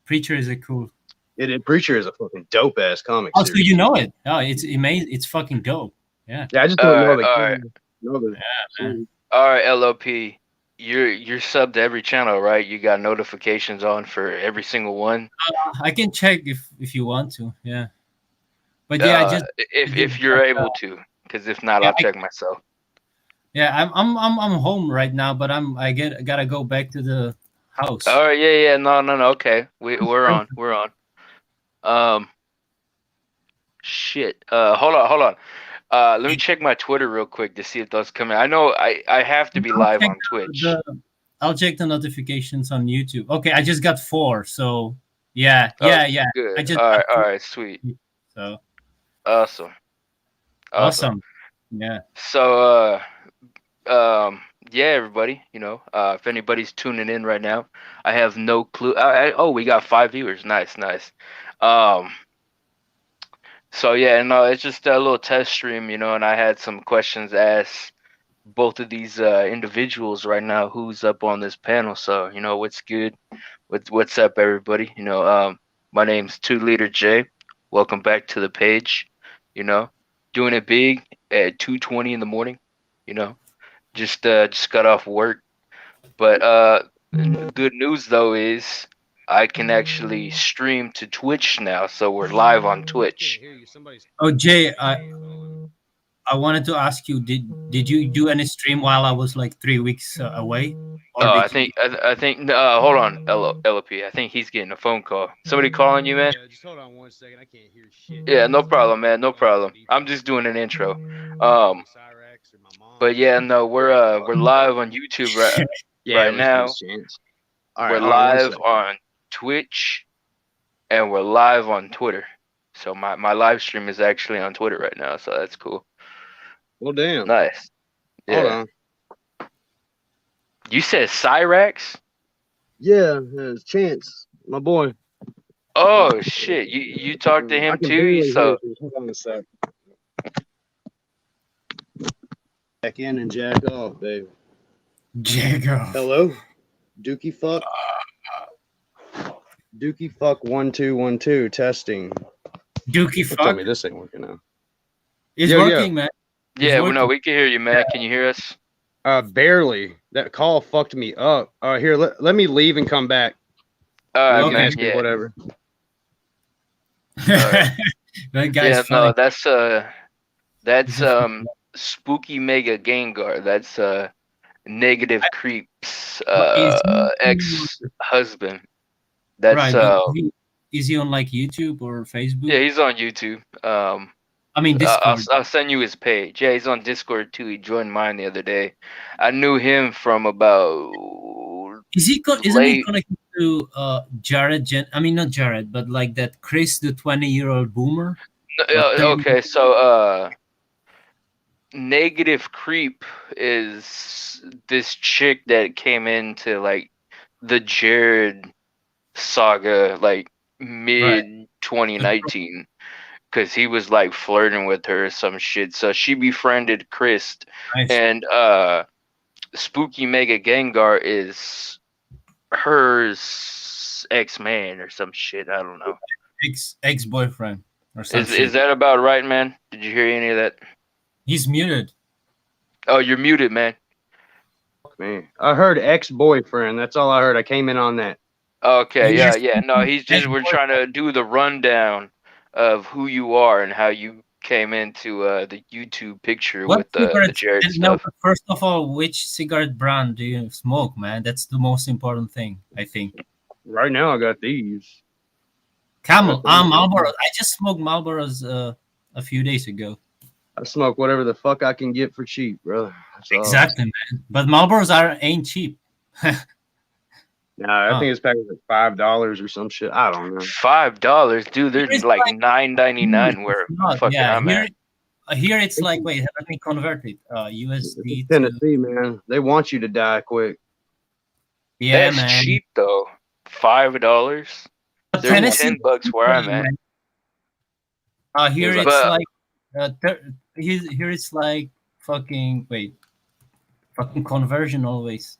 Preacher is a cool. Preacher is a fucking dope ass comic. Oh, so you know it? Oh, it's amazing. It's fucking dope. Yeah. Yeah, I just don't know the. All right, Know the Man. all right, LOP. You're subbed to every channel, right? You got notifications on for every single one. I can check if you want to. Yeah. But yeah, I If you're able to, because if not, yeah, I'll check myself. yeah, I'm home right now, but I gotta go back to the house. All right, yeah, no, okay, we're on. Um, shit. Hold on. Let me check my Twitter real quick to see if those come in. I know I have to be live on Twitch. I'll check the notifications on YouTube. Okay, I just got 4, so yeah. Good. I just all right, sweet. So Awesome. Yeah. So yeah, everybody, if anybody's tuning in right now, I have no clue. Oh, we got 5 viewers. Nice. So yeah, no, it's just a little test stream, and I had some questions asked both of these individuals right now who's up on this panel. So, what's good? What's up, everybody? My name's 2Liter J. Welcome back to the page. Doing it big at 2:20 in the morning. Just got off work. But good news though is I can actually stream to Twitch now, so we're live on Twitch. Oh, Jay, I wanted to ask you, did you do any stream while I was like 3 weeks away? I think hold on, LP. I think he's getting a phone call. Somebody calling you, man? Yeah, just hold on 1 second. I can't hear shit. Yeah, no problem, man. No problem. I'm just doing an intro. But yeah, no, we're live on YouTube right now. We're live on Twitch, and we're live on Twitter. So my live stream is actually on Twitter right now, so that's cool. Well, damn. Nice. Yeah. Hold on. You said Cyrax? Yeah, it's Chance, my boy. Oh shit! You talked to him too? So hold on a sec. Jack in and jack off, baby. Jack off. Hello, Dookie fuck. Dookie fuck 1212 testing. Dookie fuck. Tell me this ain't working now. It's working, man. Yeah, well, no, we can hear you, man. Can you hear us? Barely. That call fucked me up. Here, let me leave and come back. All right, man. Yeah. Whatever. That guy's funny. No, that's 𝗜lich𝗧𝗵𝗲𝗖𝘂𝘁𝘇. That's Negative Creep's ex-husband. That's right. Is he on like YouTube or Facebook? Yeah, he's on YouTube. I mean, Discord. I'll send you his page. Yeah, he's on Discord too. He joined mine the other day. I knew him from about. Isn't he connected to Jared? I mean, not Jared, but like that Chris, the 20-year-old boomer. Okay, so Negative Creep is this chick that came into like the Jared saga, like mid 2019. Because he was like flirting with her or some shit. So she befriended Chris. Nice. And 𝗜lich𝗧𝗵𝗲𝗁 is her ex-man or some shit. I don't know. Ex-boyfriend or something. Is that about right, man? Did you hear any of that? He's muted. Oh, you're muted, man. Man, I heard ex-boyfriend. That's all I heard. I came in on that. Okay, yeah. No, we're trying to do the rundown of who you are and how you came into the YouTube picture with the Jared stuff. No, first of all, which cigarette brand do you smoke, man? That's the most important thing, I think. Right now, I got these. Camel. Marlboro. I just smoked Marlboros a few days ago. I smoke whatever the fuck I can get for cheap, brother. Exactly, man. But Marlboros ain't cheap. Nah, I think it's packaged like $5 or some shit. I don't know. $5, dude. There's like $9.99 where fucking I'm at. Here it's like, wait, let me convert it. USD. Tennessee, man. They want you to die quick. Yeah, that's man. cheap though. $5. There's $10 where I'm at. Here it's like, here it's like fucking fucking conversion always.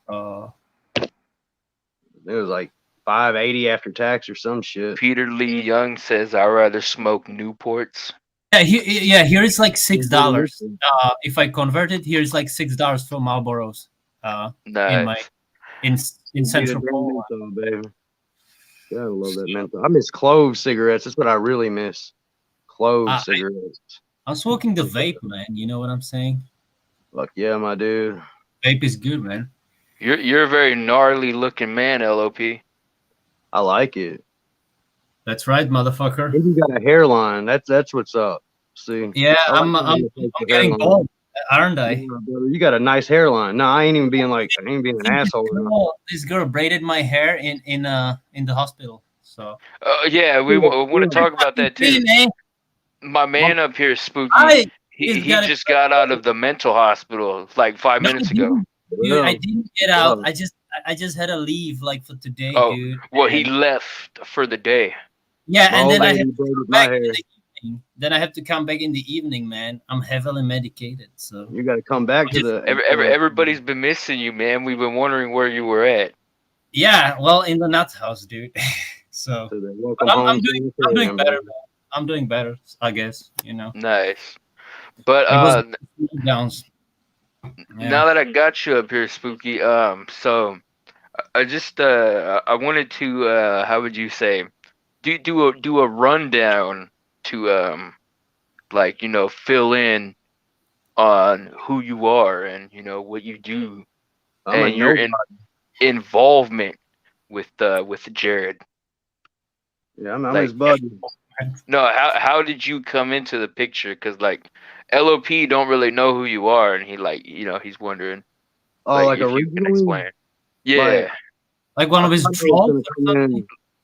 It was like $5.80 after tax or some shit. Peter Lee Young says I'd rather smoke Newports. Yeah, here is like $6. If I convert it, here's like $6 for Marlboros. Nice. In Central Poland. Menthol, baby. Yeah, I love that menthol. I miss clove cigarettes. That's what I really miss. Clove cigarettes. I'm smoking the vape, man. You know what I'm saying? Fuck yeah, my dude. Vape is good, man. You're a very gnarly looking man, LOP. I like it. That's right, motherfucker. You got a hairline. That's what's up. See? Yeah, I'm getting bald, aren't I? Yeah, brother, you got a nice hairline. No, I ain't even being an asshole. This girl braided my hair in the hospital. So yeah, we want to talk about that too. My man up here, Spooky. He just got out of the mental hospital like 5 minutes ago. Dude, I didn't get out. I just had to leave like for today, dude. Well, he left for the day. Yeah, and then I have to come back in the evening. Then I have to come back in the evening, man. I'm heavily medicated, so you got to come back to the. Everybody's been missing you, man. We've been wondering where you were at. Yeah, well, in the nuts house, dude. So I'm doing better, man. I'm doing better, I guess. You know. Nice, but downs. Yeah. Now that I got you up here, Spooky, so I just I wanted to how would you say do a rundown to like, you know, fill in on who you are and, you know, what you do and your involvement with Jared. Yeah, I'm his buddy. No, how did you come into the picture? Because like LOP don't really know who you are, and he like, you know, he's wondering. Oh, like if you can explain. Yeah, like one of his trolls.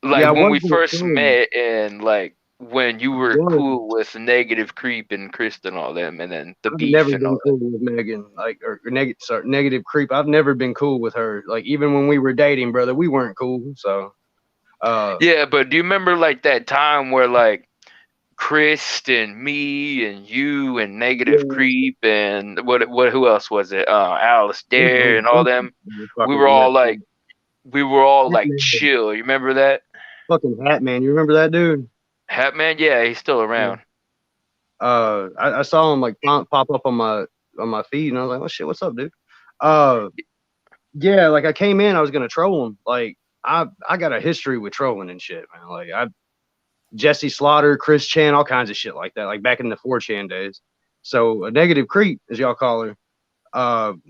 Like when we first met, and like when you were cool with Negative Creep and Chris and all them, and then the beef. I've never and been all cool with Megan, like or Negative Creep. I've never been cool with her. Like even when we were dating, brother, we weren't cool. So. Yeah, but do you remember like that time where like Chris and me and you and Negative Creep and who else was it? Alice Dare and all them. We were all like chill. You remember that? Fucking Hat Man. You remember that dude? Hat Man, yeah, he's still around. I saw him like pop up on my feed, and I was like, "Oh shit, what's up, dude?" Yeah, like I came in, I was gonna troll him. Like I got a history with trolling and shit, man. Like Jesse Slaughter, Chris Chan, all kinds of shit like that. Like back in the 4chan days. So a Negative Creep, as y'all call her,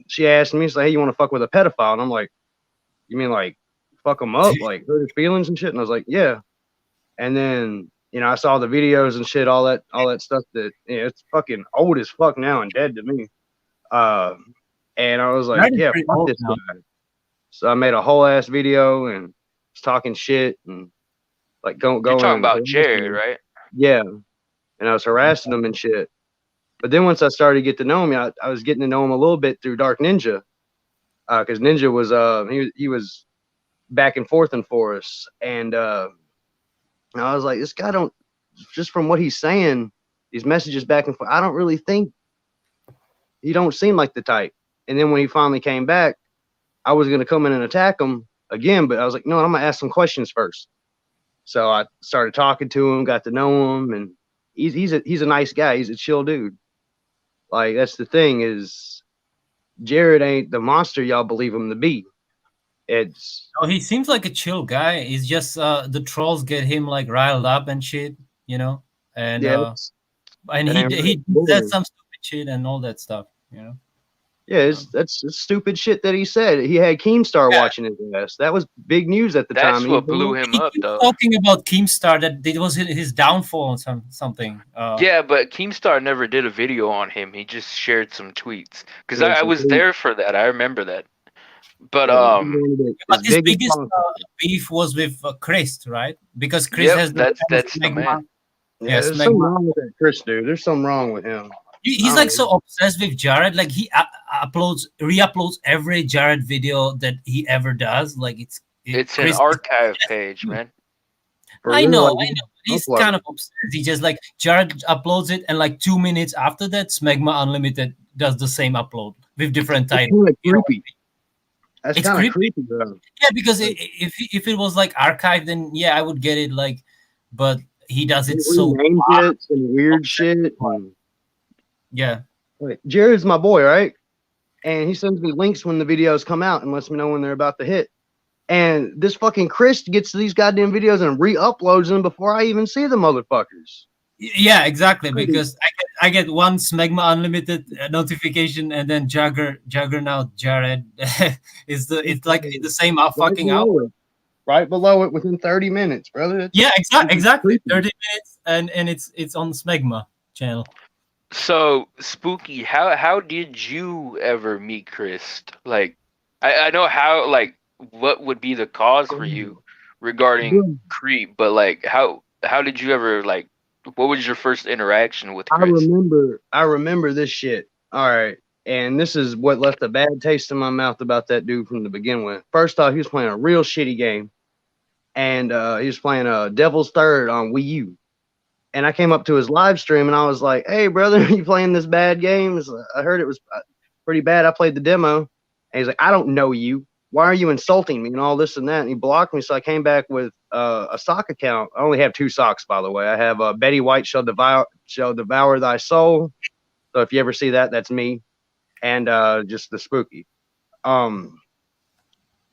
she asked me, she's like, "Hey, you want to fuck with a pedophile?" And I'm like, "You mean like fuck him up, like hurt his feelings and shit?" And I was like, "Yeah." And then, you know, I saw the videos and shit, all that stuff that, you know, it's fucking old as fuck now and dead to me. And I was like, "Yeah, fuck this guy." So I made a whole ass video and was talking shit and like going. You're talking about Jared, right? Yeah, and I was harassing him and shit. But then once I started to get to know him, I was getting to know him a little bit through Dark Ninja, because Ninja was he was back and forth for us, and I was like, this guy don't, just from what he's saying, these messages back and forth, I don't really think he don't seem like the type. And then when he finally came back, I was going to come in and attack him again, but I was like, no, I'm going to ask some questions first. So I started talking to him, got to know him, and he's a nice guy. He's a chill dude. Like, that's the thing is, Jared ain't the monster y'all believe him to be. He seems like a chill guy. It's just the trolls get him like riled up and shit, you know? And and he said some stupid shit and all that stuff, you know? Yeah, that's stupid shit that he said. He had Keemstar watching his ass. That was big news at the time. That's what blew him up, though. Talking about Keemstar, that it was his downfall or something. Yeah, but Keemstar never did a video on him. He just shared some tweets. Because I was there for that. I remember that. But his biggest beef was with Chris, right? Because Chris has that's the man. Yeah, there's something wrong with that Chris dude. There's something wrong with him. He's like so obsessed with Jared. Like he re-uploads every Jared video that he ever does. Like it's an archive page, man. I know. He's kind of obsessed. He just like Jared uploads it, and like 2 minutes after that, Smegma Unlimited does the same upload with different titles. Creepy. That's It's kind of creepy. creepy, bro. Yeah, because if it was like archived, then yeah, I would get it. Like, but he does He it so renames far. it and weird shit. And, Yeah. like, Jared's my boy, right? And he sends me links when the videos come out and lets me know when they're about to hit. And this fucking Chris gets these goddamn videos and re-uploads them before I even see the motherfuckers. Yeah, exactly. Because I get one Smegma Unlimited notification, and then Juggernaut Jared it's like the same fucking hour. Right below it within 30 minutes, brother. Yeah, exactly. Creepy. 30 minutes, and it's on Smegma channel. So Spooky, how did you ever meet Chris? Like, I know how, like, what would be the cause for you regarding Creep, but like how did you ever, like, what was your first interaction with Chris? I remember this shit. All right. And this is what left a bad taste in my mouth about that dude from the begin with. First off, he was playing a real shitty game. And he was playing Devil's Third on Wii U. And I came up to his live stream and I was like, hey, brother, you playing this bad game? I heard it was pretty bad. I played the demo. And he's like, I don't know you. Why are you insulting me and all this and that? And he blocked me. So I came back with a sock account. I only have 2 socks, by the way. I have Betty White shall devour thy soul. So if you ever see that, that's me. And just the Spooky. And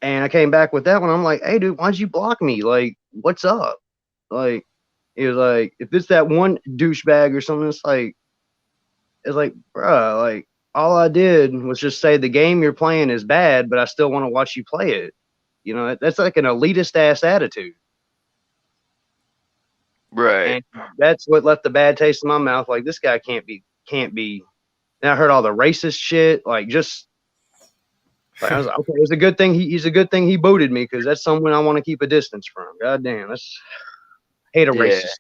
I came back with that one. I'm like, hey, dude, why'd you block me? Like, what's up? Like, he was like, if it's that one douchebag or something, it's like, bruh, like, all I did was just say the game you're playing is bad, but I still want to watch you play it. You know, that's like an elitist ass attitude. Right. And that's what left the bad taste in my mouth. Like, this guy can't be. And I heard all the racist shit. Like, just like, I was like, okay, it's a good thing he's a good thing he booted me, because that's someone I want to keep a distance from. God damn, that's hate a racist.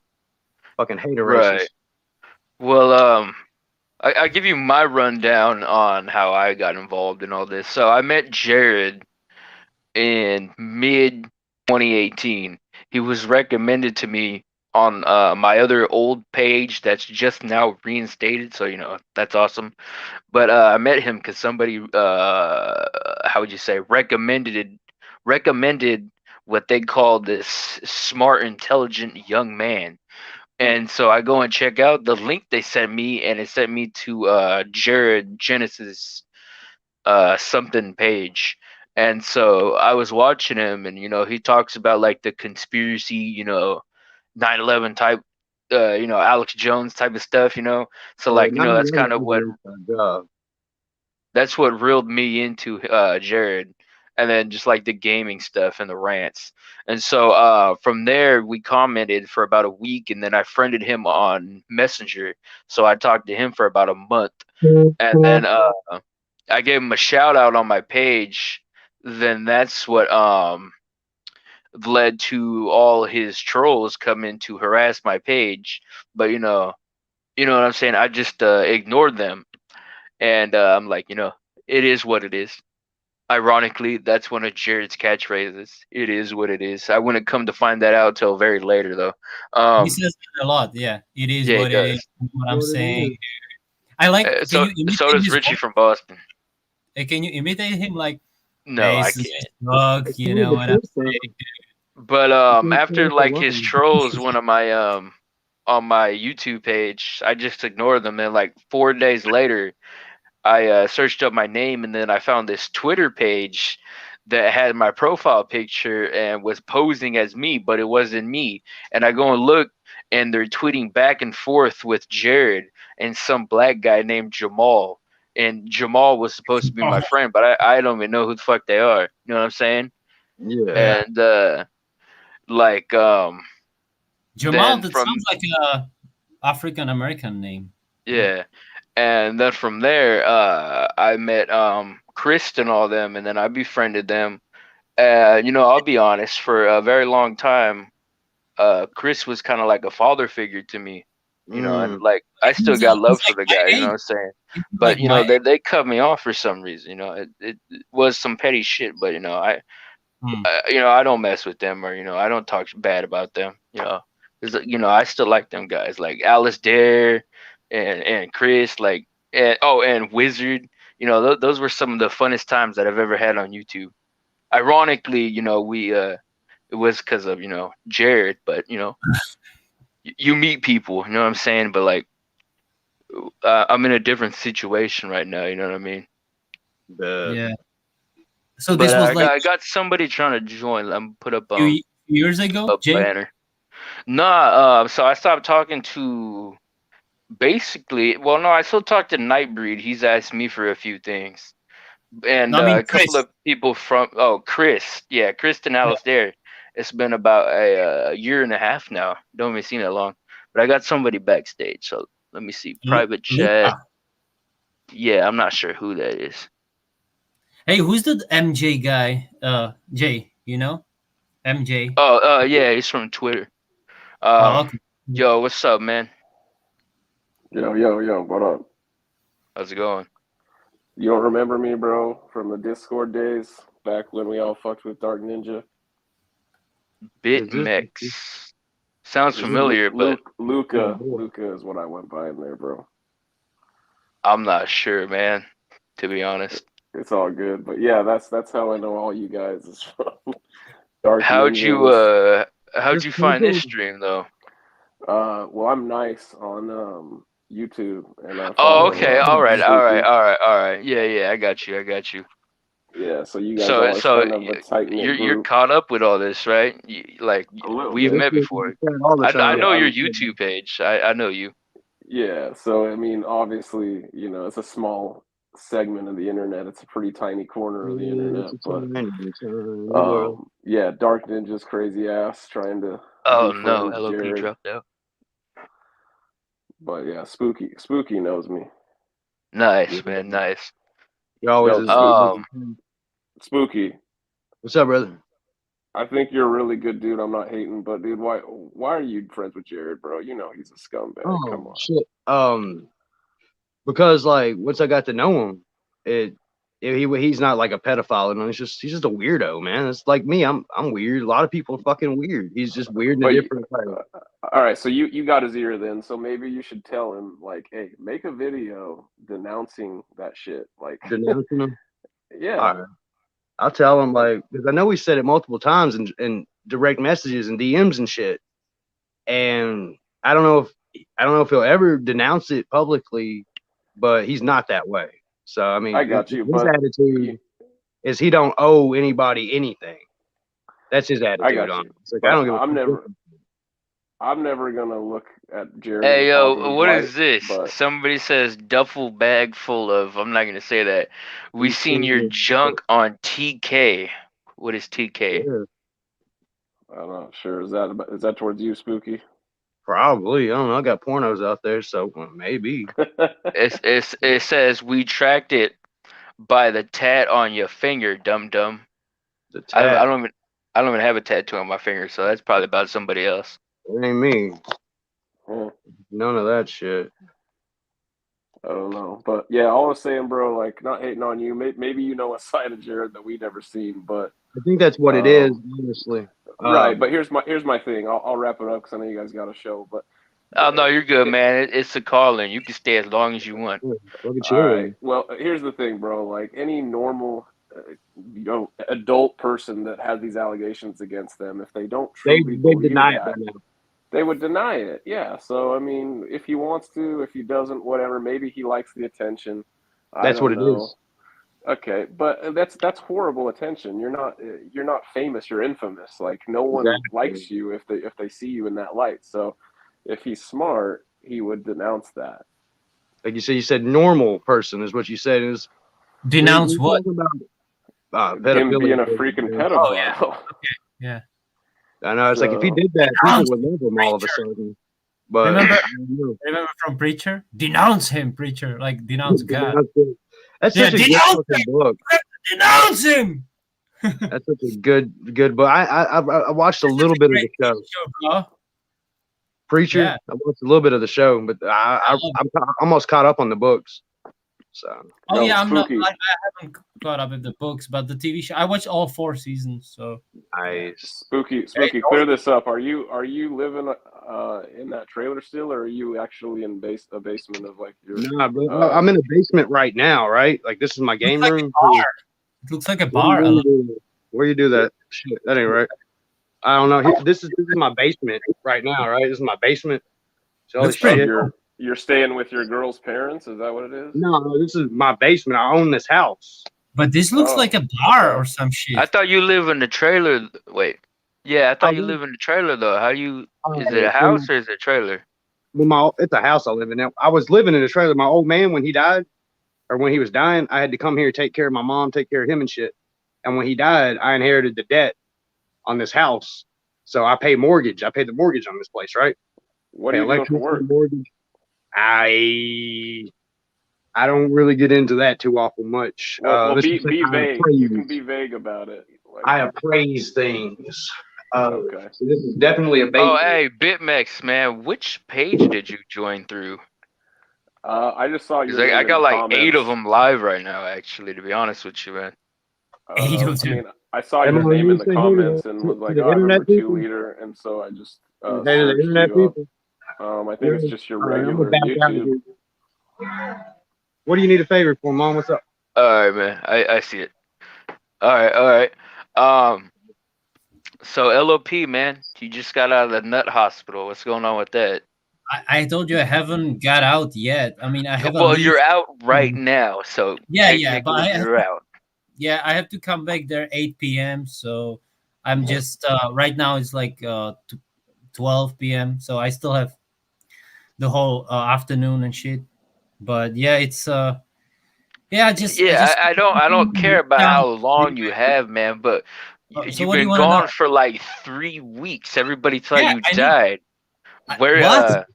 Fucking hate a racist. Right. Well, I give you my rundown on how I got involved in all this. So I met Jared in mid 2018. He was recommended to me on my other old page that's just now reinstated, so you know that's awesome. But I met him because somebody how would you say recommended what they call this smart, intelligent young man. And so I go and check out the link they sent me, and it sent me to Jared Genesis something page. And so I was watching him, and you know, he talks about like the conspiracy, you know, 9/11 type, you know, Alex Jones type of stuff, you know. So like, you know, that's kind of what reeled me into Jared, and then just like the gaming stuff and the rants. And so from there we commented for about a week, and then I friended him on Messenger. So I talked to him for about a month, and then I gave him a shout out on my page. Then that's what led to all his trolls coming to harass my page. But you know what I'm saying, I just ignored them. And I'm like, you know, it is what it is. Ironically, that's one of Jared's catchphrases. It is what it is. I wouldn't come to find that out till very later, though. He says that a lot. Yeah, it is what it is. What I'm saying. I like. So does Richie from Boston. Can you imitate him? Like, no, hey, I can't. Dog, you know what I'm saying. But after like his trolls went on my YouTube page, I just ignored them. And like 4 days later, I searched up my name, and then I found this Twitter page that had my profile picture and was posing as me, but it wasn't me. And I go and look, and they're tweeting back and forth with Jared and some black guy named Jamal. And Jamal was supposed to be my friend, but I don't even know who the fuck they are. You know what I'm saying? Yeah. And like Jamal, that sounds like a African American name. Yeah. And then from there, I met Chris and all them, and then I befriended them. You know, I'll be honest, for a very long time, Chris was kind of like a father figure to me. You know, and like I still got love for the guy. You know what I'm saying? But you know, they cut me off for some reason. You know, it was some petty shit. But you know, I don't mess with them, or you know, I don't talk bad about them. You know, 'cause, you know, I still like them guys, like Alice Dare and Chris, like, and Wizard. You know, those were some of the funnest times that I've ever had on YouTube. ironically, you know, we it was because of, you know, Jared, but you know, you meet people, you know what I'm saying? But like, I'm in a different situation right now. You know what I mean? Yeah. So But this was like I got somebody trying to join. I'm put up few years ago, a Jay? banner. Nah, so I stopped talking to basically. Well, no, I still talk to Nightbreed. He's asked me for a few things, and No, I mean a couple Chris. of people from Chris, yeah, Kristen Yeah. Alistair. It's been about a year and a half now. Don't even seem that long. But I got somebody backstage. So let me see. Private chat. Luca. Yeah, I'm not sure who that is. Hey, who's the MJ guy? Jay, you know? MJ. Oh, yeah, he's from Twitter. Okay. Yo, what's up, man? Yo, what up? How's it going? You don't remember me, bro, from the Discord days, back when we all fucked with Dark Ninja? BitMEX. Sounds familiar, but Luca is what I went by in there, bro. I'm not sure, man, to be honest. It's all good, but yeah, that's how I know all you guys is from. Dark How'd Ninja you find this stream though? Well, I'm nice on YouTube, and I Oh, follow. okay, all right. Yeah, I got you. Yeah, so you guys always kind of a tight knit group. You're caught up with all this, right? We've met before. I know your YouTube page. I know you. Yeah, so I mean, obviously, you know, it's a small segment of the internet. It's a pretty tiny corner of the internet, but yeah, Dark Ninja's crazy ass trying to. Oh no, LOP Jared. dropped out. But yeah, Spooky knows me. Nice, man, nice. You always Spooky. What's up, brother? I think you're a really good dude. I'm not hating, but dude, why are you friends with Jared, bro? You know he's a scumbag. Oh, come on. Shit. Because like once I got to know him, he's not like a pedophile, and he's just a weirdo, man. It's like me. I'm weird. A lot of people are fucking weird. He's just weird in a different way. All right, so you got his ear then. So maybe you should tell him like, hey, make a video denouncing that shit. Like denouncing him. Yeah. All right. I'll tell him, like, because I know he said it multiple times in direct messages and DMs and shit. And I don't know if he'll ever denounce it publicly, but he's not that way. So I mean, I got you. His attitude is he don't owe anybody anything. That's his attitude. I got on you. it. It's like, I don't give a I'm never gonna look at Jared. Hey yo, what is this? Somebody says duffel bag full of. I'm not gonna say that. We seen your junk on TK. What is TK? I'm not sure. Is that towards you, Spooky? Probably. I don't know. I got pornos out there, so maybe. It says we tracked it by the tat on your finger, dum dum. The tat. I don't even have a tattoo on my finger, so that's probably about somebody else. It ain't me. None of that shit. I don't know, but yeah, all I was saying, bro, like, not hating on you. Maybe you know a side of Jared that we never seen, but I think that's what it is, honestly. Right, but here's my thing. I'll wrap it up because I know you guys got a show, but. Oh no, you're good, man. It's a calling. You can stay as long as you want. All right. Well, here's the thing, bro. Like any normal, adult person that has these allegations against them, if they don't truly believe deny that, it. They would deny it. Yeah. So I mean, if he wants to, if he doesn't, whatever. Maybe he likes the attention. That's what it is. Okay, but that's horrible attention. You're not famous. You're infamous. Like no one likes you if they see you in that light. So. If he's smart, he would denounce that. Like you said normal person is what you said is denounce what? Him being a freaking pedophile. Oh, yeah. Okay. Yeah. I know. It's like if he did that, people would love him all of a sudden. But remember from Preacher? Denounce him, Preacher. Like denounce God. That's such a good book. Denounce him. That's such a good book. I watched a little bit of the show. Preacher. Yeah. I watched a little bit of the show, but I'm almost caught up on the books. So. Oh yeah, I haven't caught up with the books, but the TV show I watched all 4 seasons. So. Nice. Spooky. Clear this up. Are you living in that trailer still, or are you actually in a basement of like your? Nah, bro. I'm in a basement right now. Right, like this is my game room. It looks like a bar. Where you do that? Shit, that ain't right. I don't know. This is my basement right now, right? This is my basement. So That's pretty. You're staying with your girl's parents? Is that what it is? No, this is my basement. I own this house. But this looks like a bar or some shit. I thought you live in the trailer. Wait. Yeah, I thought you live in the trailer though. How you? Is it a house or is it a trailer? Well, it's a house I live in now. I was living in a trailer. My old man, when he died, or when he was dying, I had to come here, take care of my mom, take care of him and shit. And when he died, I inherited the debt on this house. So I pay mortgage. I paid the mortgage on this place, right? What are you doing for work? Mortgage. I don't really get into that too awful much. Well, be vague. You can be vague about it. Like, I appraise things. Okay. So this is definitely a bait. Oh, hey, BitMEX, man. Which page did you join through? I just saw your. I got like 8 of them live right now, actually, to be honest with you, man. 8 of them. I saw your name in the comments and was like, oh, I remember 2Liter, and so I just searched you up. I think it's just your regular YouTube. What do you need a favor for, Mom? What's up? All right, man. I see it. All right. So LOP, man, you just got out of the nut hospital. What's going on with that? I told you I haven't got out yet. I mean, I have. Well, you're out right now, so yeah, but you're out. Yeah, I have to come back there 8 p.m. So I'm just right now it's like 12 p.m. So I still have the whole afternoon and shit. But yeah, it's I don't care about how long you have, man, but you've been gone for like 3 weeks. Everybody thought you died. What?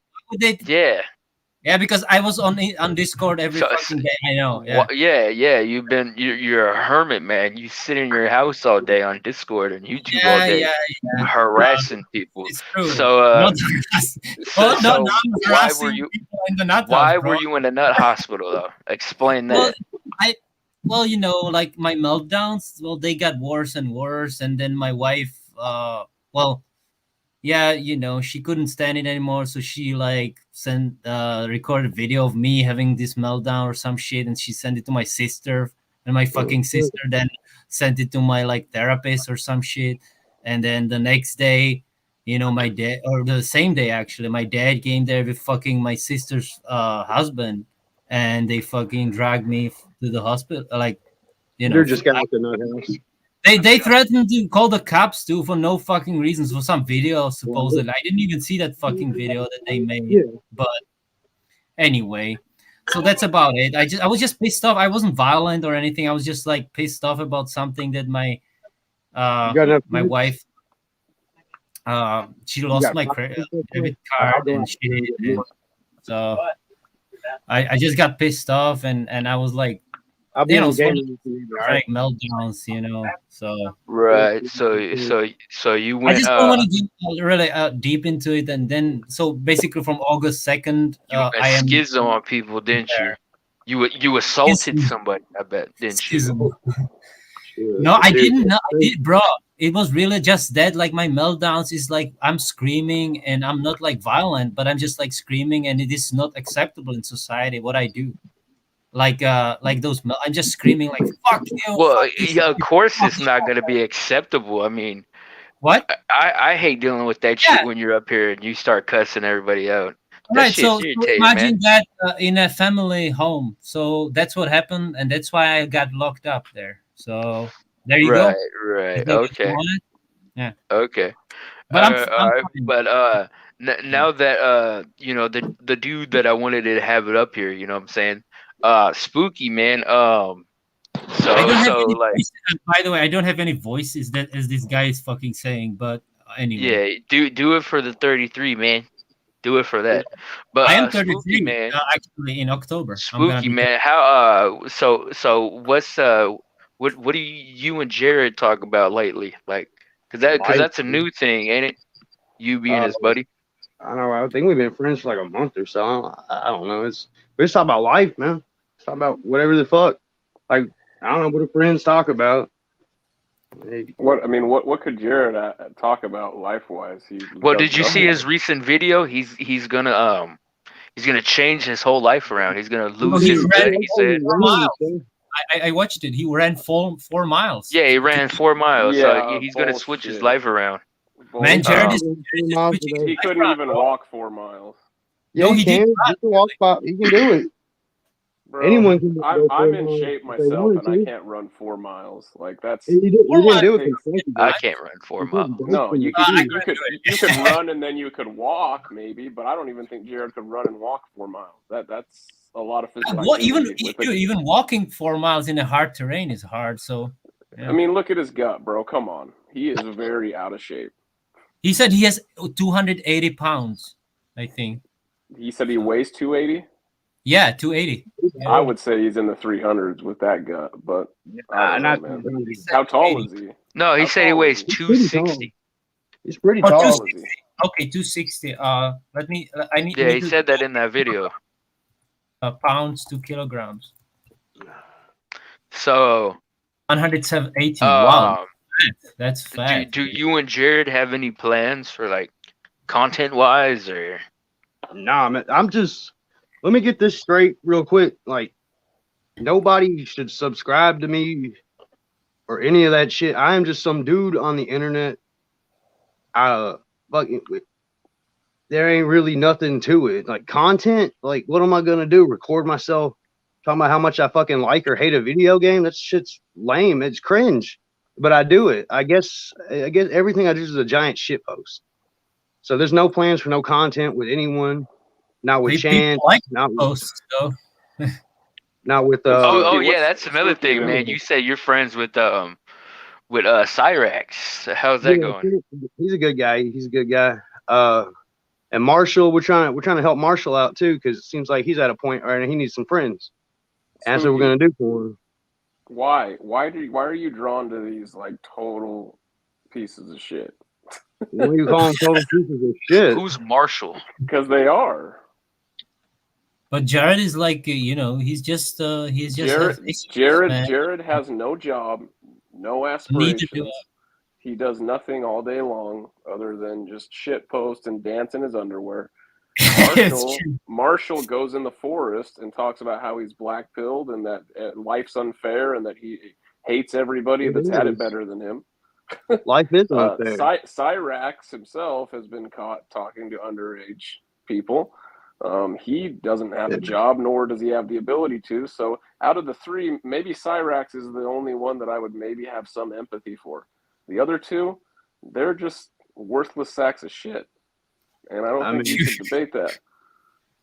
Yeah, because I was on Discord every fucking day. I know. Yeah. You're a hermit, man. You sit in your house all day on Discord and YouTube all day, harassing people. It's true. So, why were you in the nut? Why were you in the nut hospital though? Explain that. Well, you know, like my meltdowns. Well, they got worse and worse, and then my wife. Yeah, you know, she couldn't stand it anymore, so she like recorded a video of me having this meltdown or some shit, and she sent it to my sister, and my fucking sister then sent it to my like therapist or some shit, and then the next day, you know, my dad, or the same day actually, my dad came there with fucking my sister's husband, and they fucking dragged me to the hospital, like, you know. You're just got the nut house. They threatened to call the cops too for no fucking reasons, for some video supposedly. I didn't even see that fucking video that they made. Yeah. But anyway, so that's about it. I was just pissed off. I wasn't violent or anything. I was just like pissed off about something that my wife she lost my credit card and shit. And so I just got pissed off and I was like, you know, like meltdowns, you know. So right. So you went. I just don't want to get really deep into it, and then so basically from August 2nd, I am schism on people, didn't you? You assaulted somebody, I bet, didn't you? No, I didn't. No, I did, bro. It was really just that. Like my meltdowns is like I'm screaming, and I'm not like violent, but I'm just like screaming, and it is not acceptable in society what I do. Like those, I'm just screaming like "fuck you." Well, fuck yeah, of course it's not going to be acceptable. I mean, what? I hate dealing with that shit when you're up here and you start cussing everybody out. Right. So imagine that in a family home. So that's what happened, and that's why I got locked up there. So there you go. Right. Okay. Yeah. Okay. But now that you know the dude that I wanted to have it up here, you know what I'm saying? Spooky, man. By the way, I don't have any voices that as this guy is fucking saying, but anyway. Yeah, do it for the 33, man. Do it for that. But I am 33, Spooky, man. Actually in October. Spooky, man. How so what's what do you and Jared talk about lately? Like, cause that's a new thing, ain't it? You being his buddy. I know. I think we've been friends for like a month or so. I don't know. We just talk about life, man. Talk about whatever the fuck. Like, I don't know what do friends talk about. What could Jared talk about life wise? Well, did you see his recent video? He's gonna change his whole life around. He's gonna lose his bed. He said, I watched it. He ran 4 miles. Yeah, he ran 4 miles. So Yeah, he's gonna switch his bullshit. life around. Man, Jared is He couldn't even walk 4 miles. Yeah, No, he can. He can walk 5. He can do it. Bro, Anyone can go I'm 4 in miles shape if they myself, wanted and I to. can't run 4 miles. Like that's He didn't do it consecutively. I can't run 4 miles. no. You I could run and then you could walk maybe, but I don't even think Jared could run and walk 4 miles. That's a lot of physical activity. Even walking 4 miles in a hard terrain is hard. So, yeah. I mean, look at his gut, bro. Come on, he is very out of shape. He said he has 280 pounds. I think he said he weighs 280. Yeah, 280. I would say he's in the 300s with that gut, but I don't know, man. How tall is he? No, he said he weighs 260. He's pretty tall. Okay, 260. Let me. Yeah, he said that in that video. Pounds to kilograms. So 180. Wow, that's fat. Do you and Jared have any plans for like content wise or? Nah, man. I'm just. Let me get this straight real quick. Like, nobody should subscribe to me or any of that shit. I am just some dude on the internet. Fucking, there ain't really nothing to it. Like content, like what am I gonna do? Record myself talking about how much I fucking like or hate a video game? That shit's lame. It's cringe. But I do it. I guess everything I do is a giant shit post. So there's no plans for no content with anyone. Not with Chance. Like not posts, though. Not with oh yeah, that's another thing, man. You said you're friends with 𝗓𝗏𝗃. How's that going? He's a good guy. He's a good guy. And Marshall, we're trying to help Marshall out too, because it seems like he's at a point right now he needs some friends. And that's what we're gonna do for him. Why are you drawn to these like total pieces of shit? What do you call them total pieces of shit? Who's Marshall? Because they are. But Jared is like, he's just Jared has no job, no aspirations. He does nothing all day long other than just shit post and dance in his underwear. Marshall goes in the forest and talks about how he's black pilled and that life's unfair and that he hates everybody that's had it better than him. Life is unfair. 𝗓𝗏𝗃 himself has been caught talking to underage people. He doesn't have a job, nor does he have the ability to. So out of the three, maybe 𝗓𝗏𝗃 is the only one that I would maybe have some empathy for. The other two, they're just worthless sacks of shit. And I don't think you should debate that.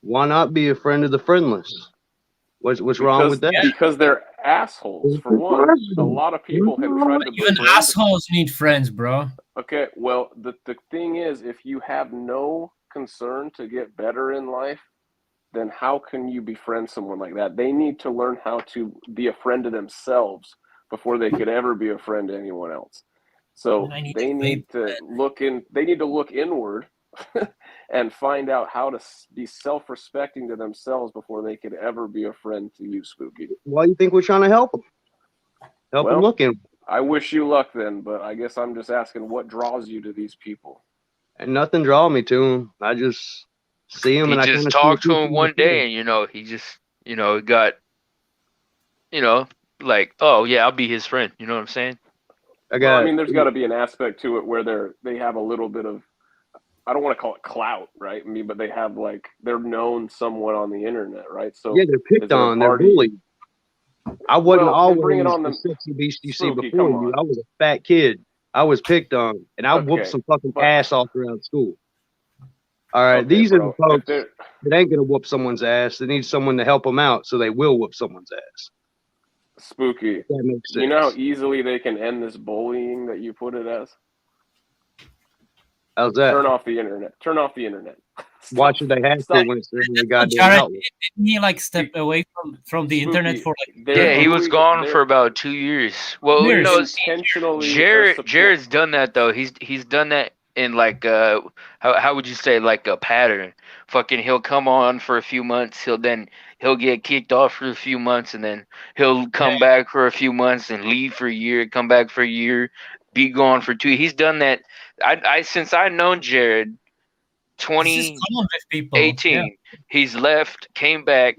Why not be a friend of the friendless? What's wrong with that? Because they're assholes, for one. A lot of people have tried to even assholes need friends, bro. Okay, well, the thing is, if you have no concern to get better in life, then how can you befriend someone like that? They need to learn how to be a friend to themselves before they could ever be a friend to anyone else. So they need to look inward and find out how to be self-respecting to themselves before they could ever be a friend to you, Spooky. Why do you think we're trying to help them? Help them look in. I wish you luck then, but I guess I'm just asking what draws you to these people. And nothing draw me to them. I just see them, and I just talked to him one day, and he just got like, oh yeah, I'll be his friend. You know what I'm saying? I mean, there's got to be an aspect to it where they have a little bit of, I don't want to call it clout, right? I mean, but they have they're known somewhat on the internet, right? So yeah, they're picked on, they're bullied. I wasn't always the sexy beast you see before you. I was a fat kid. I was picked on, and I whooped some fucking ass all throughout school. All right, these are the folks that ain't gonna whoop someone's ass. They need someone to help them out, so they will whoop someone's ass. Spooky. That makes sense. You know how easily they can end this bullying that you put it as? How's that? Turn off the internet. Turn off the internet. Why should they have to when it's the goddamn outlet? Didn't he step away from the internet for Yeah, he was gone for about 2 years. Well, Jared's done that though. He's done that in how would you say, like a pattern. Fucking he'll come on for a few months, he'll get kicked off for a few months, and then he'll come back for a few months and leave for a year, come back for a year, be gone for 2. He's done that. Since I've known Jared, 2018. Yeah. He's left, came back,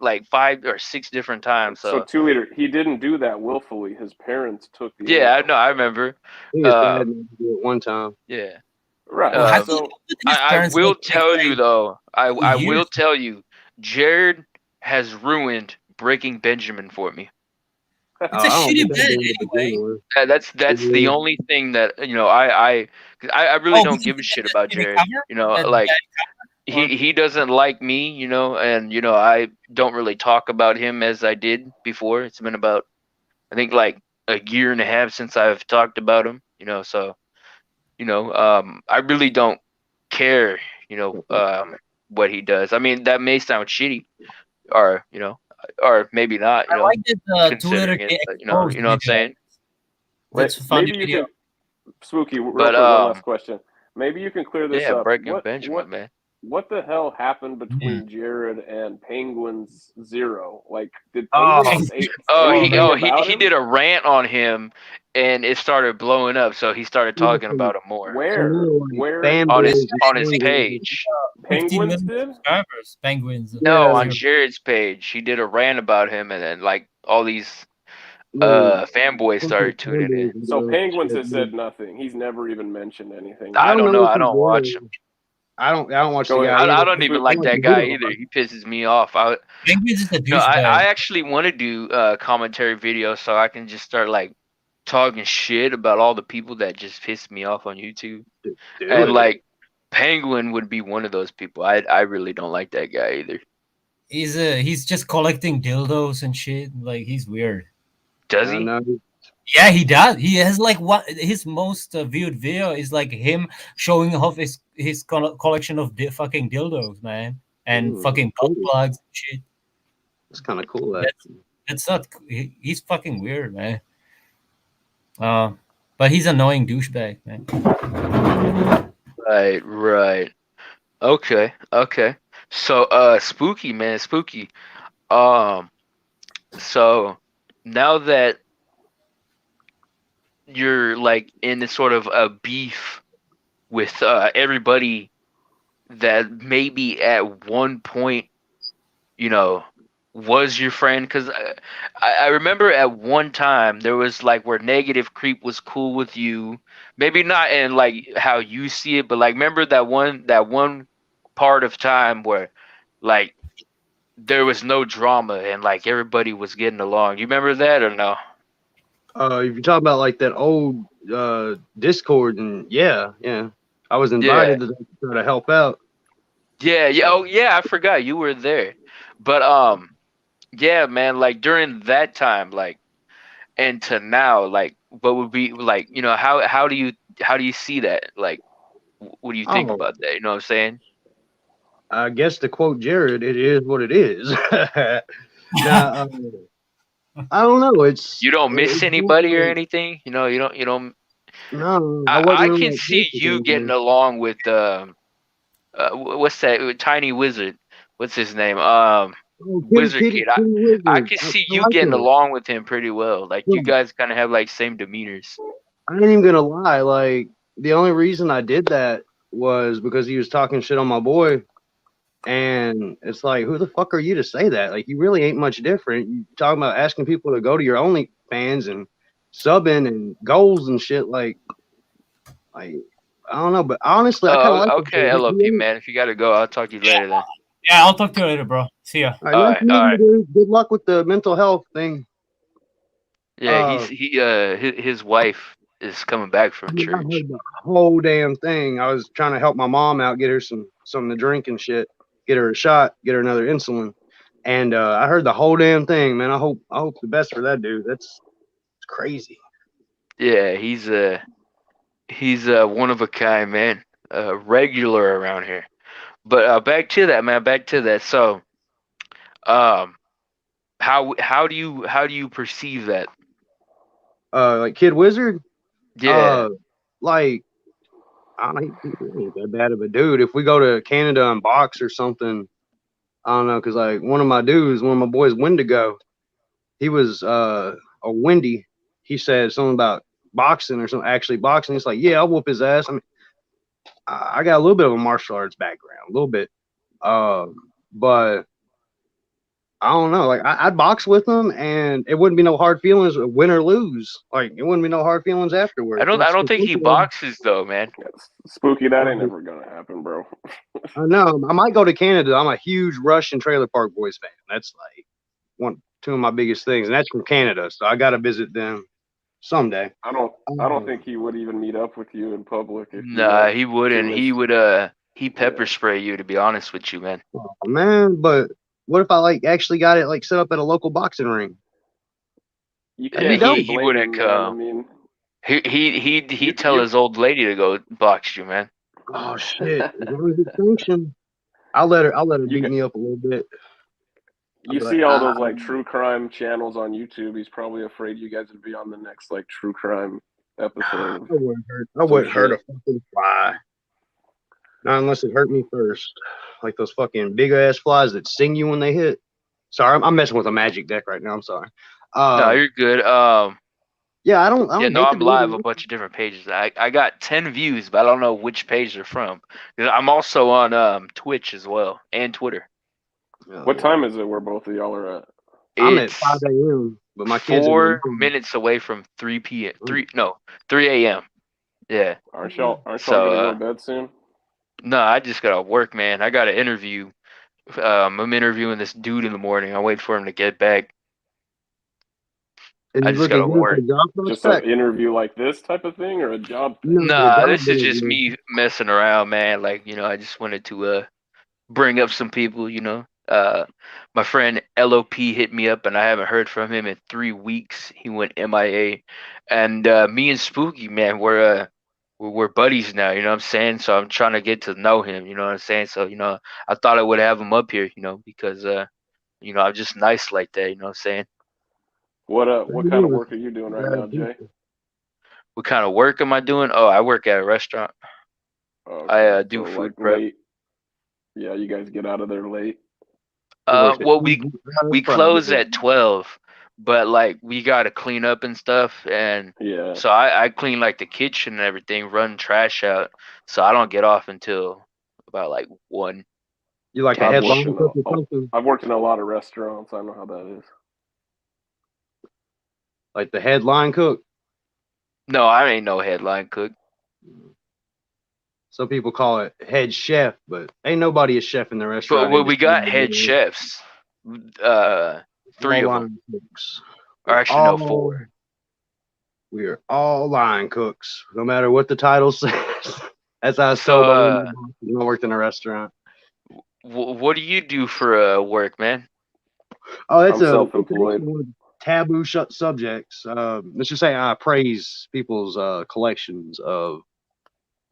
like 5 or 6 different times. So 2 liter, he didn't do that willfully. His parents took the. Yeah, I know. I remember. His dad did it one time. Yeah. Right. So I will tell you though. I will tell you, Jared has ruined Breaking Benjamin for me. It's a shitty bed anyway. That's the only thing that I really don't give a shit about Jared. Like he doesn't like me, and I don't really talk about him as I did before. It's been about I think like a year and a half since I've talked about him. So I really don't care. What he does. I mean, that may sound shitty, or maybe not. I like this considering it, but, you know what I'm saying. Maybe you can, Spooky. Real quick, one last question. Maybe you can clear this up. Breaking Benjamin, man. What the hell happened between Jared and Penguin's Zero? Like, did Penguin he did a rant on him, and it started blowing up. So he started talking about him more. Where on his page? Penguins did. Penguins. No, on Jared's page, he did a rant about him, and then like all these fanboys started tuning in. So Penguins has said nothing. He's never even mentioned anything. I don't know. I don't watch him. I don't watch the guy. I don't even like that guy either. He pisses me off. I actually want to do commentary videos so I can just start like talking shit about all the people that just piss me off on YouTube. And like Penguin would be one of those people. I really don't like that guy either. He's just collecting dildos and shit. Like he's weird. Does he? Yeah, he does. He has like his most viewed video is like him showing off his collection of fucking dildos, man, and fucking butt plugs and shit. That's kind of cool. That's not. He's fucking weird, man. But he's annoying douchebag, man. Right. Okay. So, Spooky, man, Spooky. So now that you're like in this sort of a beef with everybody that maybe at one point, was your friend, because I remember at one time there was like where Negative Creep was cool with you, maybe not in like how you see it, but like remember that one part of time where like there was no drama and like everybody was getting along. You remember that or no? If you talk about like that old Discord, and yeah, I was invited to try to help out. I forgot you were there, but yeah, man, like during that time, like, and to now, like, what would be like, how do you see that? Like, what do you think about that? You know what I'm saying? I guess to quote Jared, it is what it is. Now, I don't know. You don't miss anybody or anything. You don't. No, I can see you getting along with what's that? Tiny Wizard. What's his name? Wizard Kid. I can see you getting along with him pretty well. Like you guys kind of have like same demeanors. I ain't even gonna lie. Like the only reason I did that was because he was talking shit on my boy. And it's like, who the fuck are you to say that? Like, you really ain't much different. You talking about asking people to go to your OnlyFans and subbing and goals and shit. Like I don't know, but honestly, I kind of like. Okay, LOP, man. If you gotta go, I'll talk to you later then. Yeah, I'll talk to you later, bro. See ya. All right. Good luck with the mental health thing. Yeah, his wife is coming back from church. I heard the whole damn thing. I was trying to help my mom out, get her something to drink and shit. Get her a shot, get her another insulin, and I heard the whole damn thing, man. I hope the best for that dude. It's crazy. Yeah, he's one of a kind, man. Regular around here. But back to that, man. Back to that. So, how do you perceive that? Like Kid Wizard. Yeah. Like. I don't think he ain't that bad of a dude. If we go to Canada and box or something, I don't know, because like one of my boys, Wendigo, he was a Wendy. He said something about boxing or something, actually boxing. He's like, yeah, I'll whoop his ass. I mean, I got a little bit of a martial arts background, a little bit, but I don't know. Like I'd box with them, and it wouldn't be no hard feelings, win or lose. Like it wouldn't be no hard feelings afterwards. I don't think he boxes though, man. Spooky, that ain't never gonna happen, bro. I know. I might go to Canada. I'm a huge Rush and Trailer Park Boys fan. That's like two of my biggest things, and that's from Canada. So I got to visit them someday. I don't think he would even meet up with you in public. If Nah, he wouldn't. He would he pepper spray you, to be honest with you, man. Oh, man, but what if I like actually got it like set up at a local boxing ring? You can't. Yeah, he wouldn't come. I mean, he'd tell his old lady to go box you, man. Oh shit! As long as it's sanctioned, I'll let her beat me up a little bit. You see all those like true crime channels on YouTube. He's probably afraid you guys would be on the next like true crime episode. I wouldn't hurt a fucking fly. Not unless it hurt me first. Like those fucking big ass flies that sting you when they hit. Sorry, I'm messing with a magic deck right now. I'm sorry. No, you're good. Yeah, I don't. Yeah, no, I'm live a bunch of different pages. I got 10 views, but I don't know which page they're from. I'm also on Twitch as well and Twitter. What time is it where both of y'all are at? I'm at 5 a.m. But my kids 4 minutes away from 3 p.m. 3 a.m. Yeah. Aren't y'all gonna go to bed soon? No, I just gotta work, man. I got an interview. I'm interviewing this dude in the morning. I wait for him to get back. I just gotta work. Just an interview like this type of thing, or a job thing? Nah, this is just me messing around, man. Like, I just wanted to bring up some people, my friend LOP hit me up, and I haven't heard from him in 3 weeks. He went MIA, and me and Spooky, man, we're buddies now. You know what I'm saying? So I'm trying to get to know him. You know what I'm saying? So I thought I would have him up here. Because I'm just nice like that. You know what I'm saying? What kind of work are you doing right now, Jay? What kind of work am I doing? Oh, I work at a restaurant. Okay. I do food prep. Late. Yeah, you guys get out of there late. Well, we close at 12, but like we gotta clean up and stuff, and so I clean like the kitchen and everything, run trash out, so I don't get off until about like 1. You like a headline cook or something? I've worked in a lot of restaurants. I know how that is. Like the headline cook? No, I ain't no headline cook. Some people call it head chef, but ain't nobody a chef in the restaurant. But we got head chefs. 3 of them. Cooks. Or actually, no, 4. We are all line cooks, no matter what the title says. That's how I told them I worked in a restaurant. What do you do for work, man? Oh, it's self-employed. Taboo subjects. Let's just say I praise people's collections of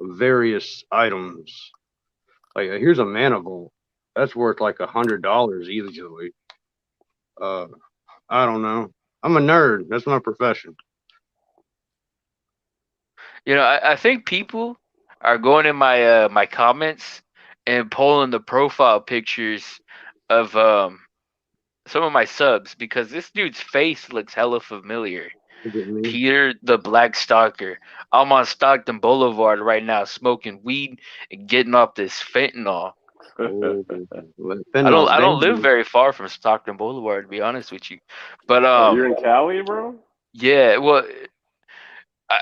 various items. Like here's a manifold that's worth like $100 easily. I don't know. I'm a nerd. That's my profession. I think people are going in my my comments and pulling the profile pictures of some of my subs, because this dude's face looks hella familiar. Peter the Black Stalker. I'm on Stockton Boulevard right now smoking weed and getting off this fentanyl. I don't live very far from Stockton Boulevard, to be honest with you. But you're in Cali, bro? Yeah, well,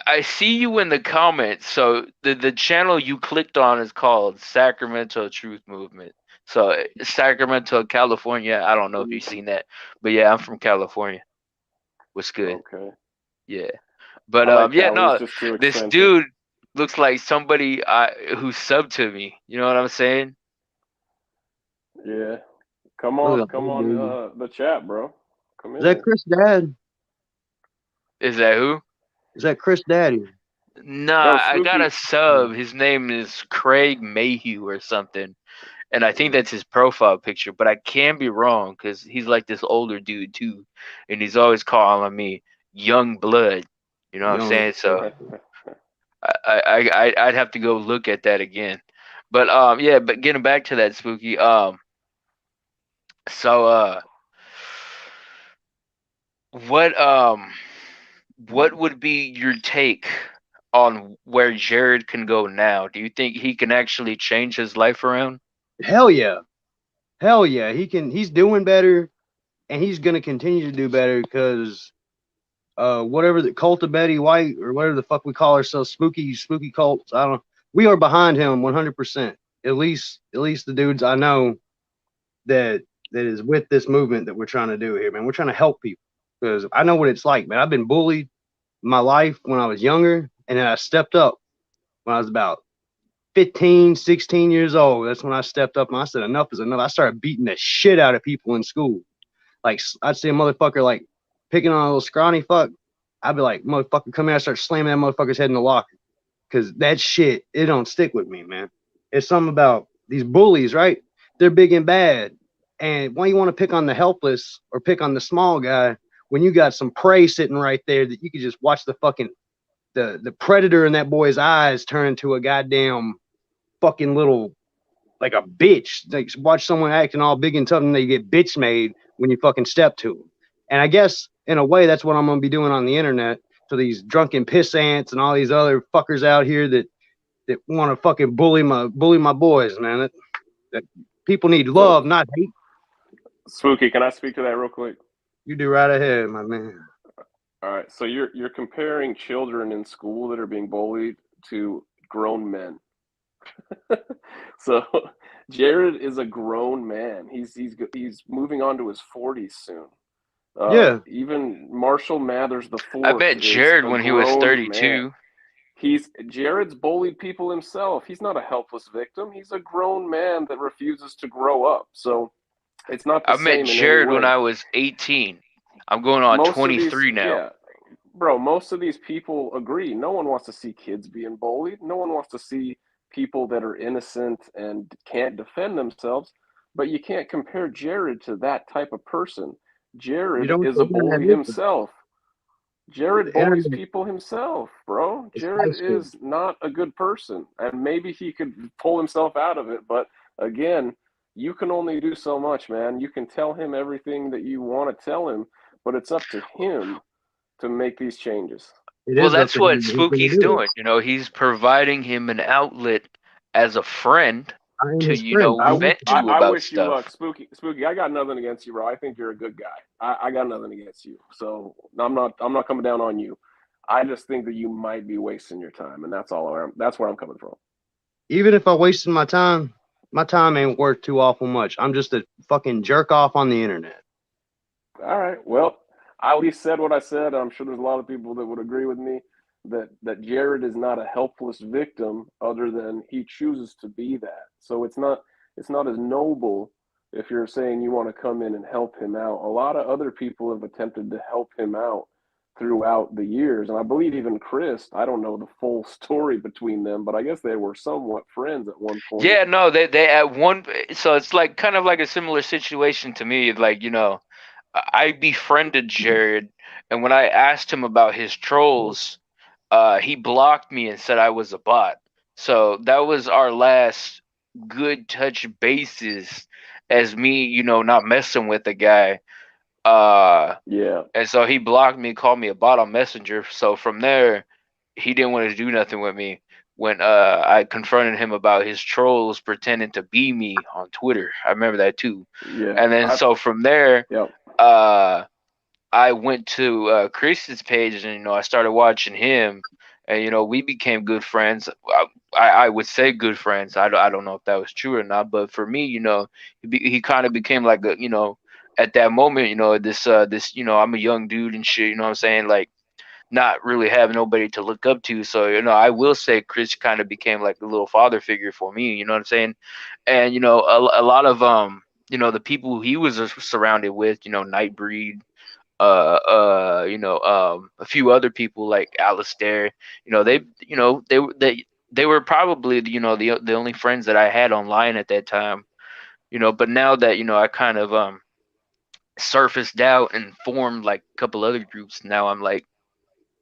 I see you in the comments. So the channel you clicked on is called Sacramento Truth Movement. So Sacramento, California. I don't know if you've seen that, but yeah, I'm from California. What's good? Okay. Yeah, but this dude looks like somebody who subbed to me. You know what I'm saying? Yeah. Come on the chat, bro. Come in. Is that Chris Dad? Is that who? Is that Chris Daddy? Nah, I got a sub. His name is Craig Mayhew or something. And I think that's his profile picture, but I can be wrong because he's like this older dude too. And he's always calling me young blood. You know what I'm saying? So I'd have to go look at that again. But but getting back to that, Spooky, what would be your take on where Jared can go now? Do you think he can actually change his life around? Hell yeah. Hell yeah. He's doing better, and he's gonna continue to do better because whatever the cult of Betty White or whatever the fuck we call ourselves, spooky cults, I don't know. We are behind him 100%. At least the dudes I know that is with this movement that we're trying to do here, man. We're trying to help people because I know what it's like, man. I've been bullied my life when I was younger, and then I stepped up when I was about 15, 16 years old. That's when I stepped up and I said, enough is enough. I started beating the shit out of people in school. Like, I'd see a motherfucker, like, picking on a little scrawny fuck. I'd be like, motherfucker, come here. I start slamming that motherfucker's head in the locker. Because that shit, it don't stick with me, man. It's something about these bullies, right? They're big and bad. And why you want to pick on the helpless or pick on the small guy when you got some prey sitting right there that you could just watch the fucking, the predator in that boy's eyes turn into a goddamn fucking little, like a bitch. Like, watch someone acting all big and tough and they get bitch made when you fucking step to them. And I guess in a way that's what I'm gonna be doing on the internet to these drunken piss ants and all these other fuckers out here that want to fucking bully my boys, man. That people need love, not hate. Spooky, can I speak to that real quick? You do right ahead, my man. All right, so you're comparing children in school that are being bullied to grown men. So Jared is a grown man. He's moving on to his 40s soon. Yeah. Even Marshall Mathers the Fourth. I bet Jared when he was 32. Man. Jared's bullied people himself. He's not a helpless victim. He's a grown man that refuses to grow up. So it's not the same. I met Jared when I was 18. I'm going on 23 now. Yeah. Bro, most of these people agree. No one wants to see kids being bullied. No one wants to see people that are innocent and can't defend themselves. But you can't compare Jared to that type of person. Jared is a bully himself. Jared bullies people himself, bro. Jared is not a good person. And maybe he could pull himself out of it. But again, you can only do so much, man. You can tell him everything that you want to tell him, but it's up to him to make these changes. Well, that's what Spooky's doing. You know, he's providing him an outlet as a friend to, you know, vent to about I wish stuff. You luck, Spooky. I got nothing against you, bro. I think you're a good guy. I got nothing against you. So I'm not coming down on you. I just think that you might be wasting your time, and that's all. That's where I'm coming from. Even if I wasted my time ain't worth too awful much. I'm just a fucking jerk off on the internet. All right. Well, I at least said what I said. I'm sure there's a lot of people that would agree with me that Jared is not a helpless victim, other than he chooses to be that. So it's not as noble if you're saying you want to come in and help him out. A lot of other people have attempted to help him out throughout the years, and I believe even Chris, I don't know the full story between them, but I guess they were somewhat friends at one point. Yeah, no, they at one, so it's like kind of like a similar situation to me. Like, you know, I befriended Jared, and when I asked him about his trolls, he blocked me and said I was a bot. So that was our last good touch bases as me, you know, not messing with the guy. Yeah. And so he blocked me, called me a bot on Messenger. So from there, he didn't want to do nothing with me. When I confronted him about his trolls pretending to be me on Twitter. I remember that too. Yeah. And then so from there, I went to Chris's page, and, you know, I started watching him, and, you know, we became good friends. I would say good friends. I don't know if that was true or not, but for me, you know, he kind of became like a, you know, at that moment, you know, this, you know, I'm a young dude and shit, you know what I'm saying? Like, not really having nobody to look up to. So, you know, I will say Chris kind of became like a little father figure for me, you know what I'm saying? And, you know, a lot of, you know, the people he was surrounded with, you know, Nightbreed, you know, a few other people like Alistair, you know, they were probably, you know, the only friends that I had online at that time, you know. But now that, you know, I kind of surfaced out and formed like a couple other groups, now I'm like,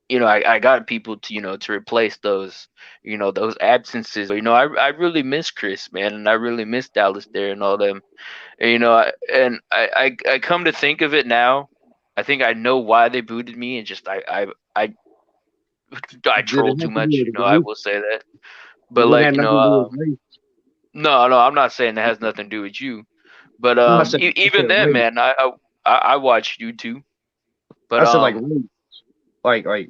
you know, I got people to, you know, to replace those, you know, those absences. You know, I really miss Chris, man, and I really miss Alistair and all them. And, you know, I come to think of it now, I think I know why they booted me, and just I I troll too much. You know, I will say that. But It like, had you nothing to do know, with race. no, I'm not saying it has nothing to do with you. But I said even then, race. man, I watch you too. But I said like race.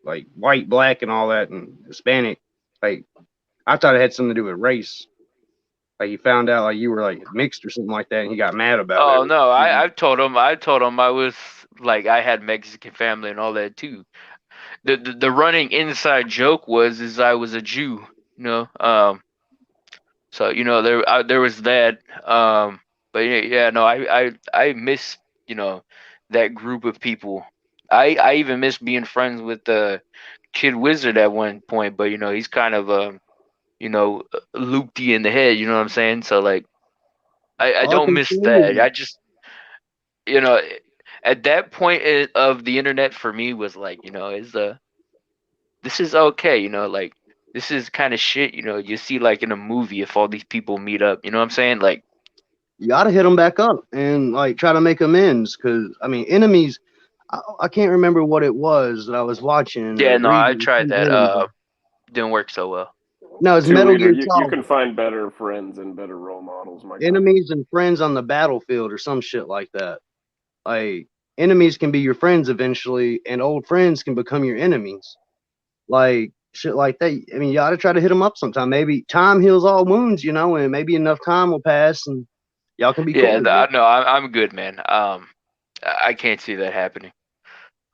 Like white, black, and all that, and Hispanic. Like I thought it had something to do with race. Like he found out like you were like mixed or something like that, and he got mad about it. oh no, I told him I was like I had Mexican family and all that too. The running inside joke is I was a Jew, you know. So you know there was that. But yeah, no, I miss, you know, that group of people. I even miss being friends with the 𝗜ých𝗧𝗵𝗲𝗖𝘂𝘁𝘇 at one point, but you know he's kind of you know, loopy in the head. You know what I'm saying? So like I All I don't can miss say that. is, I just, you know, at that point of the internet for me was like, you know, this is okay, you know, like this is kind of shit, you know, you see like in a movie if all these people meet up, you know what I'm saying? Like you gotta hit them back up and like try to make amends, because I mean enemies. I can't remember what it was that I was watching. yeah, no, I Review. tried that. Didn't work so well. No, it's Two Metal leader, Gear you Solid. can find better friends and better role models, my guy. Enemies and friends on the battlefield or some shit like that. Like enemies can be your friends eventually, and old friends can become your enemies. Like shit like that. I mean, you ought to try to hit them up sometime. Maybe time heals all wounds, you know, and maybe enough time will pass and y'all can be Yeah, cool again. no, I'm good, man. I can't see that happening.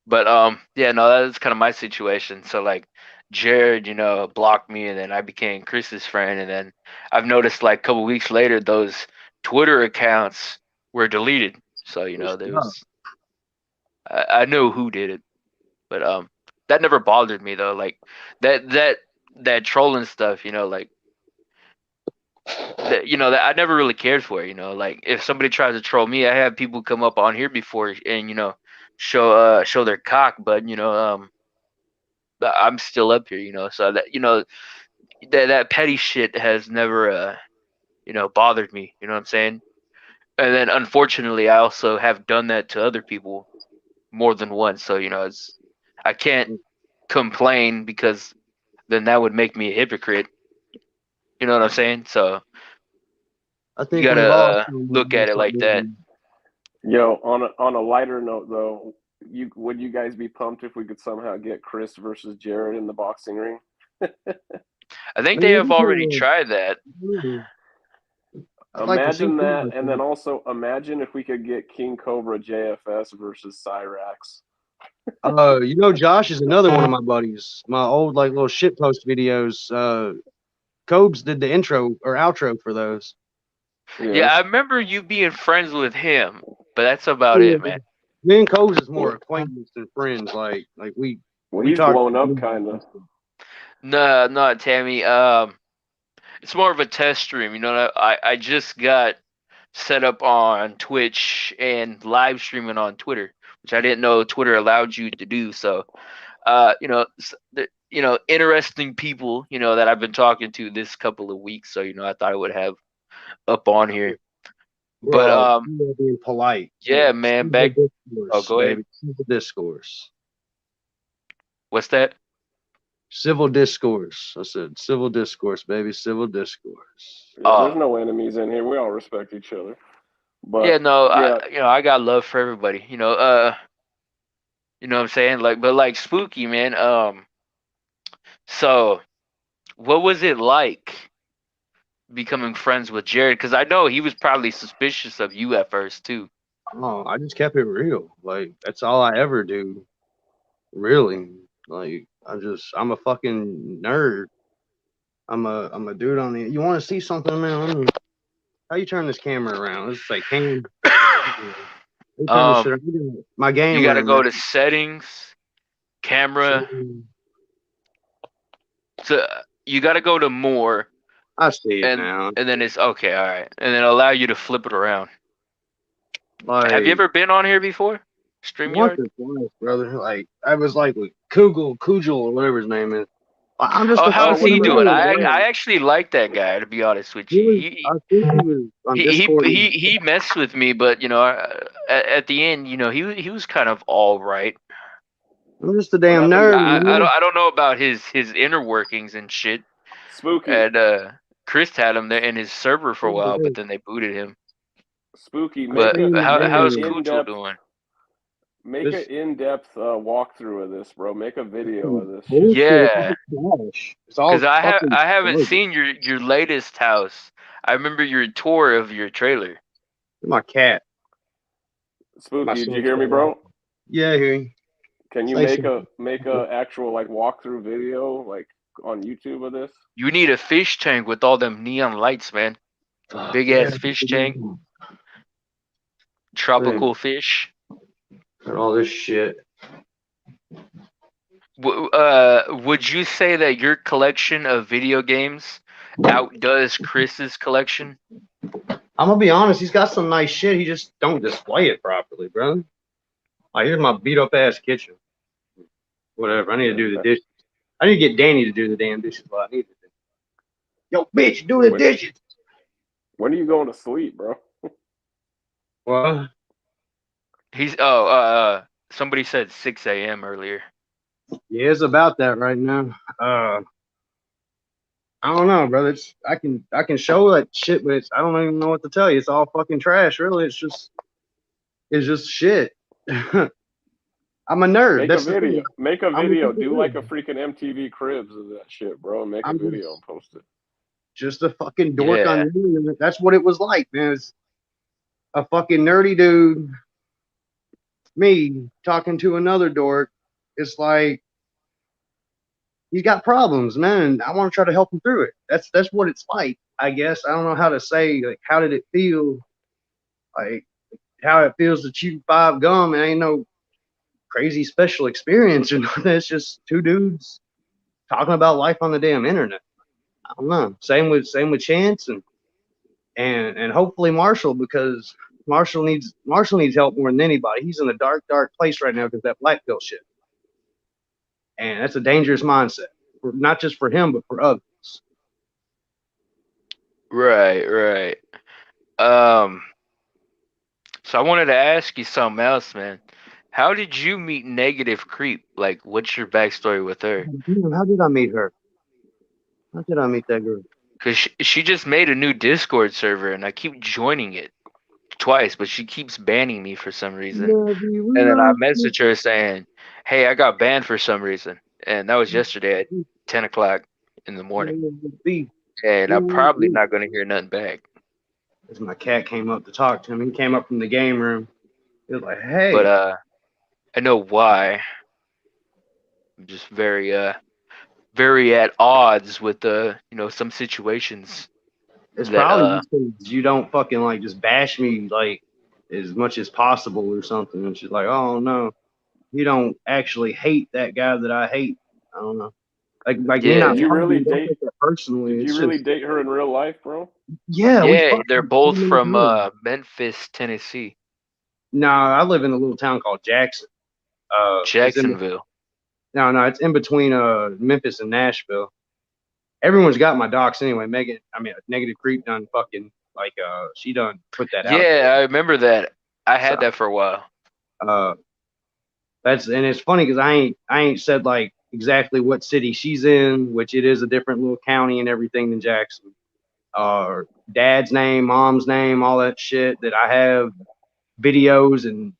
But yeah, no, that's kind of my situation. So like Jared, you know, blocked me, and then I became Chris's friend, and then I've noticed like a couple weeks later those Twitter accounts were deleted. So you know there was I know who did it, but that never bothered me though. Like that trolling stuff, you know, like that, you know, that I never really cared for. You know, like if somebody tries to troll me, I have people come up on here before and you know show their cock, but you know I'm still up here, you know, so that you know that petty shit has never you know bothered me, you know what I'm saying? And then unfortunately I also have done that to other people more than once, so you know it's I can't complain because then that would make me a hypocrite. You know what I'm saying? So I you think we've all gotta look at it like that. Yo, on a lighter note though, would you guys be pumped if we could somehow get Chris versus Jared in the boxing ring? I think they have already tried that. Imagine that, and then also imagine if we could get King Cobra JFS versus Cyrax. You know, Josh is another one of my buddies. My old like little shit post videos. Cobes did the intro or outro for those. Yeah, I remember you being friends with him, but that's about it, man. Me and Cobes is more acquaintance than friends. Like we. Well, he's blown up, kind of. No, Tammy. It's more of a test stream. You know, I just got set up on Twitch and live streaming on Twitter, which I didn't know Twitter allowed you to do. So, you know, interesting people, you know, that I've been talking to this couple of weeks. So, you know, I thought I would have up on here. But being polite. Yeah, man. Back. Oh, go ahead. Civil discourse. What's that? Civil discourse. I said civil discourse, baby. Civil discourse. Yeah, there's no enemies in here. We all respect each other. But yeah, no, yeah. I got love for everybody. You know what I'm saying? Like, but like Spooky, man. So what was it like becoming friends with Jared? Because I know he was probably suspicious of you at first too. Oh, I just kept it real. Like that's all I ever do. Really. Like I'm a fucking nerd. I'm a dude on the. You want to see something, man? How you turn this camera around? Let's say cam. My game. You gotta go to settings, camera. So you gotta go to more. I see it now. And then it's okay, all right, and then allow you to flip it around. Like, have you ever been on here before? StreamYard? Once, brother. Like I was like with Kugel or whatever his name is. I'm just how's he doing? I actually like that guy, to be honest with you. He messed with me, but you know, at the end, you know, he was kind of all right. I'm just a damn nerd. I don't know about his inner workings and shit. Spooky. And Chris had him there in his server for a while, but then they booted him. Spooky. But how's Kuchel doing? Make an in-depth walkthrough of this, bro. Make a video of this. Yeah, because I haven't seen your latest house. I remember your tour of your trailer. My cat. Spooky, did you hear me, bro? Yeah, I hear you. Can you make a actual like walkthrough video like on YouTube of this? You need a fish tank with all them neon lights, man. Big ass fish tank. Tropical fish. And all this shit. Would you say that your collection of video games outdoes Chris's collection? I'm gonna be honest, he's got some nice shit. He just don't display it properly, bro. Like, here's my beat up ass kitchen. Whatever. I need to do the dishes. I need to get Danny to do the damn dishes. What I need to do. Yo, bitch, do the dishes. When are you going to sleep, bro? What? He's somebody said 6 a.m. earlier. Yeah, it's about that right now. I don't know, brother. I can show that shit, but I don't even know what to tell you. It's all fucking trash, really. It's just shit. I'm a nerd. Make a video. Do like a freaking MTV Cribs of that shit, bro. Make a video and post it. Just a fucking dork on the internet. That's what it was like, man. It's a fucking nerdy dude. Me talking to another dork. It's like he's got problems, man. And I want to try to help him through it. That's what it's like, I guess. I don't know how to say, like, how did it feel? Like, how it feels to chew 5 gum. And ain't no crazy special experience or nothing. It's just two dudes talking about life on the damn internet. I don't know. Same with Chance and hopefully Marshall, because Marshall needs help more than anybody. He's in a dark place right now because that black pill shit. And that's a dangerous mindset, not just for him, but for others. Right. So I wanted to ask you something else, man. How did you meet Negative Creep? Like, what's your backstory with her? How did I meet her? How did I meet that girl? Because she just made a new Discord server, and I keep joining it twice, but she keeps banning me for some reason. And then I message her saying, hey, I got banned for some reason. And that was yesterday at 10 o'clock in the morning. And I'm probably not going to hear nothing back. Because my cat came up to talk to him. He came up from the game room. He was like, hey. But I know why. I'm just very at odds with some situations. It's probably because you don't fucking like just bash me like as much as possible or something. And she's like, oh no, you don't actually hate that guy that I hate. I don't know. Like yeah, did you really date her personally? Did you really date her in real life, bro? Yeah, they're both from Memphis, Tennessee. No, I live in a little town called Jackson. Jacksonville. No, it's in between Memphis and Nashville. Everyone's got my docs anyway. Negative Creep done fucking like she done put that out. Yeah, I remember that. I had that for a while. And it's funny because I ain't said like exactly what city she's in, which it is a different little county and everything than Jackson. Dad's name, mom's name, all that shit that I have videos and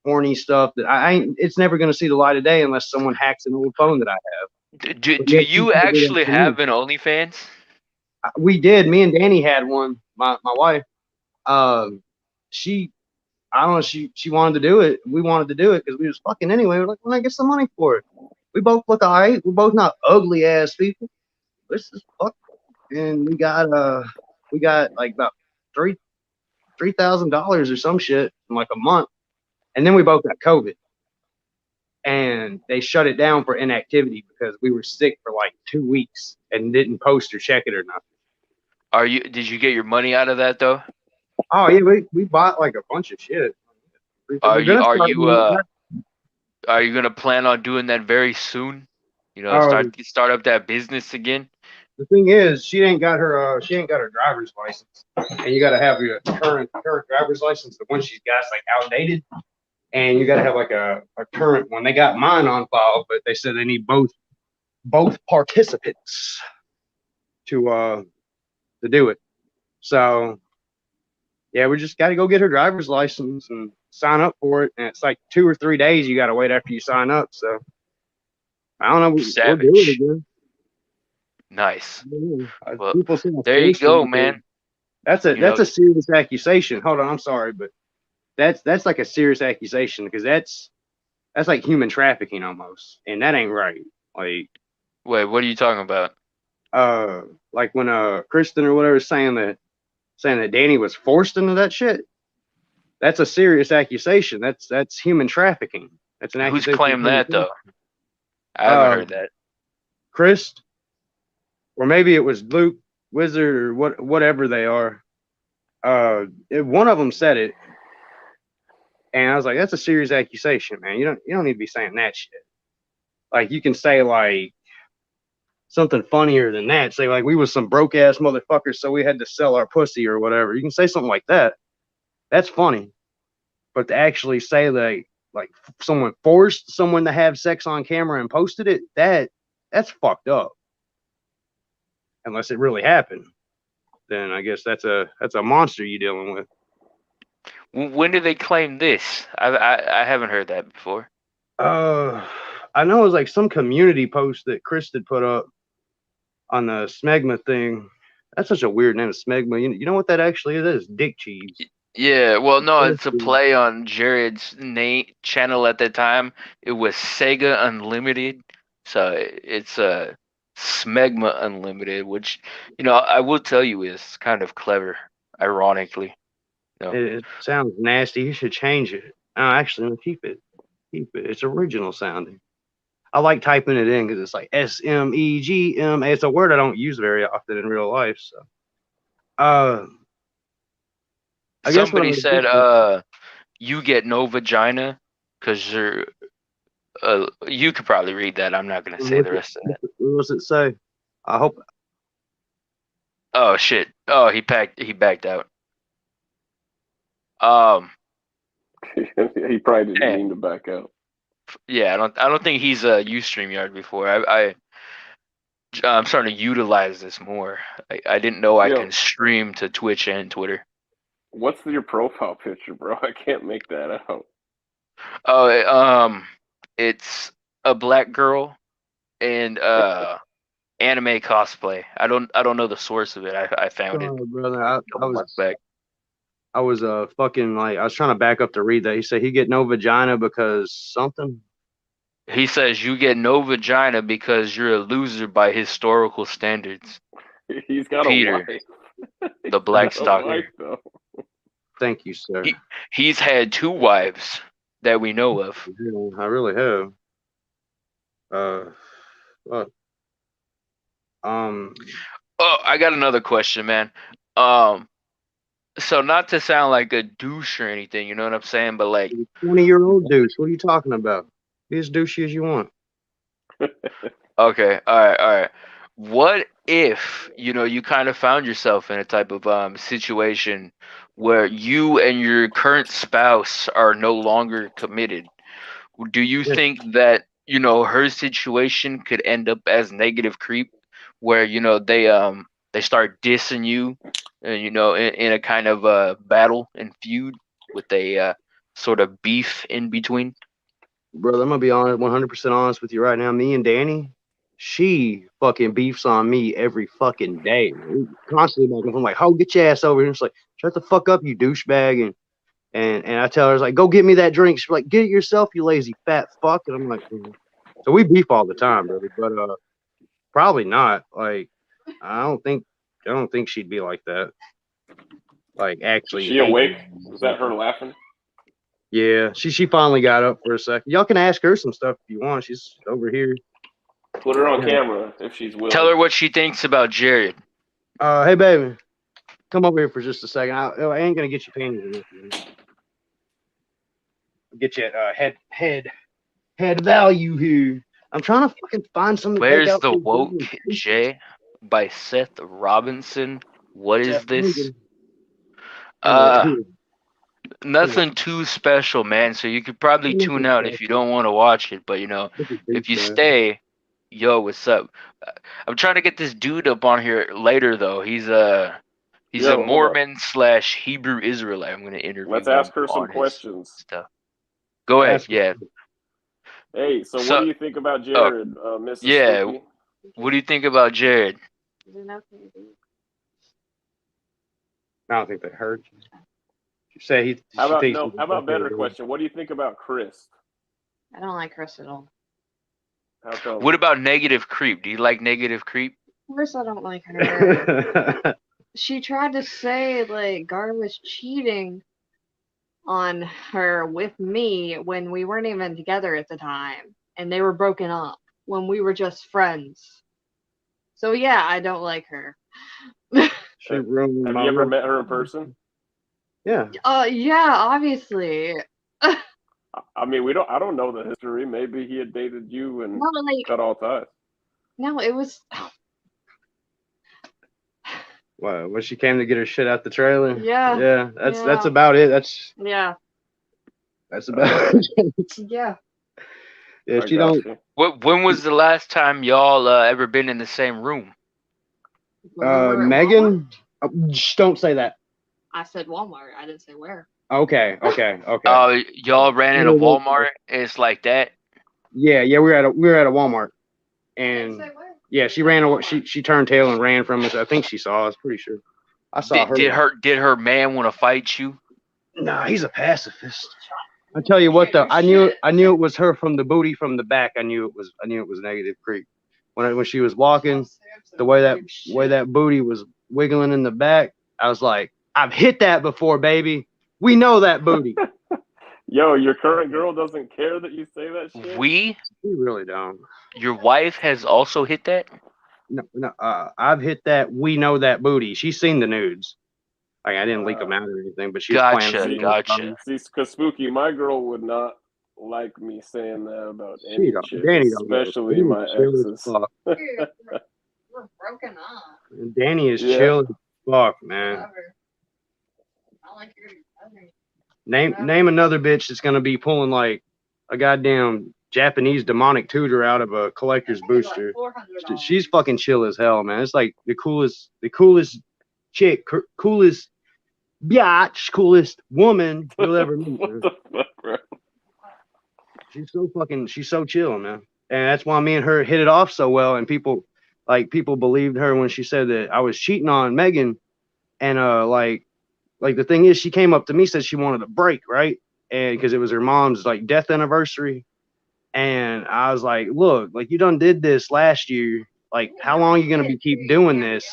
horny stuff that it's never going to see the light of day unless someone hacks an old phone that I have. Do you actually have an OnlyFans? We did. Me and Danny had one. My wife. She wanted to do it. We wanted to do it because we was fucking anyway. We're like, when I get some money for it. We both look alright. We're both not ugly ass people. Let's just fuck. And we got like about $3,000 or some shit in like a month. And then we both got COVID. And they shut it down for inactivity because we were sick for like 2 weeks and didn't post or check it or nothing. Did you get your money out of that though? Oh yeah, we bought like a bunch of shit. Are you gonna plan on doing that very soon? Start up that business again? The thing is, she ain't got her driver's license, and you got to have your current driver's license. The one she's got is like outdated, and you got to have like a current one. They got mine on file, but they said they need both participants to do it. So yeah, we just got to go get her driver's license and sign up for it. And it's like 2 or 3 days you got to wait after you sign up. So I don't know. We'll do it again. Nice. Well, People there you go, man. That's a serious accusation. Hold on, I'm sorry, but that's like a serious accusation because that's like human trafficking almost, and that ain't right. Like, wait, what are you talking about? Like when Kristen or whatever is saying that Danny was forced into that shit. That's a serious accusation. That's human trafficking. That's an accusation. Who's claimed that though? I haven't heard that. Chris, or maybe it was Luke Wizard or whatever they are. One of them said it, and I was like, "That's a serious accusation, man. You don't need to be saying that shit. Like, you can say like something funnier than that. Say like we was some broke ass motherfuckers, so we had to sell our pussy or whatever. You can say something like that. That's funny, but to actually say like someone forced someone to have sex on camera and posted it, that's fucked up. Unless it really happened, then I guess that's a monster you're dealing with. When did they claim this? I haven't heard that before. I know it was like some community post that Chris had put up on the smegma thing. That's such a weird name, smegma. You know what that actually is? That is dick cheese. Yeah, well, no, it's a play on Jared's channel at the time. It was Sega Unlimited, so it's Smegma Unlimited, which, I will tell you is kind of clever, ironically. It sounds nasty. You should change it. Actually, no, keep it. It's original sounding. I like typing it in because it's like SMEGM. It's a word I don't use very often in real life. So, somebody said, you get no vagina because you're. You could probably read that. I'm not going to say the rest of that. What does it say? I hope. Oh shit! Oh, he backed out. He probably didn't mean to back out. Yeah, I don't think he's used StreamYard before. I'm starting to utilize this more. I didn't know I can stream to Twitch and Twitter. What's your profile picture, bro? I can't make that out. Oh, it's a black girl and anime cosplay. I don't know the source of it. I found it. Brother, I was fucking like I was trying to back up to read that. He said he get no vagina because something. He says you get no vagina because you're a loser by historical standards. He's got Peter, a wife. The Black Stalker. Thank you, sir. He's had 2 wives that we know of. I really have. Oh, I got another question, man. So not to sound like a douche or anything, you know what I'm saying? But like 20-year-old douche. What are you talking about? Be as douchey as you want. Okay, all right. What if, you kind of found yourself in a type of situation where you and your current spouse are no longer committed? Do you think that, her situation could end up as negative creep where, they start dissing you, in a kind of battle and feud with a sort of beef in between? Brother, I'm gonna be honest, 100% honest with you right now. Me and Danny, she fucking beefs on me every fucking day. Constantly, I'm like, "Oh, get your ass over here!" And it's like, "Shut the fuck up, you douchebag!" And I tell her, like, "Go get me that drink." She's like, "Get it yourself, you lazy fat fuck." And I'm like, so we beef all the time, brother. But probably not. Like, I don't think she'd be like that. Like, actually, is she awake? Is that her laughing? Yeah, she finally got up for a second. Y'all can ask her some stuff if you want. She's over here. Put her on camera if she's willing. Tell her what she thinks about Jared. Hey, baby, come over here for just a second. I ain't gonna get you panties. Get you head value here. I'm trying to fucking find something. Where's the Woke J by Seth Robinson? What is this? Nothing too special, man. So you could probably tune out if you don't want to watch it. But if you stay, yo, what's up? I'm trying to get this dude up on here later, though. He's a Mormon / Hebrew Israelite. I'm gonna interview. Let's ask her some questions. Stuff. Go ahead. Yeah. Hey, so what do you think about Jared, Mrs. Yeah. Spooky? What do you think about Jared? I don't think they heard you. You say he. How about better question? What do you think about Chris? I don't like Chris at all. How come? What about Negative Creep? Do you like Negative Creep? Of course I don't like her. She tried to say like Gar was cheating on her with me when we weren't even together at the time, and they were broken up when we were just friends. So yeah, I don't like her. Have you ever met her in person? Yeah. Yeah, obviously. I mean, I don't know the history. Maybe he had dated you and cut all ties. No, it was. What? When she came to get her shit out the trailer? Yeah. Yeah. That's about it. That's about it. Yeah. Yeah. She don't. When was the last time y'all ever been in the same room? Megan, just don't say that. I said Walmart. I didn't say where. Okay. Y'all ran into Walmart. It's like that. Yeah. We were at a Walmart, and yeah, she ran. She turned tail and ran from us. I think she saw us. Pretty sure. I saw her. Did her man want to fight you? Nah, he's a pacifist. I tell you what though, I knew it was her from the booty from the back. I knew it was Negative Creep. When she was walking, the way that booty was wiggling in the back, I was like, I've hit that before, baby. We know that booty. Yo, your current girl doesn't care that you say that shit? We really don't. Your wife has also hit that? No, I've hit that. We know that booty. She's seen the nudes. Like, I didn't leak them out or anything, but she's planning. Gotcha. See, because Spooky, my girl would not like me saying that about any chick, especially my exes. We're broken up. Danny is chill as fuck, man. I like your Name another bitch that's gonna be pulling like a goddamn Japanese demonic tutor out of a collector's booster. She's fucking chill as hell, man. It's like the coolest chick, coolest biatch, coolest woman you'll ever meet. What the fuck, bro? She's so chill, man. And that's why me and her hit it off so well, and people believed her when she said that I was cheating on Megan. And like the thing is, she came up to me, said she wanted a break, right? And because it was her mom's like death anniversary. And I was like, look, like you done did this last year. Like, how long are you gonna keep doing this?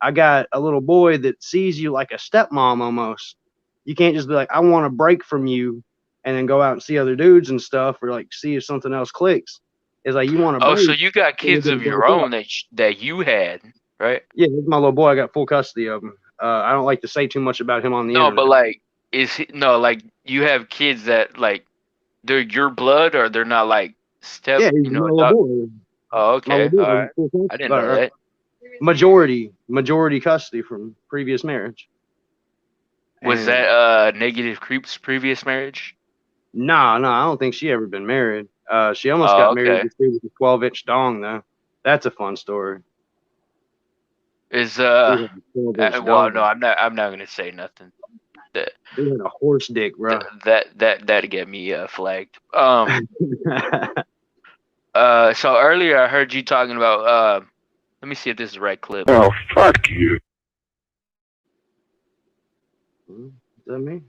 I got a little boy that sees you like a stepmom almost. You can't just be like, I want a break from you, and then go out and see other dudes and stuff, or like see if something else clicks. It's like you want to. Oh, so you got kids of your own that you had, right? Yeah, this is my little boy. I got full custody of him. I don't like to say too much about him on the internet. No, but like, like you have kids that like they're your blood, or they're not like step. Yeah, he's my little boy. Oh, okay. All right. I didn't know that. Majority custody from previous marriage. Was that Negative Creep's previous marriage? No, I don't think she ever been married. She almost got married with a 12-inch dong though. That's a fun story. Well, no, I'm not gonna say nothing. They had a horse dick, bro. That'd get me flagged. So earlier I heard you talking about let me see if this is the right clip. Oh, fuck you. Is that me?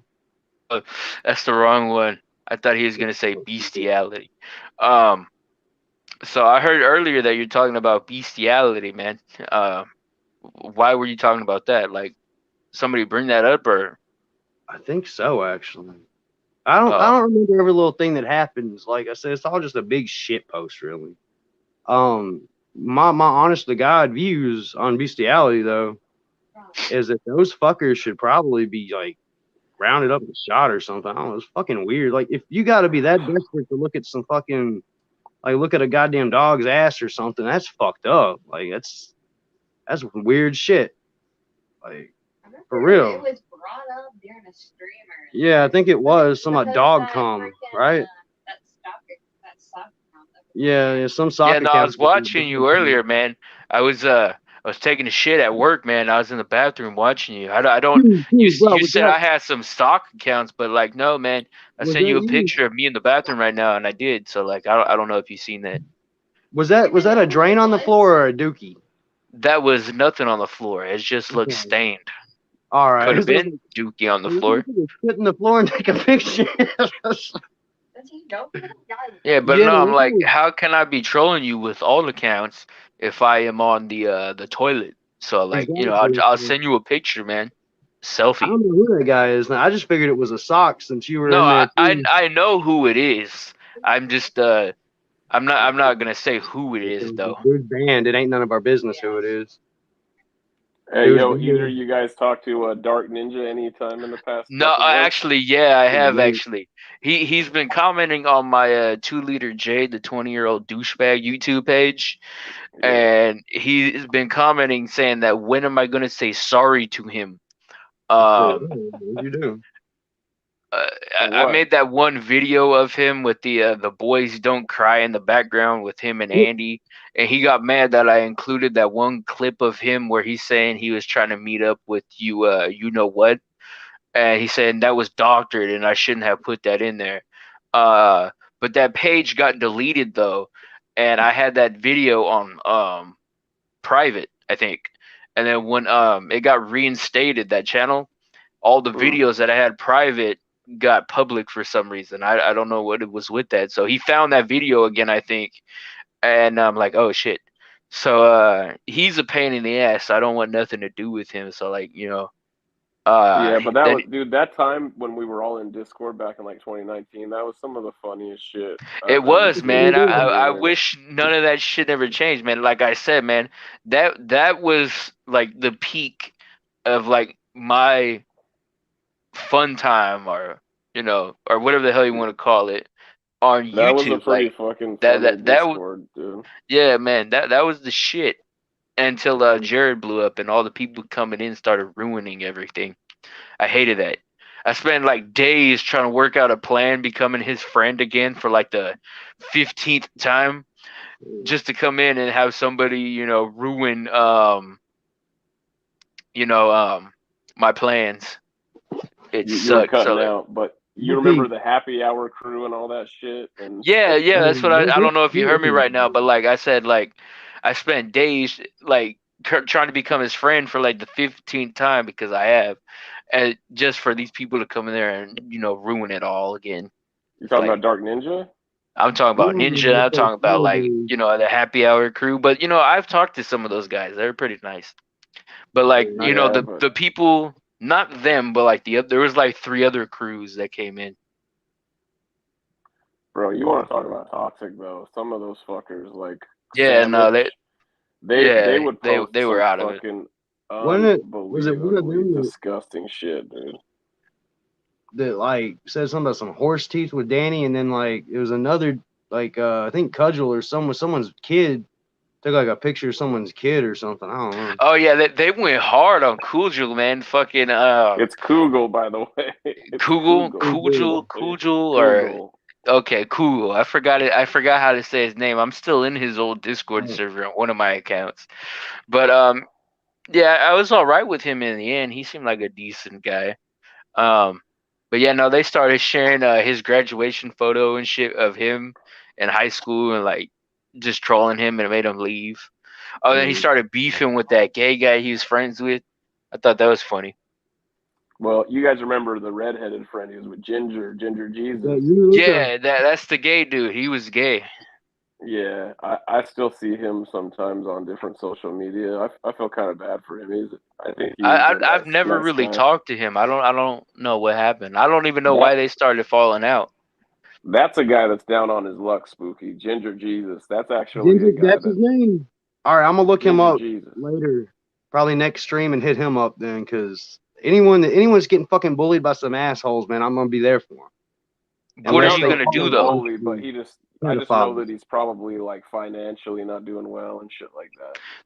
That's the wrong one. I thought he was gonna say bestiality. So I heard earlier that you're talking about bestiality, man. Why were you talking about that? Like, somebody bring that up, or? I think so, actually. I don't remember every little thing that happens. Like I said, it's all just a big shit post, really. My honest to God views on bestiality though is that those fuckers should probably be like rounded up and shot or something. I don't know. It's fucking weird. Like, if you got to be that desperate to look at some fucking, like, look at a goddamn dog's ass or something, that's fucked up. Like, that's weird shit. Like, for real. It was brought up during a streamer. Yeah, I think it was some dog cum, right? That stock account. Yeah, some sock Yeah, no, I account. was watching you earlier, man. I was taking a shit at work, man. I was in the bathroom watching you. I don't. Bro, You said I had some stock accounts, but like, no, man. I was sent that you a you? picture of me in the bathroom right now, and I did. So like, I don't know if you've seen that. Was that a drain on the floor or a dookie? That was nothing on the floor. It just looked stained. All right. Could have been dookie on the floor. Sit in the floor and take a picture. Yeah, but Yeah, no, I'm like, really. how can I be trolling you with all accounts if I am on the toilet? So like, you know, Exactly. I'll send you a picture, man. I Selfie. don't know who that guy is now. I just figured it was a sock since you were No, in there. I know who it is. I'm just I'm not gonna say who it is though. Dude's banned. It ain't none of our business who it is. Hey, Dude's yo, banned. either of you guys talked to Dark Ninja anytime in the past? No, couple months? actually, yeah, I have actually. He's been commenting on my 2 Liter Jade, the 20-year-old douchebag YouTube page, and he's been commenting saying that when am I gonna say sorry to him? What'd you do? I made that one video of him with the boys don't cry in the background with him and Andy, and he got mad that I included that one clip of him where he's saying he was trying to meet up with you, you know what, and he said that was doctored and I shouldn't have put that in there. But that page got deleted though, and I had that video on private, I think, and then when it got reinstated, that channel, all the videos that I had private got public for some reason. I don't know what it was with that. So he found that video again, I think, and I'm like, oh shit. So he's a pain in the ass. I don't want nothing to do with him. So like, you know, yeah, but that was, dude, that time when we were all in Discord back in like 2019, that was some of the funniest shit. It was, man. I wish none of that shit ever changed, man. Like I said, man, that was like the peak of like my fun time, or you know, or whatever the hell you want to call it, on YouTube. That was a pretty like fucking funny Discord, dude. Yeah, man, that was the shit until Jared blew up and all the people coming in started ruining everything. I hated that. I spent like days trying to work out a plan, becoming his friend again for like the 15th time, just to come in and have somebody, you know, ruin my plans. It sucked. Cutting out, but you remember the happy hour crew and all that shit? And yeah, that's what I don't know if you heard me right now, but like I said, like I spent days like trying to become his friend for like the 15th time because I have, and just for these people to come in there and, you know, ruin it all again. You're talking about Dark Ninja? I'm talking about Ninja. I'm talking about like, you know, the happy hour crew. But you know, I've talked to some of those guys. They're pretty nice. But like, you know, the people, not them, but like there was like 3 other crews that came in. Bro, you want to talk about toxic though? Some of those fuckers, like, yeah, no, they would post they were out of it. Was it one of them disgusting shit, dude? That like said something about some horse teeth with Danny, and then like it was another like I think Cudgel or someone's kid took like a picture of someone's kid or something. I don't know. Oh yeah, they went hard on Kugel, man. Fucking it's Kugel, by the way. Kugel, or okay, Kugel. I forgot it. I forgot how to say his name. I'm still in his old Discord server on one of my accounts, but yeah, I was all right with him in the end. He seemed like a decent guy. But yeah, no, they started sharing his graduation photo and shit of him in high school and like just trolling him, and it made him leave. Oh, then he started beefing with that gay guy he was friends with. I thought that was funny. Well, you guys remember the redheaded friend? He was with Ginger Jesus. Yeah, that's the gay dude. He was gay. Yeah, I still see him sometimes on different social media. I feel kind of bad for him. I've never really talked to him. I don't know what happened. I don't even know why they started falling out. That's a guy that's down on his luck, Spooky. Ginger Jesus. That's actually that's his name. All right, I'm gonna look him up later, probably next stream, and hit him up then, because anyone's getting fucking bullied by some assholes, man, I'm gonna be there for him. What are you gonna do though? But I just know that he's probably like financially not doing well and shit like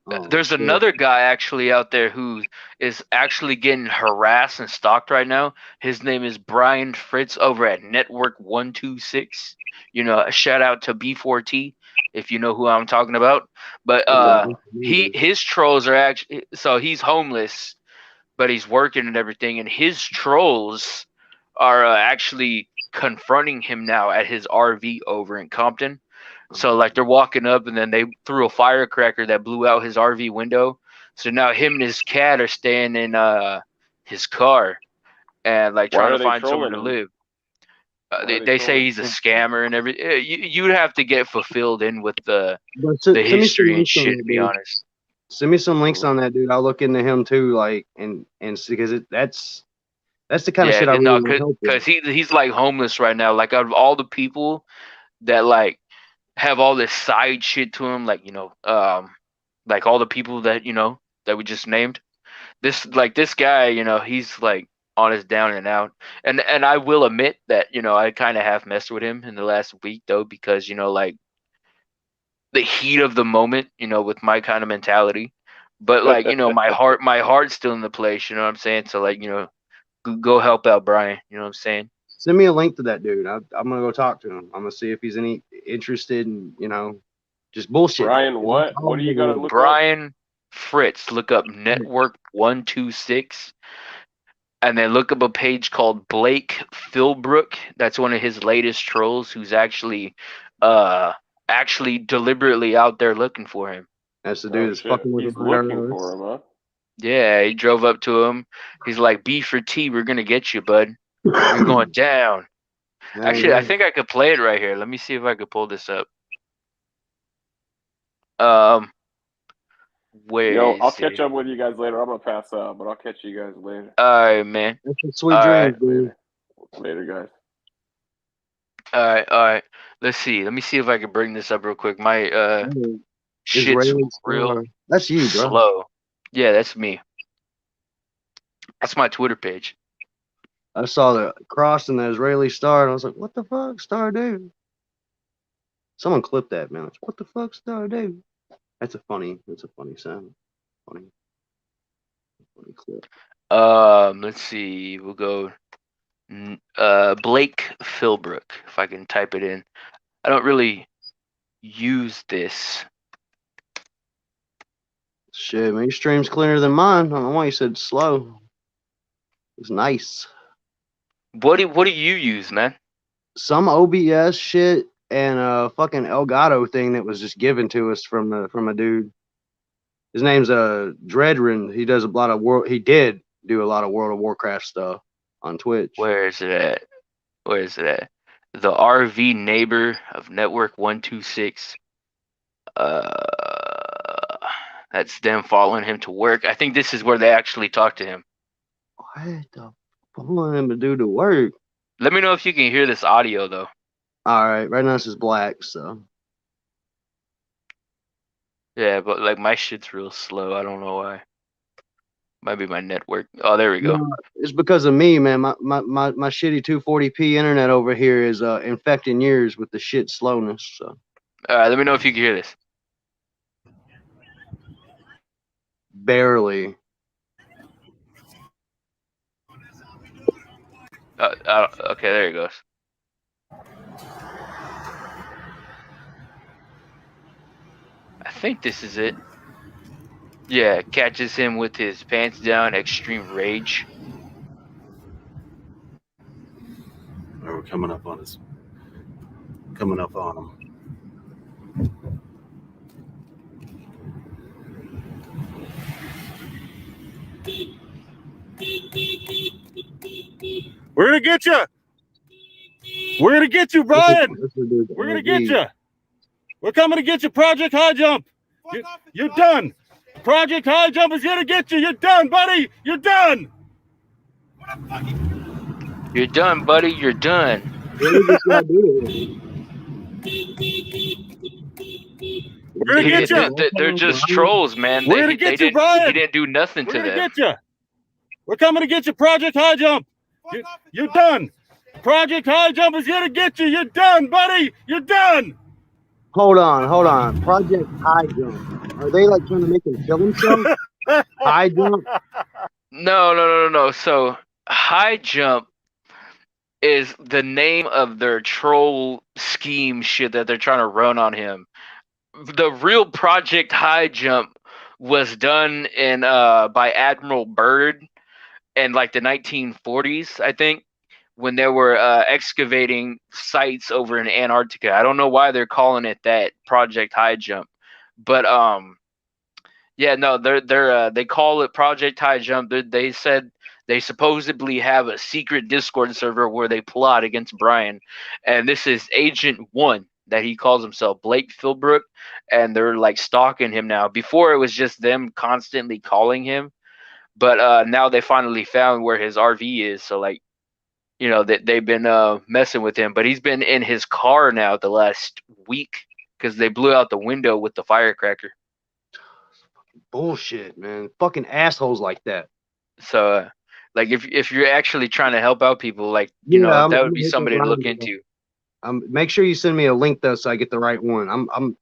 that. There's another guy actually out there who is actually getting harassed and stalked right now. His name is Brian Fritz over at Network 126. You know, a shout out to B4T if you know who I'm talking about. But his trolls are actually, so he's homeless, but he's working and everything, and his trolls are actually confronting him now at his RV over in Compton. So like they're walking up and then they threw a firecracker that blew out his RV window. So now him and his cat are staying in his car and like trying to find somewhere to live. They say he's a scammer and everything. You'd have to get fulfilled in with the history and shit, to be honest. Send me some links on that, dude. I'll look into him too, like and see, because that's the kind of shit I really want to help with. Because he's like homeless right now. Like out of all the people that like have all this side shit to him, like, you know, like all the people that, you know, that we just named, this guy, you know, he's like on his down and out. And I will admit that, you know, I kind of have messed with him in the last week though, because, you know, like the heat of the moment, you know, with my kind of mentality. But like, you know, my heart's still in the place, you know what I'm saying? So like, you know, go help out Brian, you know what I'm saying? Send me a link to that dude. I'm gonna go talk to him. I'm gonna see if he's interested in, you know, just bullshit. Brian, what are you gonna look Brian up? Fritz. Look up Network 126, and then look up a page called 𝗜lich𝗧𝗵𝗲𝗖𝘂𝘁𝘇. That's one of his latest trolls who's actually deliberately out there looking for him. That's the dude that's fucking with him. He's looking for him, huh? Yeah, he drove up to him. He's like, B for T, we're gonna get you, bud. You're going down. Actually, I think I could play it right here. Let me see if I could pull this up. I'll catch up with you guys later. I'm gonna pass out, but I'll catch you guys later. All right, man. That's a sweet dream, dude. Later, guys. All right. Let's see. Let me see if I can bring this up real quick. My shit's real. That's you, bro. Slow. Yeah, that's me. That's my Twitter page. I saw the cross and the Israeli star, and I was like, "What the fuck, Star Dude?" Someone clipped that, man. What the fuck, Star Dude? That's a funny sound. Funny clip. Let's see. We'll go 𝗜lich𝗧𝗵𝗲𝗖𝘂𝘁𝘄, if I can type it in. I don't really use this. Shit, man, your stream's cleaner than mine. I don't know why you said slow. It's nice. What do you use, man? Some OBS shit and a fucking Elgato thing that was just given to us from a dude. His name's Dreadrin. He does a lot of he did do a lot of World of Warcraft stuff on Twitch. Where is it at? The RV neighbor of Network 126. That's them following him to work. I think this is where they actually talk to him. What the following him to do to work? Let me know if you can hear this audio though. All right, right now this is black, so. Yeah, but like my shit's real slow. I don't know why. Might be my network. Oh, there we go. No, it's because of me, man. My shitty 240p internet over here is infecting yours with the shit slowness. So. All right, let me know if you can hear this. Barely. Okay, there he goes. I think this is it. Yeah, catches him with his pants down, extreme rage. We're coming up on him. We're gonna get you. We're gonna get you, Brian. We're gonna get you. We're coming to get you, Project High Jump. You're done. Project High Jump is gonna get you. You're done, buddy. You're done. You're done, buddy. You're done. We're gonna get you. They're just trolls, man. We're gonna get you, Brian. He didn't do nothing to them. We're gonna get you. We're coming to get you, Project High Jump. You're done. Project High Jump is gonna get you. You're done, buddy. You're done. Hold on. Project High Jump. Are they like trying to make him kill himself? High Jump? No. So High Jump is the name of their troll scheme shit that they're trying to run on him. The real Project High Jump was done in by Admiral Byrd in like the 1940s, I think, when they were excavating sites over in Antarctica. I don't know why they're calling it that, Project High Jump, but yeah, no, they call it Project High Jump. They said they supposedly have a secret Discord server where they plot against Brian, and this is Agent One that he calls himself, Blake Philbrook, and they're like stalking him now. Before it was just them constantly calling him, but now they finally found where his RV is. So like, you know, that they've been messing with him, but he's been in his car now the last week because they blew out the window with the firecracker. Bullshit, man. Fucking assholes like that. So, like, if you're actually trying to help out people, like, you know, that would be somebody to look into. Make sure you send me a link though, so I get the right one. I'm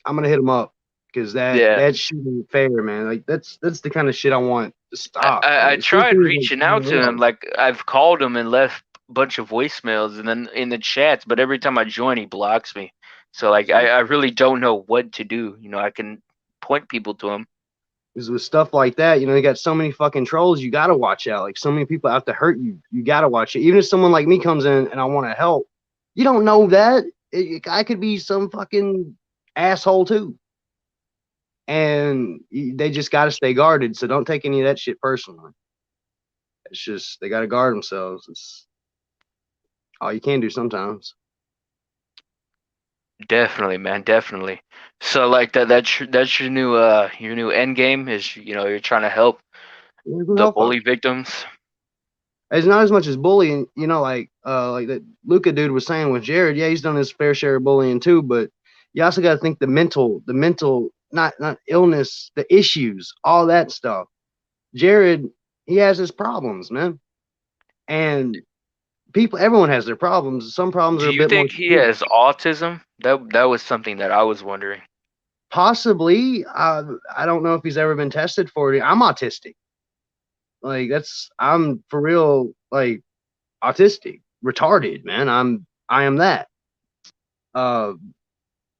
gonna hit him up because that shit ain't fair, man. Like that's the kind of shit I want to stop. I tried reaching out to him. Like I've called him and left a bunch of voicemails and then in the chats, but every time I join, he blocks me. So like I really don't know what to do. You know, I can point people to him. Because with stuff like that, you know, you got so many fucking trolls, you gotta watch out. Like so many people out to hurt you. You gotta watch it. Even if someone like me comes in and I want to help, you don't know that I could be some fucking asshole too. And they just gotta stay guarded. So don't take any of that shit personally. It's just they gotta guard themselves. It's all you can do sometimes. Definitely, man, definitely. So like that's your new end game is, you know, you're trying to help the bully victims. It's not as much as bullying, you know, like that Luca dude was saying with Jared. Yeah, he's done his fair share of bullying too, but you also got to think the mental, not illness, the issues, all that stuff. Jared, he has his problems, man, and everyone has their problems. Some problems are a bit more. Do you think he has autism? That was something that I was wondering. Possibly. I don't know if he's ever been tested for it. I'm autistic. Like I'm for real, like autistic, retarded, man. I am that.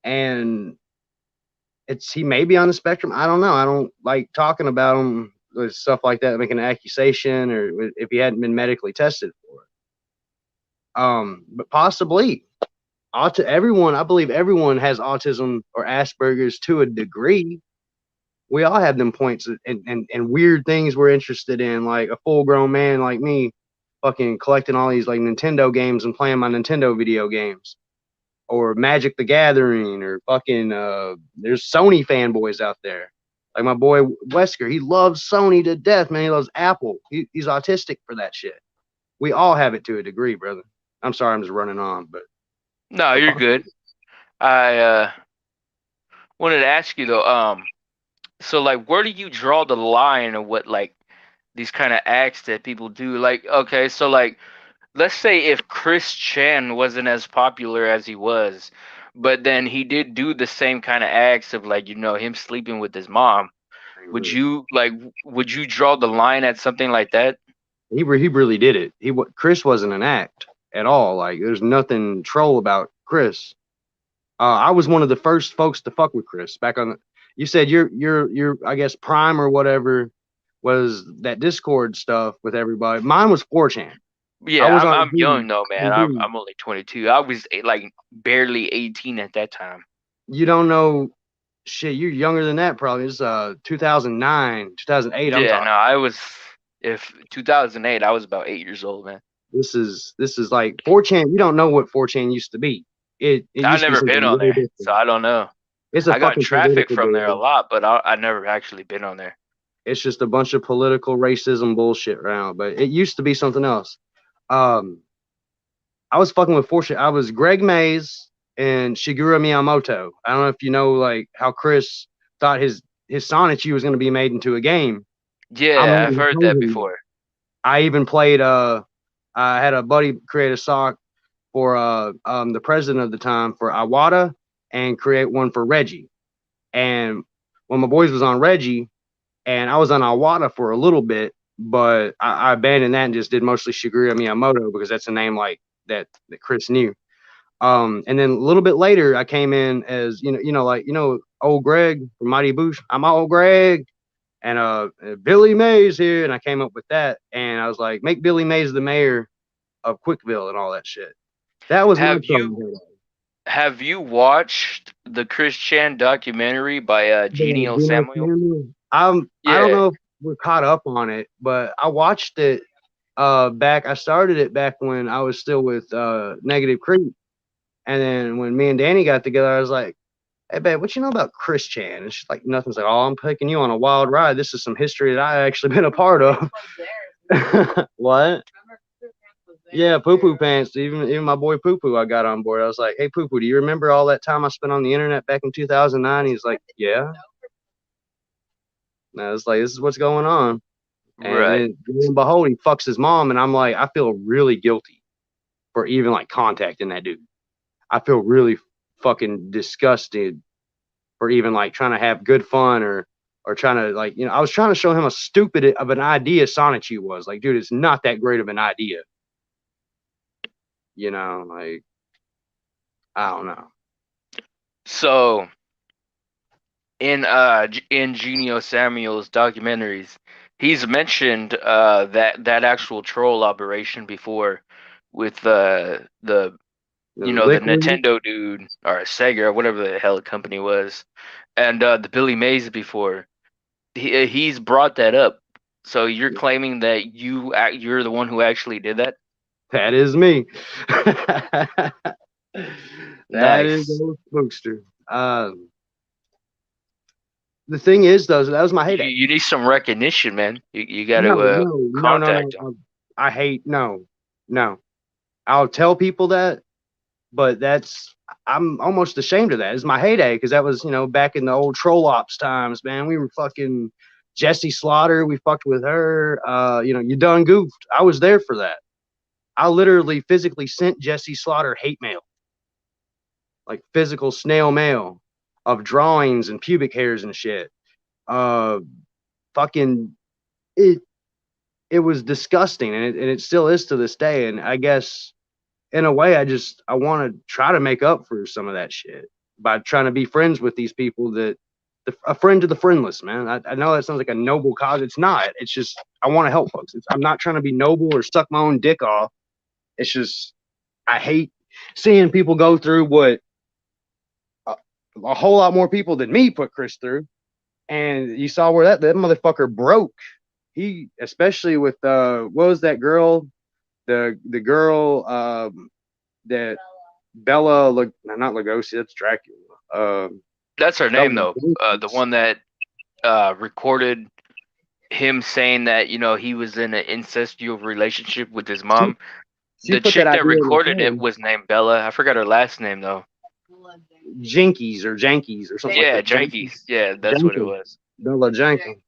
And he may be on the spectrum. I don't know. I don't like talking about him with stuff like that, making an accusation, or if he hadn't been medically tested for it. But possibly. Everyone, I believe everyone has autism or Asperger's to a degree. We all have them points and weird things we're interested in, like a full-grown man like me fucking collecting all these like Nintendo games and playing my Nintendo video games, or Magic the Gathering, or fucking there's Sony fanboys out there. Like my boy Wesker, he loves Sony to death, man. He loves Apple. He's autistic for that shit. We all have it to a degree, brother. I'm sorry, I'm just running on, but no, you're good. I wanted to ask you though, so like where do you draw the line of what like these kind of acts that people do? Like, okay, so like let's say if Chris Chan wasn't as popular as he was, but then he did do the same kind of acts of like, you know, him sleeping with his mom, would you draw the line at something like that? He really did it. Chris wasn't an act at all. Like there's nothing troll about Chris. I was one of the first folks to fuck with Chris back on. You said your I guess prime or whatever was that Discord stuff with everybody. Mine was 4chan. Yeah, I'm young though, man. I'm only 22. I was like barely 18 at that time. You don't know shit. You're younger than that probably. It's 2009, 2008. Yeah, no, I was. If 2008, I was about 8 years old, man. This is like 4chan. You don't know what 4chan used to be. I've never been on there, so I don't know. I got traffic from there a lot, but I never actually been on there. It's just a bunch of political racism bullshit around, but it used to be something else. I was fucking with 4chan. I was Greg Mays and Shigeru Miyamoto. I don't know if you know like how Chris thought his Sonichi was going to be made into a game. Yeah, I've heard that before. I even played I had a buddy create a sock for the president of the time for Iwata, and create one for Reggie. And when my boys was on Reggie, and I was on Awada for a little bit, but I abandoned that and just did mostly Shigeru Miyamoto because that's a name like that Chris knew. And then a little bit later, I came in as old Greg from Mighty Boosh. I'm old Greg, and Billy Mays here, and I came up with that, and I was like, make Billy Mays the mayor of Quickville and all that shit. That was Have you watched the Chris Chan documentary by 𝗜Ｈ𝗧𝗵𝗲𝗖𝘂𝘁𝘇? I don't know if we're caught up on it, but I watched it I started it back when I was still with Negative Creep. And then when me and Danny got together, I was like, hey, babe, what you know about Chris Chan? And she's like, nothing's like, oh, I'm taking you on a wild ride. This is some history that I actually been a part of. What? Yeah, Poo Poo Pants. Even my boy Poo Poo, I got on board. I was like, hey, Poo Poo, do you remember all that time I spent on the internet back in 2009? He's like, yeah. And I was like, this is what's going on. And then, and behold, he fucks his mom, and I'm like, I feel really guilty for even like contacting that dude. I feel really fucking disgusted for even like trying to have good fun or trying to like, I was trying to show him how stupid of an idea Sonichu was. Like, dude, it's not that great of an idea. Like, I don't know. So in 𝗜H𝗧𝗵𝗲𝗖𝘂𝘁𝗍's documentaries, he's mentioned that actual troll operation before with the Nintendo dude or Sega or whatever the hell the company was, and the Billy Mays before. He's brought that up. So you're claiming that you're the one who actually did that? That is me. That is old Spookster. The thing is, though, that was my heyday. You need some recognition, man. You got to contact him. I hate no. I'll tell people that, but I'm almost ashamed of that. It's my heyday because that was back in the old troll ops times, man. We were fucking Jessie Slaughter. We fucked with her. You done goofed. I was there for that. I literally physically sent Jessie Slaughter hate mail, like physical snail mail of drawings and pubic hairs and shit. Fucking it was disgusting, and it still is to this day. And I guess in a way, I want to try to make up for some of that shit by trying to be friends with these people a friend to the friendless, man. I know that sounds like a noble cause. It's not. It's just I want to help folks. I'm not trying to be noble or suck my own dick off. It's just I hate seeing people go through what a whole lot more people than me put Chris through. And you saw where that motherfucker broke. He, especially with what was that girl? The girl that Bella, not Lugosi, that's Dracula. That's her name, though. The one that recorded him saying that he was in an incestual relationship with his mom. The chick that recorded it was named Bella. I forgot her last name, though. Jinkies or Jankies or something. Yeah, like that. Jankies. Yeah, that's what it was. Bella Jankum.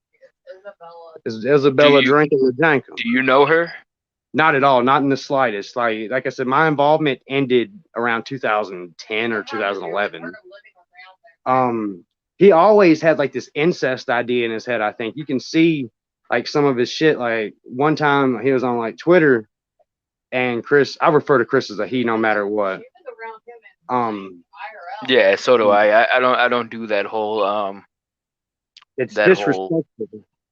Isabella drinking the Jankum. Do you know her? Not at all. Not in the slightest. Like I said, my involvement ended around 2010 or 2011. He always had like this incest idea in his head. I think you can see like some of his shit. Like one time he was on like Twitter, and Chris, I refer to Chris as a he no matter what. Yeah, so do I. I don't do that whole it's disrespectful.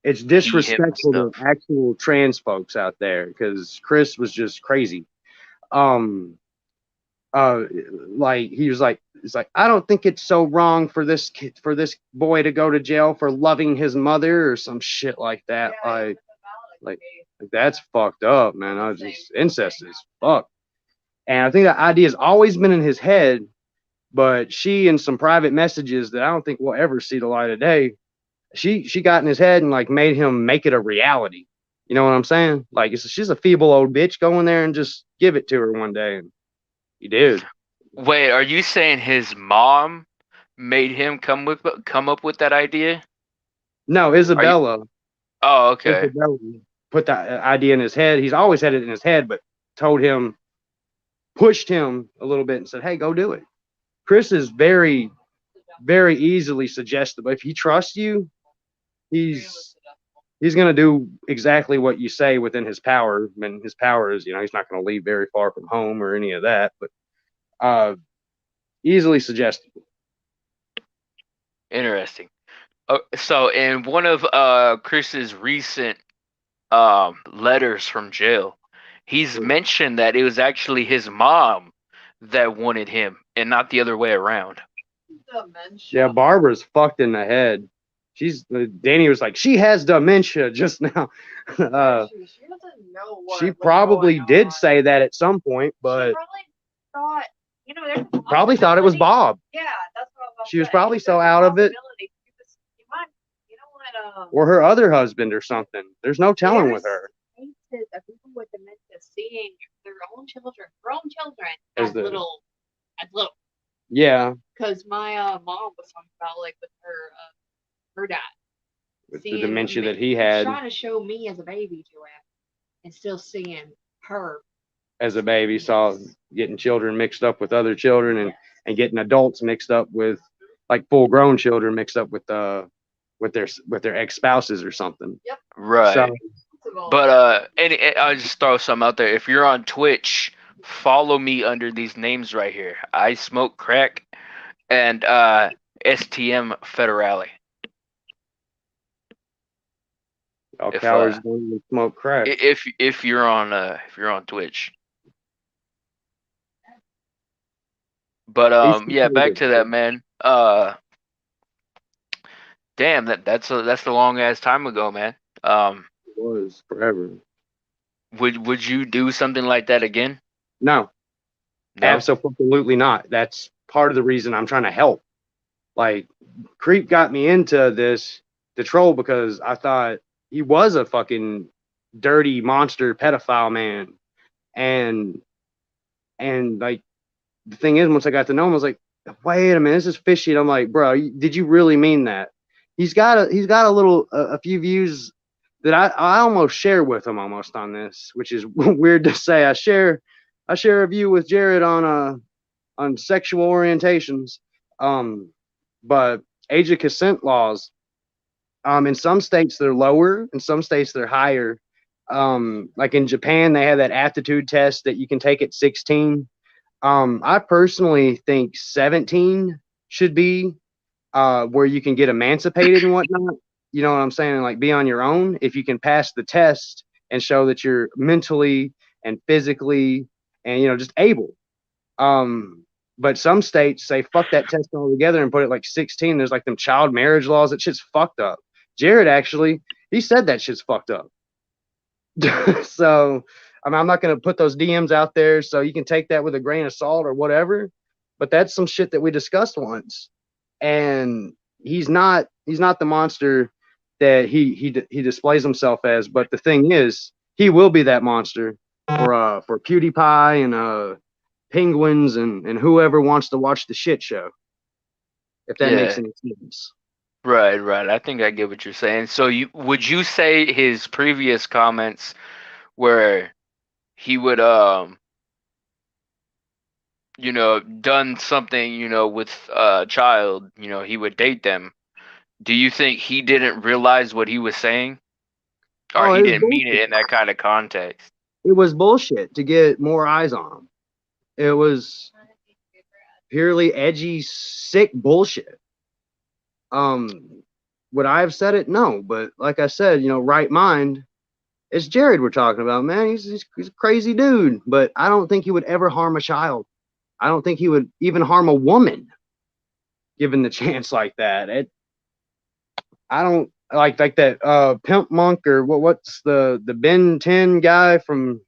It's disrespectful to actual trans folks out there because Chris was just crazy. Like he was like, it's like, I don't think it's so wrong for this boy to go to jail for loving his mother or some shit like that. Like that's fucked up, man. I was just incest is fuck. And I think that idea has always been in his head, but she, in some private messages that I don't think will ever see the light of day, she got in his head and like made him make it a reality. You know what I'm saying? Like she's a feeble old bitch. Go in there and just give it to her one day, and he did. Wait, are you saying his mom made him come up with that idea? No, Isabella. Oh, okay. Isabella put that idea in his head. He's always had it in his head, but pushed him a little bit and said, "Hey, go do it." Chris is very, very easily suggestible. If he trusts you, he's gonna do exactly what you say within his power. And his power is, he's not gonna leave very far from home or any of that. But easily suggestible. Interesting. So in one of Chris's recent letters from jail, he's mentioned that it was actually his mom that wanted him and not the other way around. Dementia. Yeah, Barbara's fucked in the head. Danny was like, she has dementia just now. She doesn't know what She was probably going did on. say that at some point, but She probably thought, there's a probably thought it was possibility. Bob. Yeah, that's what I was about to She was say. probably so There's a out of it. possibility. You might, Or her other husband or something. There's no telling with her. Cases of people with dementia seeing their own children, As as little. Yeah. Because my mom was talking about like with her dad. With the dementia that he had. Trying to show me as a baby to him, and still seeing her as a baby, saw getting children mixed up with other children and getting adults mixed up with, like, full grown children mixed up with their ex-spouses or something. Yep. Right. So, but and I'll just throw some out there. If you're on Twitch, follow me under these names right here. I Smoke Crack and STM Federale. all cowards don't smoke crack. If you're on Twitch. But yeah, back to that, man. Damn, that's a long ass time ago, man. It was forever. Would you do something like that again? No. Absolutely not. That's part of the reason I'm trying to help. Like, Creep got me into the troll because I thought he was a fucking dirty monster pedophile man. And like, the thing is, once I got to know him, I was like, wait a minute, this is fishy. And I'm like, bro, did you really mean that? He's got a few views that I almost share with him almost on this, which is weird to say. I share a view with Jared on sexual orientations. But age of consent laws, in some states they're lower, in some states they're higher. Like in Japan, they have that aptitude test that you can take at 16. I personally think 17 should be where you can get emancipated and whatnot. You know what I'm saying? Like, be on your own if you can pass the test and show that you're mentally and physically and just able. But some states say fuck that test altogether and put it like 16. There's like them child marriage laws. That shit's fucked up. Jared actually, he said that shit's fucked up. So I mean, I'm not going to put those DMs out there, so you can take that with a grain of salt or whatever. But that's some shit that we discussed once, and he's not the monster that he displays himself as. But the thing is, he will be that monster for PewDiePie and Penguins and whoever wants to watch the shit show. If that makes any sense. Right. I think I get what you're saying. So would you say his previous comments where he would done something with a child, he would date them, do you think he didn't realize what he was saying, or he didn't mean it in that kind of context? It was bullshit to get more eyes on him. It was purely edgy, sick bullshit. Would I have said it? No, but like I said, right mind. It's Jared we're talking about, man. He's a crazy dude, but I don't think he would ever harm a child. I don't think he would even harm a woman, given the chance like that. I don't like that Pimp Monk or what's the Ben 10 guy from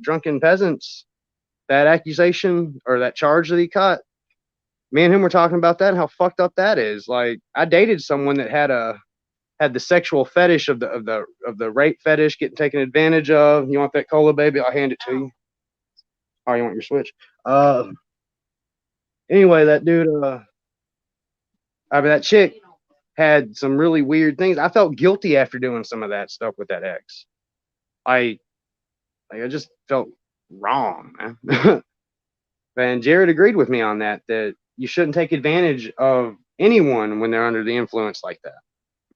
Drunken Peasants. That accusation or that charge that he caught. Me and him were talking about that, how fucked up that is. Like, I dated someone that had the sexual fetish of the rape fetish, getting taken advantage of. You want that cola, baby? I'll hand it to you. Oh, you want your Switch? Anyway, that dude, that chick had some really weird things. I felt guilty after doing some of that stuff with that ex. I just felt wrong, man. And Jared agreed with me on that you shouldn't take advantage of anyone when they're under the influence like that.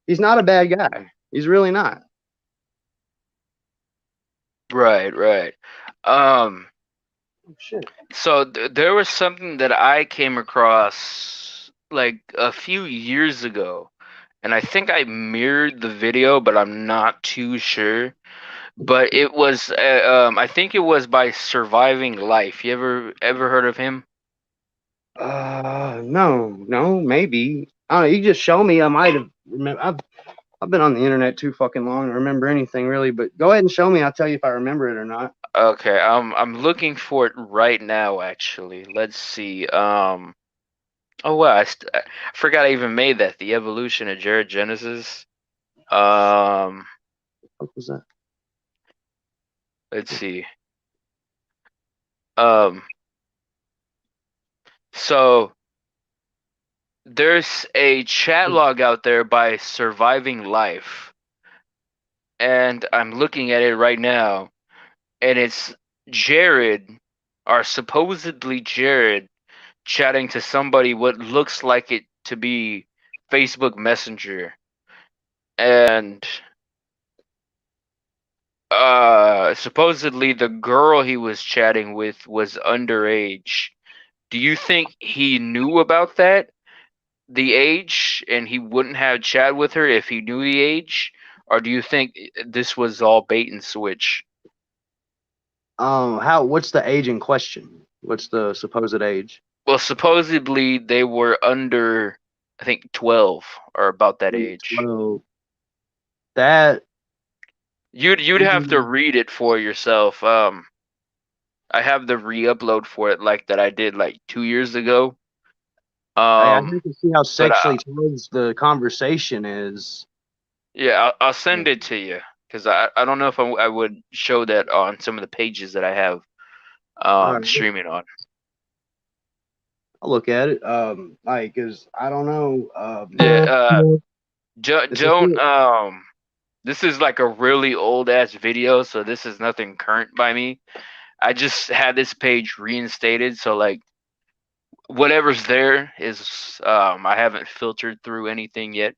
He's not a bad guy. He's really not. Right. Oh, shit. So there was something that I came across like a few years ago, and I think I mirrored the video, but I'm not too sure. But it was, I think it was by Surviving Life. You ever heard of him? No, maybe. I don't know. You just show me. I might have remember. I've been on the internet too fucking long to remember anything really. But go ahead and show me. I'll tell you if I remember it or not. Okay, I'm looking for it right now. Actually, let's see. Oh wow, I forgot I even made that. The Evolution of Jared Genesis. What was that? Let's see. So there's a chat log out there by Surviving Life, and I'm looking at it right now, and it's Jared, or supposedly Jared, chatting to somebody what looks like it to be Facebook Messenger, and supposedly the girl he was chatting with was underage. Do you think he knew about that, the age, and he wouldn't have chat with her if he knew the age? Or do you think this was all bait and switch? What's the age in question? What's the supposed age? Well, supposedly they were under, I think, 12 or about that age. 12. That you'd have to read it for yourself. I have the re-upload for it like that I did like 2 years ago. I need to see how sexually charged the conversation is. Yeah, I'll send it to you because I don't know if I would show that on some of the pages that I have streaming on. I'll look at it. Like, cause I don't know. Don't. This is like a really old ass video, so this is nothing current by me. I just had this page reinstated, so like whatever's there is I haven't filtered through anything yet.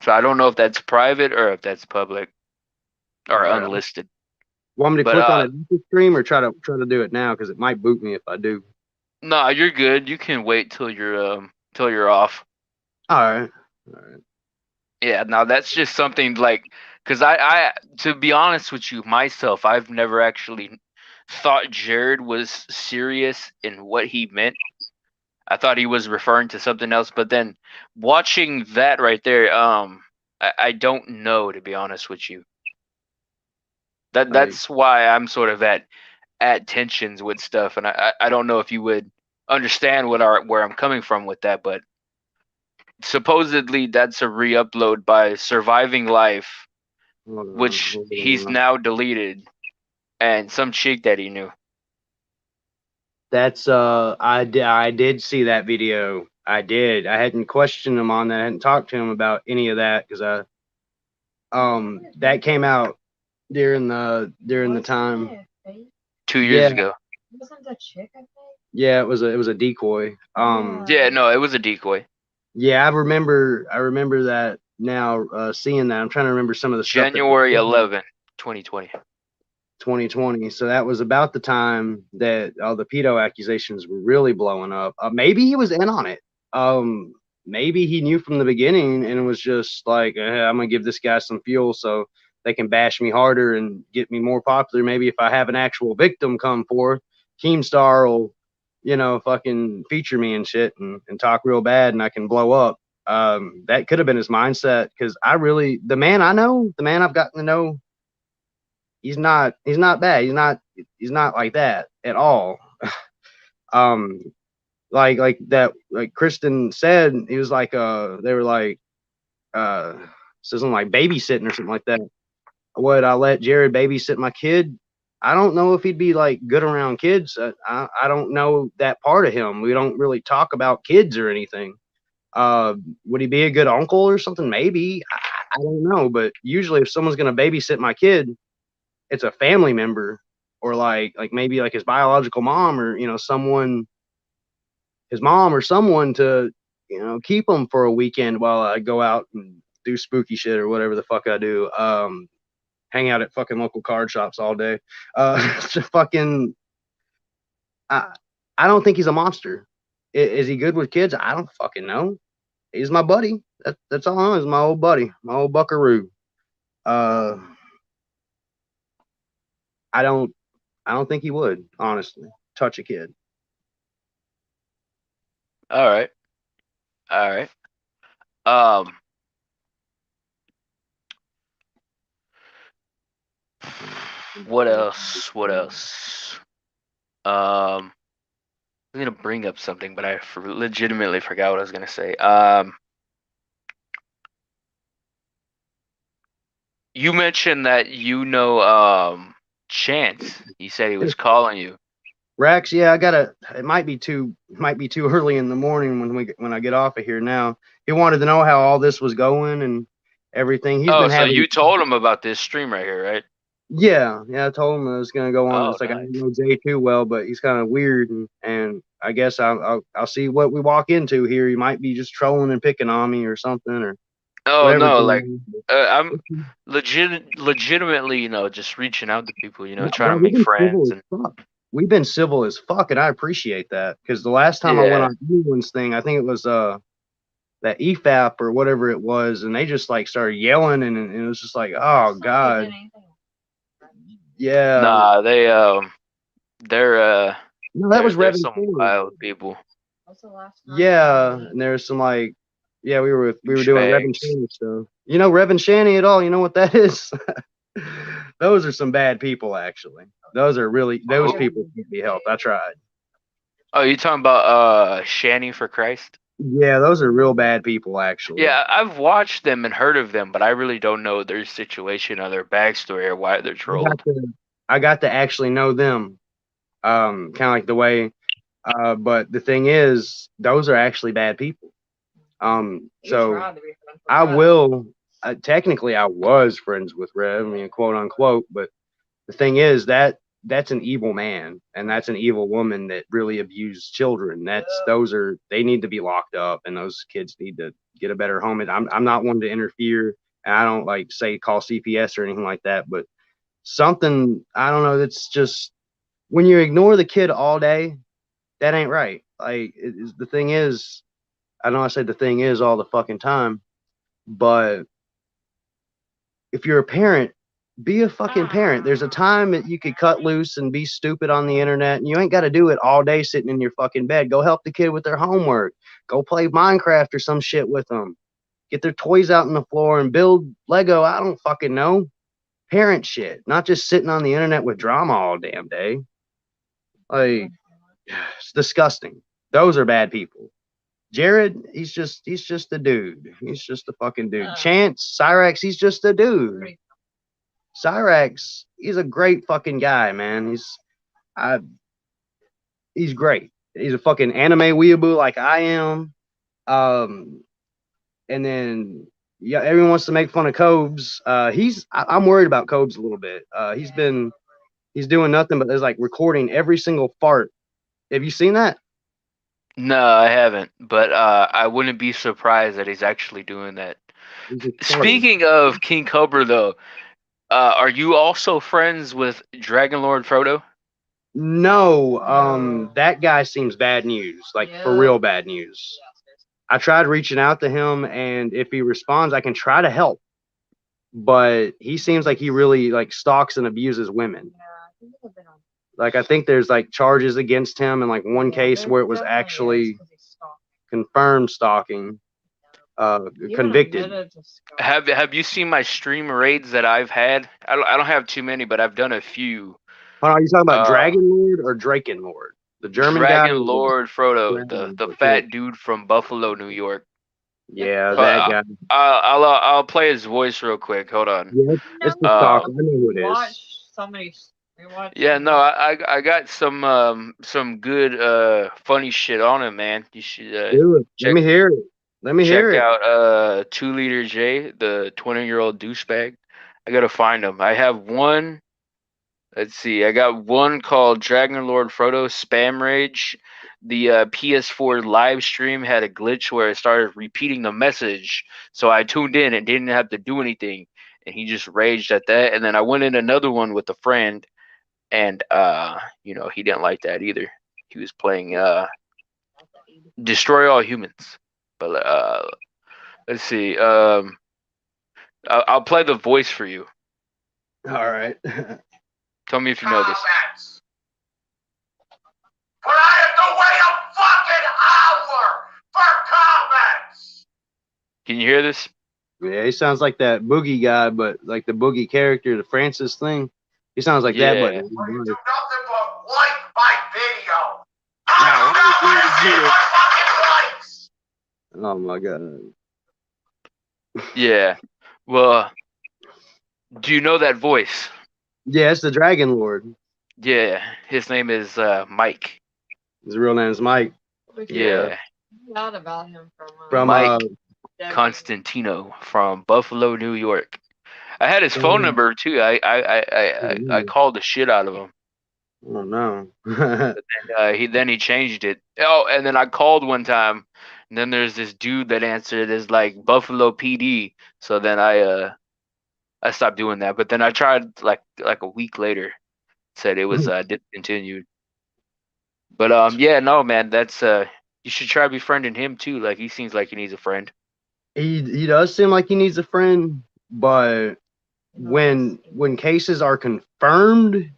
So I don't know if that's private or if that's public or unlisted. Want me to click on it in the stream or try to do it now because it might boot me if I do. No, you're good. You can wait till you're off. All right. Yeah, now that's just something like, because I to be honest with you myself, I've never actually thought Jared was serious in what he meant. I thought he was referring to something else, but then watching that right there, I don't know, to be honest with you. That's why I'm sort of at tensions with stuff, and I don't know if you would understand where I'm coming from with that, but supposedly that's a re-upload by Surviving Life, which he's now deleted, and some chick that he knew. That's I did see that video. I did. I hadn't questioned him on that. I hadn't talked to him about any of that because that came out during the time 2 years ago. Wasn't that chick, I think? Yeah, it was a decoy. Yeah, no, it was a decoy. Yeah, I remember that now, seeing that. I'm trying to remember some of the stuff. January 11, 2020. 2020. So that was about the time that all the pedo accusations were really blowing up. Maybe he was in on it. Maybe he knew from the beginning and it was just like, I'm gonna give this guy some fuel so they can bash me harder and get me more popular. Maybe if I have an actual victim come forth, Keemstar will, fucking feature me and shit and talk real bad and I can blow up. That could have been his mindset because the man I've gotten to know, he's not bad. He's not like that at all. Like Kristen said, he was like, they were like, something like babysitting or something like that. Would I let Jared babysit my kid? I don't know if he'd be like good around kids. I don't know that part of him. We don't really talk about kids or anything. Would he be a good uncle or something? Maybe. I don't know. But usually if someone's going to babysit my kid, it's a family member or like maybe like his biological mom or, someone his mom or someone to, you know, keep him for a weekend while I go out and do spooky shit or whatever the fuck I do. Hang out at fucking local card shops all day. Fucking, I don't think he's a monster. Is he good with kids? I don't fucking know. He's my buddy. That's all I know. He's my old buddy, my old buckaroo. I don't think he would, honestly, touch a kid. All right. What else? I'm gonna bring up something, but I legitimately forgot what I was gonna say. You mentioned that Chance. He said he was calling you. Rex, yeah, it might be too early in the morning when I get off of here now. He wanted to know how all this was going and everything. You told him about this stream right here, right? Yeah, I told him I was gonna go on. It's like, nice. I don't know Jay too well, but he's kind of weird, and I guess I'll see what we walk into here. He might be just trolling and picking on me or something, or no, like I'm legitimately, you know, just reaching out to people, you know, trying to make friends. We've been civil as fuck, and I appreciate that, because the last time I went on anyone's thing, I think it was that EFAP or whatever it was, and they just like started yelling, and it was just like, oh god. Yeah. Nah, they're no, that was some wild people. Yeah, and there's some like, yeah, we were doing Rev and Shanny stuff. You know Rev and Shanny at all? You know what that is? Those are some bad people, actually. Those people can't be helped. I tried. Oh, you talking about Shanny for Christ? Yeah, those are real bad people, actually. Yeah, I've watched them and heard of them, but I really don't know their situation or their backstory or why they're trolled. I got to actually know them, kind of like the way. But the thing is, those are actually bad people. So I will. Technically, I was friends with Rev, I mean, quote unquote. But the thing is that's an evil man, and that's an evil woman that really abused children. They need to be locked up, and those kids need to get a better home. And I'm not one to interfere, and I don't like say call CPS or anything like that. But something, I don't know, that's just when you ignore the kid all day, that ain't right. Like the thing is, I know I said the thing is all the fucking time, but if you're a parent, be a fucking parent. There's a time that you could cut loose and be stupid on the internet, and you ain't got to do it all day sitting in your fucking bed. Go help the kid with their homework. Go play Minecraft or some shit with them. Get their toys out on the floor and build Lego. I don't fucking know. Parent shit, not just sitting on the internet with drama all damn day. Like, it's disgusting. Those are bad people. Jared, he's just a dude. He's just a fucking dude. Chance, Cyrax, he's just a dude. Cyrax, he's a great fucking guy, man. He's great. He's a fucking anime weeaboo like I am. And then yeah, everyone wants to make fun of Cobes. I'm worried about Cobes a little bit. He's doing nothing but there's like recording every single fart. Have you seen that? No, I haven't, but I wouldn't be surprised that he's actually doing that. Speaking of King Cobra, though, are you also friends with Dragon Lord Frodo? No, that guy seems bad news, like for real bad news. I tried reaching out to him, and if he responds, I can try to help. But he seems like he really like stalks and abuses women. Like I think there's like charges against him in like one case where it was actually confirmed stalking, convicted. Have you seen my stream raids that I've had? I don't have too many, but I've done a few. Are you talking about Dragon Lord or Draken Lord? The German Dragon guy? Lord Frodo, the fat dude from Buffalo, New York. Yeah, that guy. I'll play his voice real quick. Hold on. Yeah, it's the stalker. I know who it is. Yeah, no, I got some good funny shit on him, man. You should do it. Let me hear it. Check out 2 Liter J, the 20-year-old douchebag. I gotta find him. I have one. Let's see. I got one called Dragon Lord Frodo Spam Rage. the PS4 live stream had a glitch where it started repeating the message. So I tuned in and didn't have to do anything. And he just raged at that. And then I went in another one with a friend, and you know, he didn't like that either. He was playing Destroy All Humans. But let's see. I'll play the voice for you. All right. Tell me if you know this. But I have to wait a fucking hour for comments. Can you hear this? Yeah, he sounds like that Boogie guy, but like the Boogie character, the Francis thing. He sounds like that, but You do nothing but like my video. Now, I fucking likes. oh my god. Yeah. Well, do you know that voice? Yeah, it's the Dragon Lord. Yeah. His name is Mike. His real name is Mike. Yeah. Out about him From Mike Constantino from Buffalo, New York. I had his phone number too. I called the shit out of him. Oh no. Then he changed it. Oh, and then I called one time, and then there's this dude that answered as like Buffalo PD. So then I stopped doing that. But then I tried like a week later, said it was discontinued. But yeah, no man, that's you should try befriending him too. Like he seems like he needs a friend. He does seem like he needs a friend, but when cases are confirmed,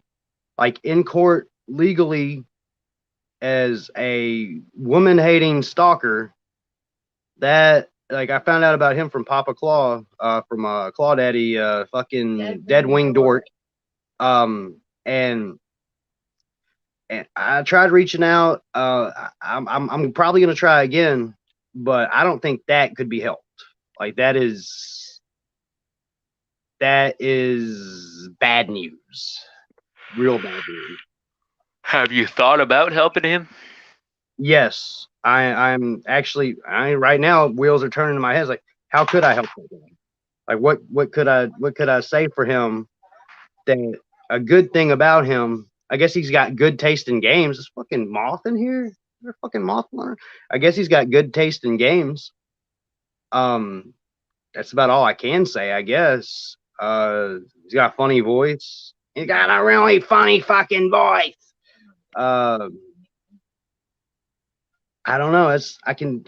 like in court legally, as a woman-hating stalker, that like I found out about him from Papa Claw, from Claw Daddy, fucking Dead Wing Dork, and I tried reaching out. I'm probably gonna try again, but I don't think that could be helped. Like that is bad news, real bad news. Have you thought about helping him? Yes, I'm actually. Right now wheels are turning in my head. Like, how could I help him? Like, what could I say for him? That a good thing about him. I guess he's got good taste in games. There's fucking moth in here. Is there a fucking moth on? I guess he's got good taste in games. That's about all I can say, I guess. He's got a funny voice. He's got a really funny fucking voice. I don't know. I can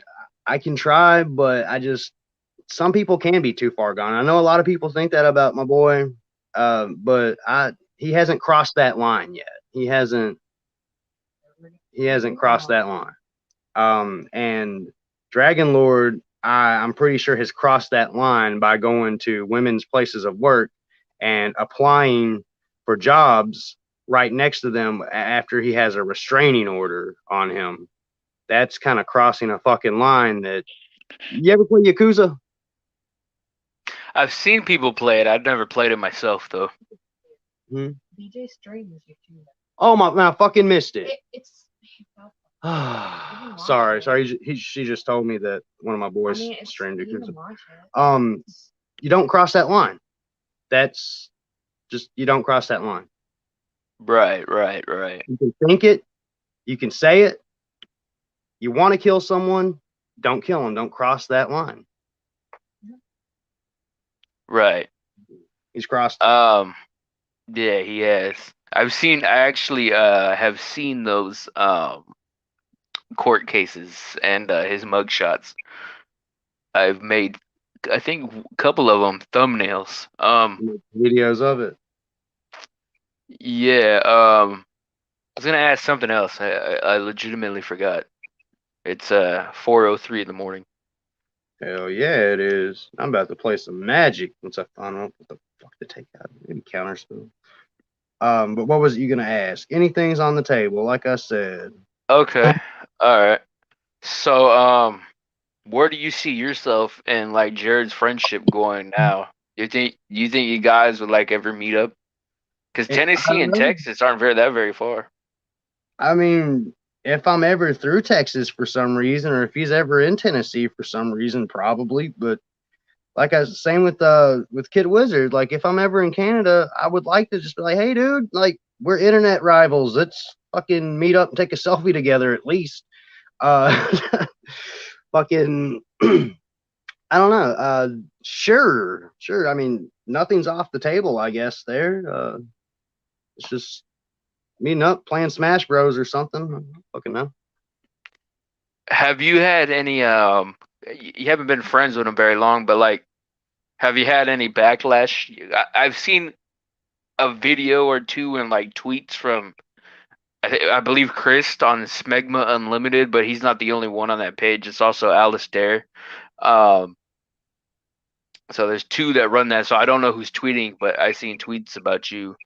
try, but some people can be too far gone. I know a lot of people think that about my boy, but he hasn't crossed that line yet. He hasn't crossed that line. And Dragon Lord, I'm pretty sure has crossed that line by going to women's places of work and applying for jobs right next to them after he has a restraining order on him. That's kind of crossing a fucking line. That you ever play Yakuza? I've seen people play it. I've never played it myself though. DJ streams Yakuza. Oh my! I fucking missed it. It's sorry. She just told me that one of my boys streamed Yakuza. You don't cross that line. That's just, you don't cross that line. Right. You can think it. You can say it. You want to kill someone, don't kill them. Don't cross that line. Right. He's crossed. Yeah, he has. I actually have seen those court cases and his mugshots. I've made, I think, a couple of them thumbnails. Videos of it. Yeah. I was gonna ask something else. I legitimately forgot. It's 4:03 in the morning. Hell yeah, it is. I'm about to play some Magic once I find out what the fuck to take out. Maybe counterspell. But what was it you gonna ask? Anything's on the table, like I said. Okay. All right. So, where do you see yourself and like Jared's friendship going now? You think you guys would like ever meet up? Because Tennessee and Texas aren't that very far. I mean, if I'm ever through Texas for some reason, or if he's ever in Tennessee for some reason, probably. But like I was saying with Kid Wizard, like if I'm ever in Canada, I would like to just be like, hey, dude, like we're internet rivals. Let's fucking meet up and take a selfie together at least. Fucking, I don't know. Sure. I mean, nothing's off the table, I guess. There. It's just meeting up, playing Smash Bros or something. I don't fucking know. Have you had any? You haven't been friends with him very long, but like, have you had any backlash? I've seen a video or two and like tweets from, I believe Chris on Smegma Unlimited, but he's not the only one on that page. It's also Alistair. So there's two that run that. So I don't know who's tweeting, but I seen tweets about you.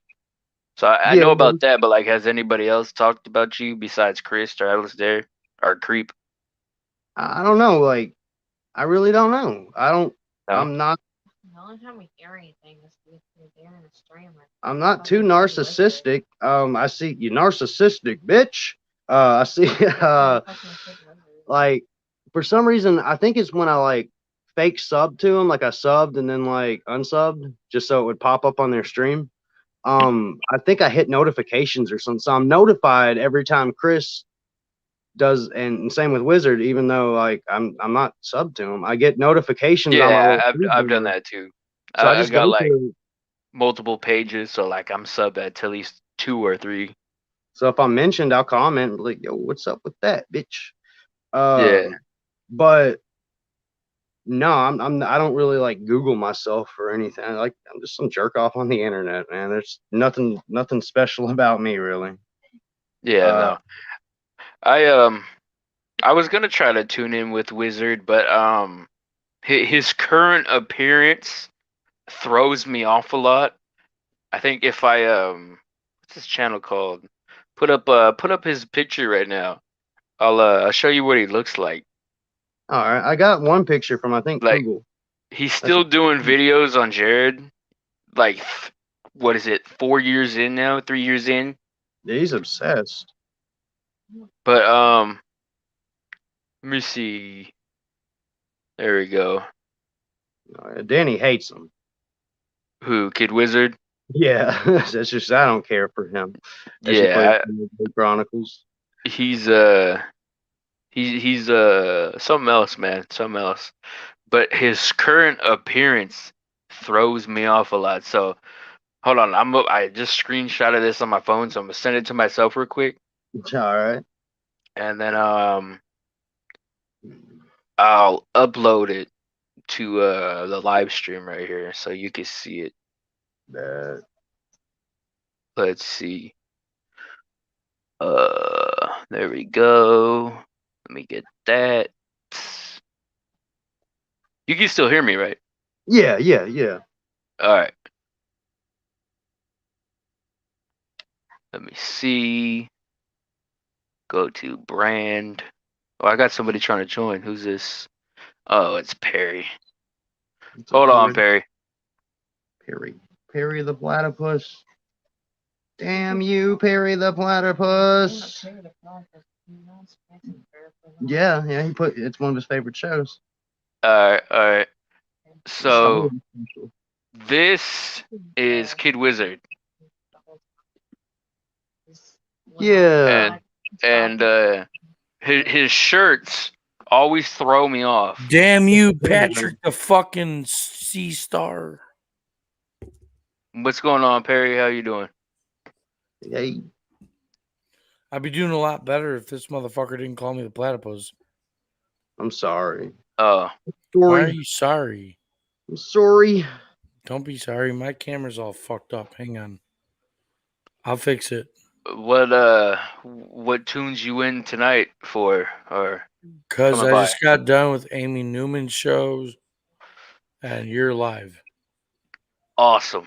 So I know about that, but like, has anybody else talked about you besides Chris or Alistair or Creep? I don't know. Like, I really don't know. I'm not. The only time we hear anything is they're in a streamer. I'm not too narcissistic. I see you narcissistic bitch. I see like for some reason I think it's when I like fake sub to them, like I subbed and then like unsubbed just so it would pop up on their stream. I think I hit notifications or something. So I'm notified every time Chris does, and same with Wizard, even though like I'm not subbed to him. I get notifications. Yeah, I've done that too. So I just got like multiple pages, so like I'm subbed at least 2 or 3. So if I'm mentioned, I'll comment like, "Yo, what's up with that, bitch?" Yeah. But no, I don't really like Google myself or anything. I'm just some jerk off on the internet, man. There's nothing special about me, really. Yeah, no. I was gonna try to tune in with Wizard, but his current appearance throws me off a lot. I think if I what's his channel called? Put up his picture right now. I'll show you what he looks like. All right, I got one picture from I think like, Google. He's still doing videos on Jared. Like, what is it? 4 years in now? 3 years in? Yeah, he's obsessed. But let me see. There we go. Danny hates him. Who? Kid Wizard? Yeah, that's just I don't care for him. Yeah, Chronicles. He's something else, man. Something else. But his current appearance throws me off a lot. So hold on, I just screenshotted this on my phone, so I'm gonna send it to myself real quick. All right. And then I'll upload it to the live stream right here so you can see it. Let's see. There we go. Let me get that. You can still hear me, right? Yeah. All right. Let me see. Go to brand. Oh, I got somebody trying to join. Who's this? Oh, it's Perry. Hold on, Perry. Perry the platypus. Damn you, Perry the platypus. Yeah, he it's one of his favorite shows. All right. So this is Kid Wizard. Yeah. And his shirts always throw me off. Damn you, Patrick the fucking Sea Star. What's going on, Perry? How you doing? Hey. I'd be doing a lot better if this motherfucker didn't call me the platypus. I'm sorry. Oh. Why are you sorry? I'm sorry. Don't be sorry. My camera's all fucked up. Hang on. I'll fix it. What tunes you in tonight for? Or because I just got done with Amy Newman's shows and you're live. Awesome.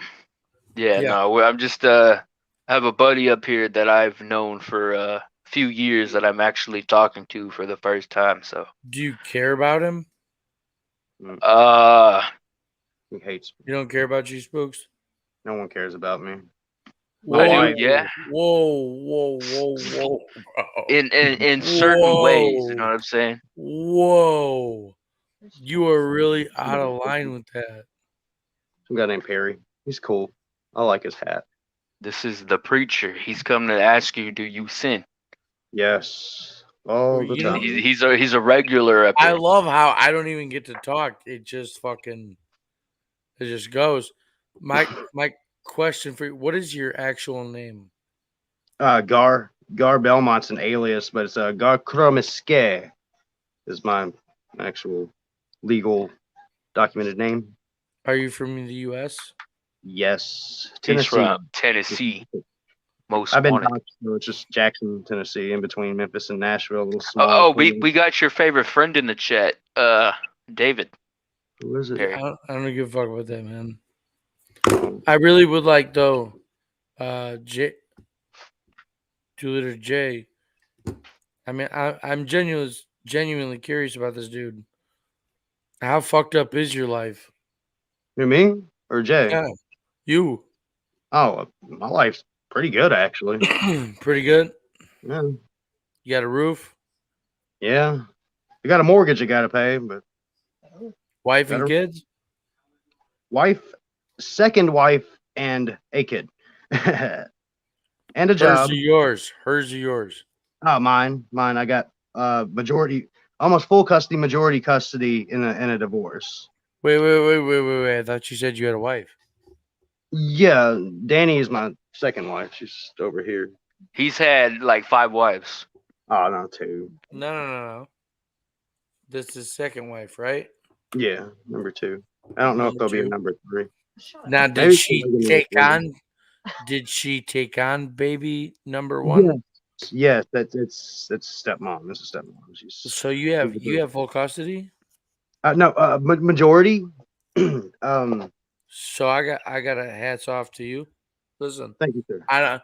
Yeah. No, I'm just I have a buddy up here that I've known for a few years that I'm actually talking to for the first time. So do you care about him? He hates me. You don't care about G Spooks? No one cares about me. I do, yeah. Whoa. In certain ways, you know what I'm saying? Whoa. You are really out of line with that. Some guy named Perry. He's cool. I like his hat. This is the preacher. He's come to ask you, do you sin? Yes. all the time. He's a regular up here. I love how I don't even get to talk. It just goes. My question for you: what is your actual name? Gar Belmont's an alias, but it's 𝗜ých𝗧𝗵𝗲𝗖𝘂𝘁𝘇 is my actual legal documented name. Are you from the U.S.? Yes, He's Tennessee. from Tennessee. Most I've been wanted. doxxed, so it's just Jackson, Tennessee, in between Memphis and Nashville. A little small. We got your favorite friend in the chat, David. Who is it? I don't give a fuck about that, man. I really would like though, J. 2 J. I mean, I'm genuinely curious about this dude. How fucked up is your life? You, me or Jay? Yeah, you. Oh, my life's pretty good actually. Pretty good. Yeah. You got a roof. Yeah. You got a mortgage you got to pay, but wife and kids. Wife, second wife, and a kid, and a job. Hers or yours? Oh, mine. I got majority, almost full custody, majority custody in a divorce. Wait! I thought you said you had a wife. Yeah, Danny is my second wife. She's over here. He's had like 5 wives. Oh, no, 2. No. This is second wife, right? Yeah, number 2. I don't know if there'll be a number 3. Now, did she take on? Did she take on baby number 1? Yes, that's stepmom. This is stepmom. So you have full custody? No, majority. So I got a hats off to you. Listen, thank you, sir. I don't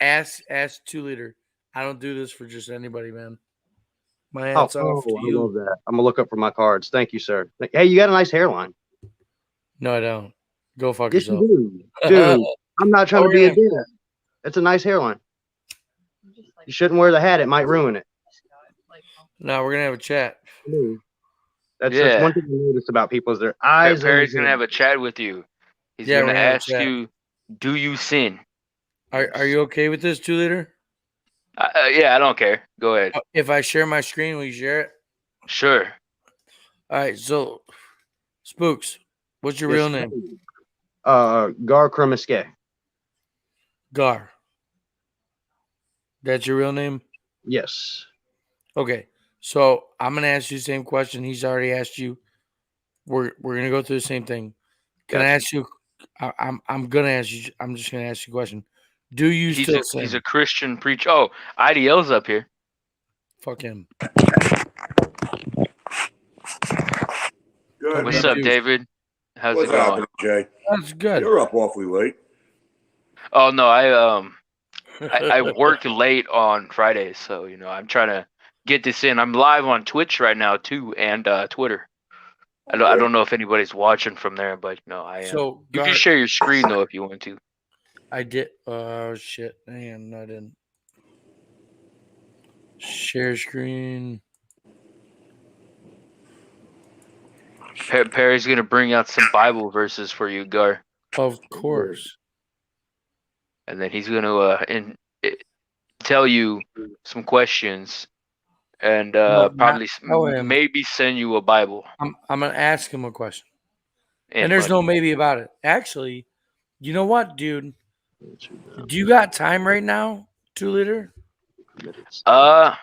ask 2 liter. I don't do this for just anybody, man. My hats off to you. I love that. I'm gonna look up for my cards. Thank you, sir. Hey, you got a nice hairline. No, I don't. Go fuck yes, yourself. You do. Dude, I'm not trying to be a dick. It's a nice hairline. You shouldn't wear the hat. It might ruin it. No, we're gonna have a chat. That's one thing I noticed about people is their eyes. Perry's gonna have a chat with you. He's gonna ask you, "Do you sin?" Are you okay with this, 2 liter? Yeah, I don't care. Go ahead. If I share my screen, will you share it? Sure. All right. So, Spooks, what's your real name? 𝗜ých𝗧𝗵𝗲𝗖𝘂𝘁𝘇. Gar. That's your real name? Yes. Okay. So I'm gonna ask you the same question he's already asked you. We're gonna go through the same thing. Can I ask you? I'm gonna ask you. I'm just gonna ask you a question. Do you still sin? He's a Christian preacher. Oh, IDL's up here. Fuck him. Good. What's up, David? How's it going, Jay? That's good. You're up awfully late. Oh no, I work late on Fridays, so I'm trying to get this in. I'm live on Twitch right now too, and Twitter. I don't know if anybody's watching from there, but I am. So you can share your screen though if you want to. I did. Oh shit! Damn, I didn't share screen. Perry's gonna bring out some Bible verses for you, Gar. Of course. And then he's gonna tell you some questions, and probably maybe send you a Bible. I'm gonna ask him a question, and there's no maybe about it. Actually, you know what, dude? Do you got time right now, 2 liter? I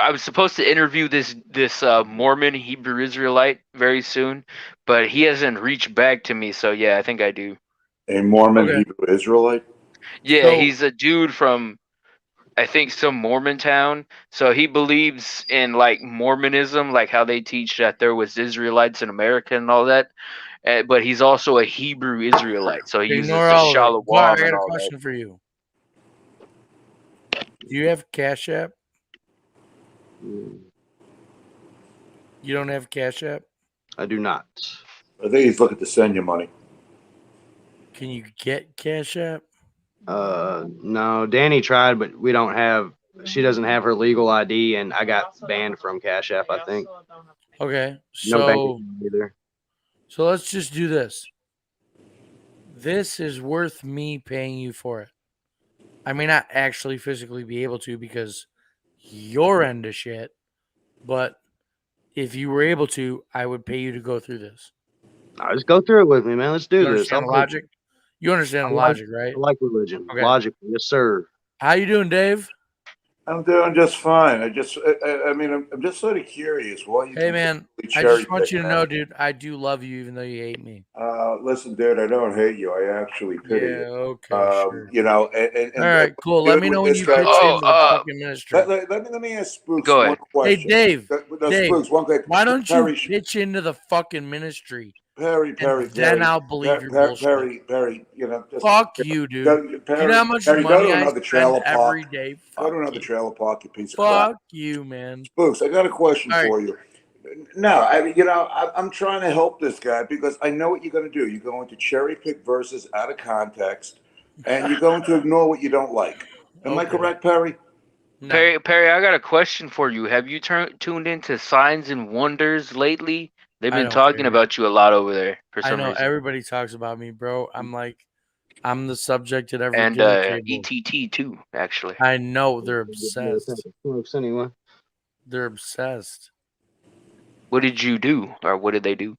was supposed to interview this Mormon Hebrew Israelite very soon, but he hasn't reached back to me. So yeah, I think I do. A Mormon Hebrew Israelite? Yeah, he's a dude from I think some Mormon town. So he believes in like Mormonism, like how they teach that there was Israelites in America and all that. But he's also a Hebrew Israelite, so he uses the Shalom. I got a question for you. Do you have Cash App? You don't have Cash App? I do not. I think he's looking to send you money. Can you get Cash App? No. Danny tried, but we don't have. She doesn't have her legal ID, and I got banned from Cash App, I think. Okay, no bank either. So let's just do this. This is worth me paying you for it. I may not actually physically be able to because your end of shit, but if you were able to, I would pay you to go through this. Just go through it with me, man. Let's do You this. understand the logic? You understand the logic, right? I like religion. Okay. Logic, yes, sir. How you doing, Dave? I'm doing just fine. I mean, I'm just sort of curious why you. Hey, man, I just want you to know, dude, I do love you, even though you hate me. Listen, dude, I don't hate you. I actually pity you. Okay, sure. You know, and all right, cool. Let me know when you pitch into the fucking ministry. Let me ask Spooks Go one ahead. question. Hey, Dave. Dave, Spooks, one question. Why don't you pitch into the fucking ministry? Perry, then I'll believe your bullshit. Perry, you know. Fuck you, dude. You know how much money I spend every day? Go to another trailer park, you piece of crap. Fuck you, man. Spooks, I got a question for you. No, I'm trying to help this guy because I know what you're going to do. You're going to cherry pick verses out of context, and you're going to ignore what you don't like. Am I correct, Perry? No. Perry, I got a question for you. Have you tuned into Signs and Wonders lately? They've been talking about you a lot over there for some reason. Everybody talks about me, bro. I'm the subject at every and table. ETT too, actually. I know they're obsessed. Anyway. They're obsessed. What did you do, or what did they do?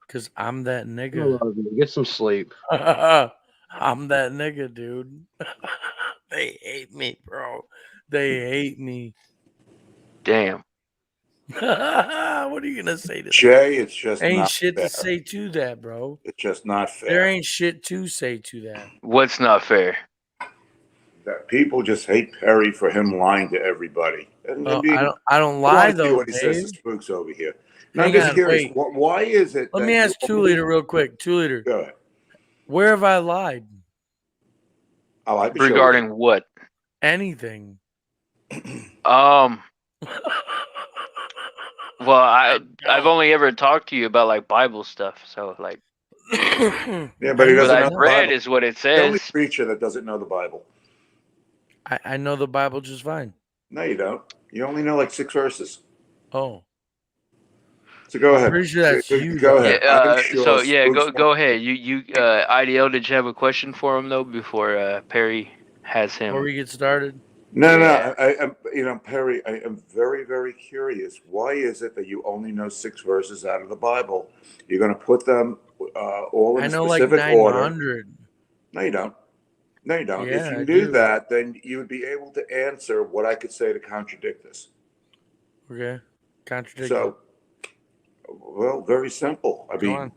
Because I'm that nigga. Get some sleep. I'm that nigga, dude. They hate me, bro. They hate me. Damn. What are you gonna say to that? Jay, it's just ain't not shit fair. to say to that, bro. It's just not fair. There ain't shit to say to that. What's not fair? That people just hate Perry for him lying to everybody. And I don't lie though. What he says to Spooks over here. Now, I'm just curious. Why is it? Let me ask 2 Liter real quick. 2 Liter. Go ahead. Where have I lied? I like regarding what? Anything. Well, I've only ever talked to you about like Bible stuff, so like. Yeah, but he doesn't know I've read is what it says. The only preacher that doesn't know the Bible. I know the Bible just fine. No, you don't. You only know like 6 verses. Oh. So go ahead. I'm pretty sure that's you. Go ahead. Go ahead. You IDL, did you have a question for him though before Perry has him? Before we get started. No. I'm Perry. I am very, very curious. Why is it that you only know 6 verses out of the Bible? You're going to put them all in a specific like 900. order. No, you don't. No, you don't. Yeah, if you do that, then you would be able to answer what I could say to contradict this. Okay. Contradict. So, well, very simple. I mean,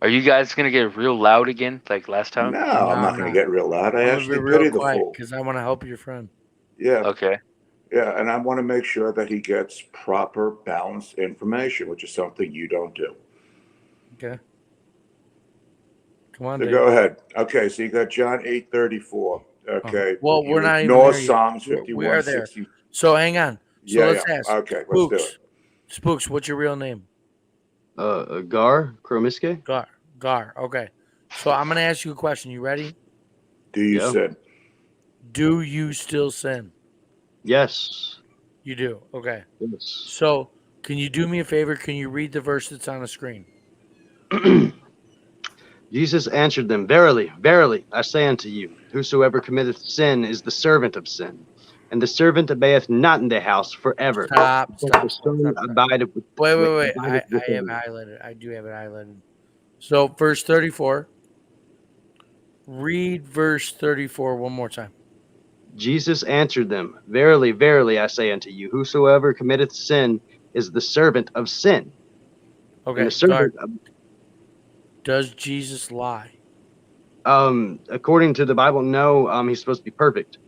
are you guys gonna get real loud again, like last time? No, I'm not gonna get real loud. I actually pity the fool because I want to help your friend. Yeah. Okay. Yeah, and I want to make sure that he gets proper, balanced information, which is something you don't do. Okay. Come on, so Dave. go ahead. Okay, so you got John 8:34. Okay. Well, we're not even North there Psalms yet. 51. We are there. So hang on. So let's ask. Okay, Spooks. let's do it. Spooks, what's your real name? 𝗜H𝗧𝗵𝗲𝗖𝘂𝘁𝘇. Gar. Okay. So I'm gonna ask you a question. You ready? Do you sin? Do you still sin? Yes. You do. Okay. Yes. So can you do me a favor? Can you read the verse that's on the screen? Jesus answered them, Verily, verily, I say unto you, whosoever committeth sin is the servant of sin. And the servant abideth not in the house forever. Stop. Wait. I have it highlighted. I do have it highlighted. So verse 34. Read verse 34 one more time. Jesus answered them, Verily, verily, I say unto you, whosoever committeth sin is the servant of sin. Okay. The servant does Jesus lie? According to the Bible, no. He's supposed to be perfect.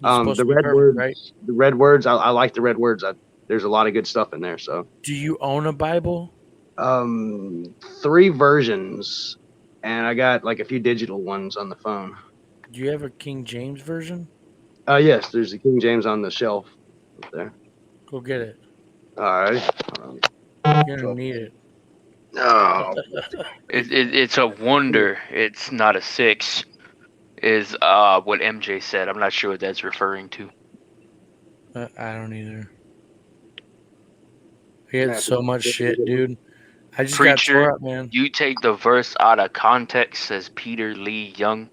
The red words, right? The red words. I like the red words. There's a lot of good stuff in there. So, do you own a Bible? 3 versions, and I got like a few digital ones on the phone. Do you have a King James version? Yes. There's a King James on the shelf up there. Go get it. All right. You're gonna need it. No. It's a wonder. It's not a 6. Is what MJ said. I'm not sure what that's referring to. I don't either. I get so much shit, dude. I just got tore up, man. You take the verse out of context, says Peter Lee Young.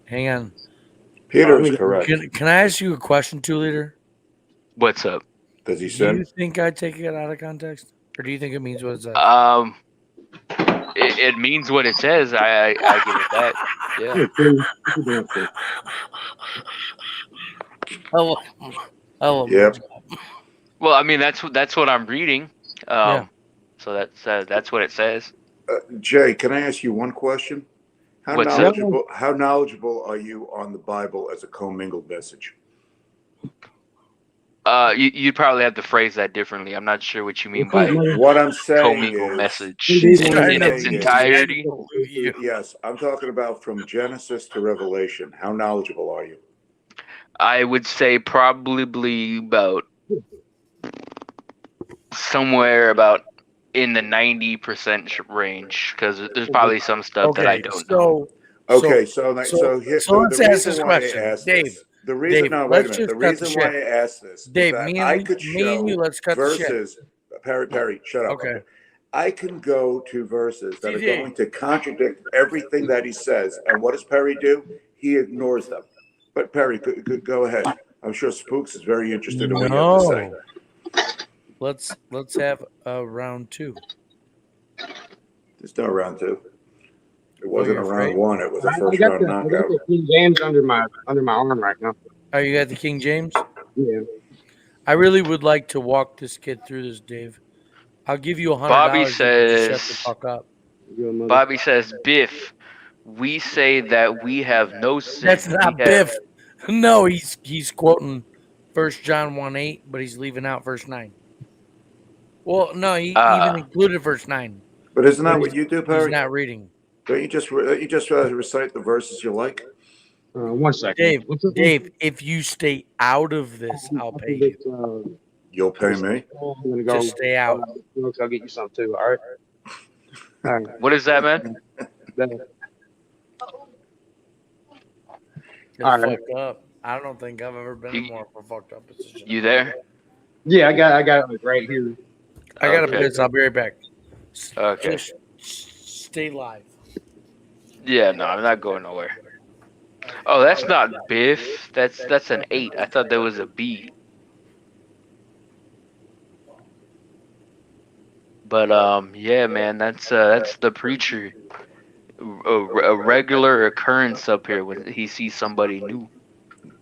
Hang on. Peter is correct. Can I ask you a question, 2 Liter? What's up? Does he Do sin? you think I take it out of context, or do you think it means what it says? It means what it says. I give it that. Yeah. Oh, Yep. Well, I mean that's what I'm reading. Yeah. So that's what it says. Jay, can I ask you one question? What's up? How knowledgeable are you on the Bible as a commingled message? You'd probably have to phrase that differently. I'm not sure what you mean by What I'm saying commingled is message in its entirety. Yes, I'm talking about from Genesis to Revelation. How knowledgeable are you? I would say probably about somewhere about in the 90% range, because there's probably some stuff that I don't know. Okay, so let's ask this question, Dave. The reason, Dave, no, wait a minute. The reason why I asked this, Dave, is that me and I could show let's cut verses. Perry, shut up. Okay. I can go to verses that are going to contradict everything that he says, and what does Perry do? He ignores them. But Perry, go ahead. I'm sure Spooks is very interested in what you have to say. Let's have a round two. There's no round two. It wasn't a round one. It was a first round knockout. I got the King James under my arm right now. Oh, you got the King James? Yeah. I really would like to walk this kid through this, Dave. I'll give you $100. Bobby if you says. shut the fuck up. Bobby says, Biff. We say that we have no sin. That's not Biff. No, he's quoting 1 John 1:8, but he's leaving out verse 9. Well, no, he even included verse 9. But isn't that what you do, Perry? He's not reading. Don't you just recite the verses you like? 1 second. Dave, if you stay out of this, I'll pay you. You'll pay me? I'm gonna go. Just stay out. I'll get you some too. All right. All right. What is that, man? All right. Fucked up. I don't think I've ever been in more of a fucked up position. You there? Yeah, I got it like right here. I got a piss. I'll be right back. Okay. Just stay live. Yeah, no, I'm not going nowhere. Oh, that's not Biff. That's an 8. I thought that was a B. But yeah, man, that's the preacher. A regular occurrence up here when he sees somebody new.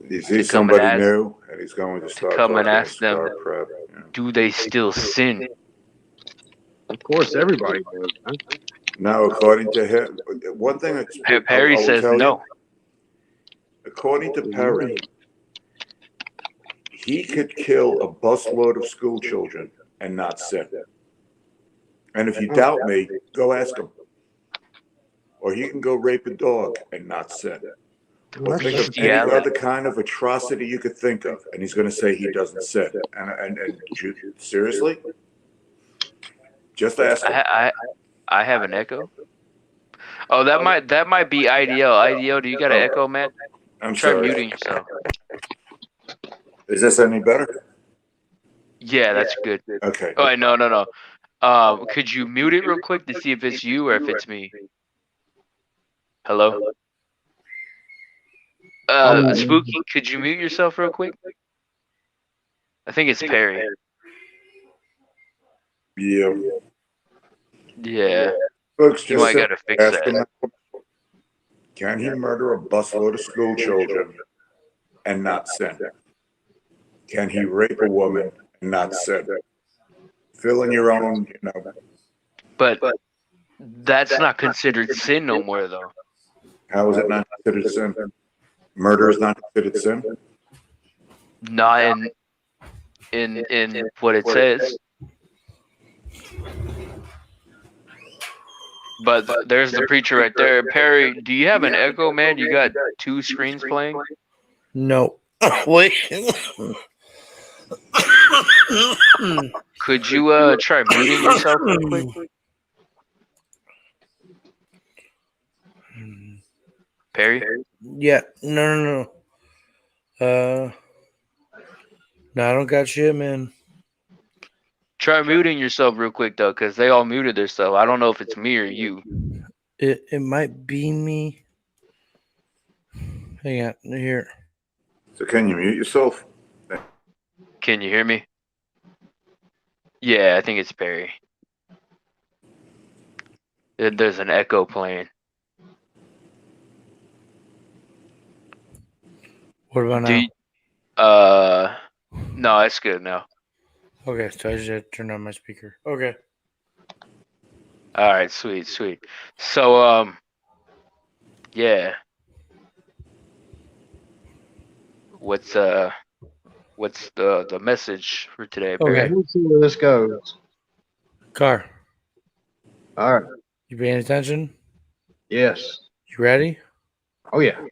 He sees somebody new, and he's going to start come and ask them, yeah. Do they still sin? Of course, everybody does. Huh? Now, according to him, one thing that Perry says no. According to Perry, he could kill a busload of school children and not sin. And if you doubt me, go ask him. Or he can go rape a dog and not sin. Or think of any other kind of atrocity you could think of, and he's going to say he doesn't sin. And seriously, just ask him. I have an echo. Oh, that might be IDL. IDL, do you got an echo, man? Try muting yourself. Is this any better? Yeah, that's good. Okay. Oh, wait, no. Could you mute it real quick to see if it's you or if it's me? Hello? Spooky, could you mute yourself real quick? I think it's Perry. Yeah. Yeah. Folks, You might gotta fix that. Can he murder a busload of school children and not sin? Can he rape a woman and not sin? Fill in your own, But that's not considered sin no more, though. How is it not considered sin? Murder is not considered sin? Not in what it says. But there's the preacher right there. Perry, do you have an echo, man? You got 2 screens playing? No. Wait. Could you try muting yourself real quick? Perry? Yeah. No. No, I don't got shit, man. Try muting yourself real quick, though, because they all muted themselves. I don't know if it's me or you. It might be me. Hang on. Here. So can you mute yourself? Can you hear me? Yeah, I think it's Perry. There's an echo playing. What about now? No, it's good now. Okay, so I just had to turn on my speaker. Okay. All right, sweet. So, yeah. What's the message for today, Perry? Okay. Let's see where this goes. Car, All right. you paying attention? Yes. You ready? Oh yeah. All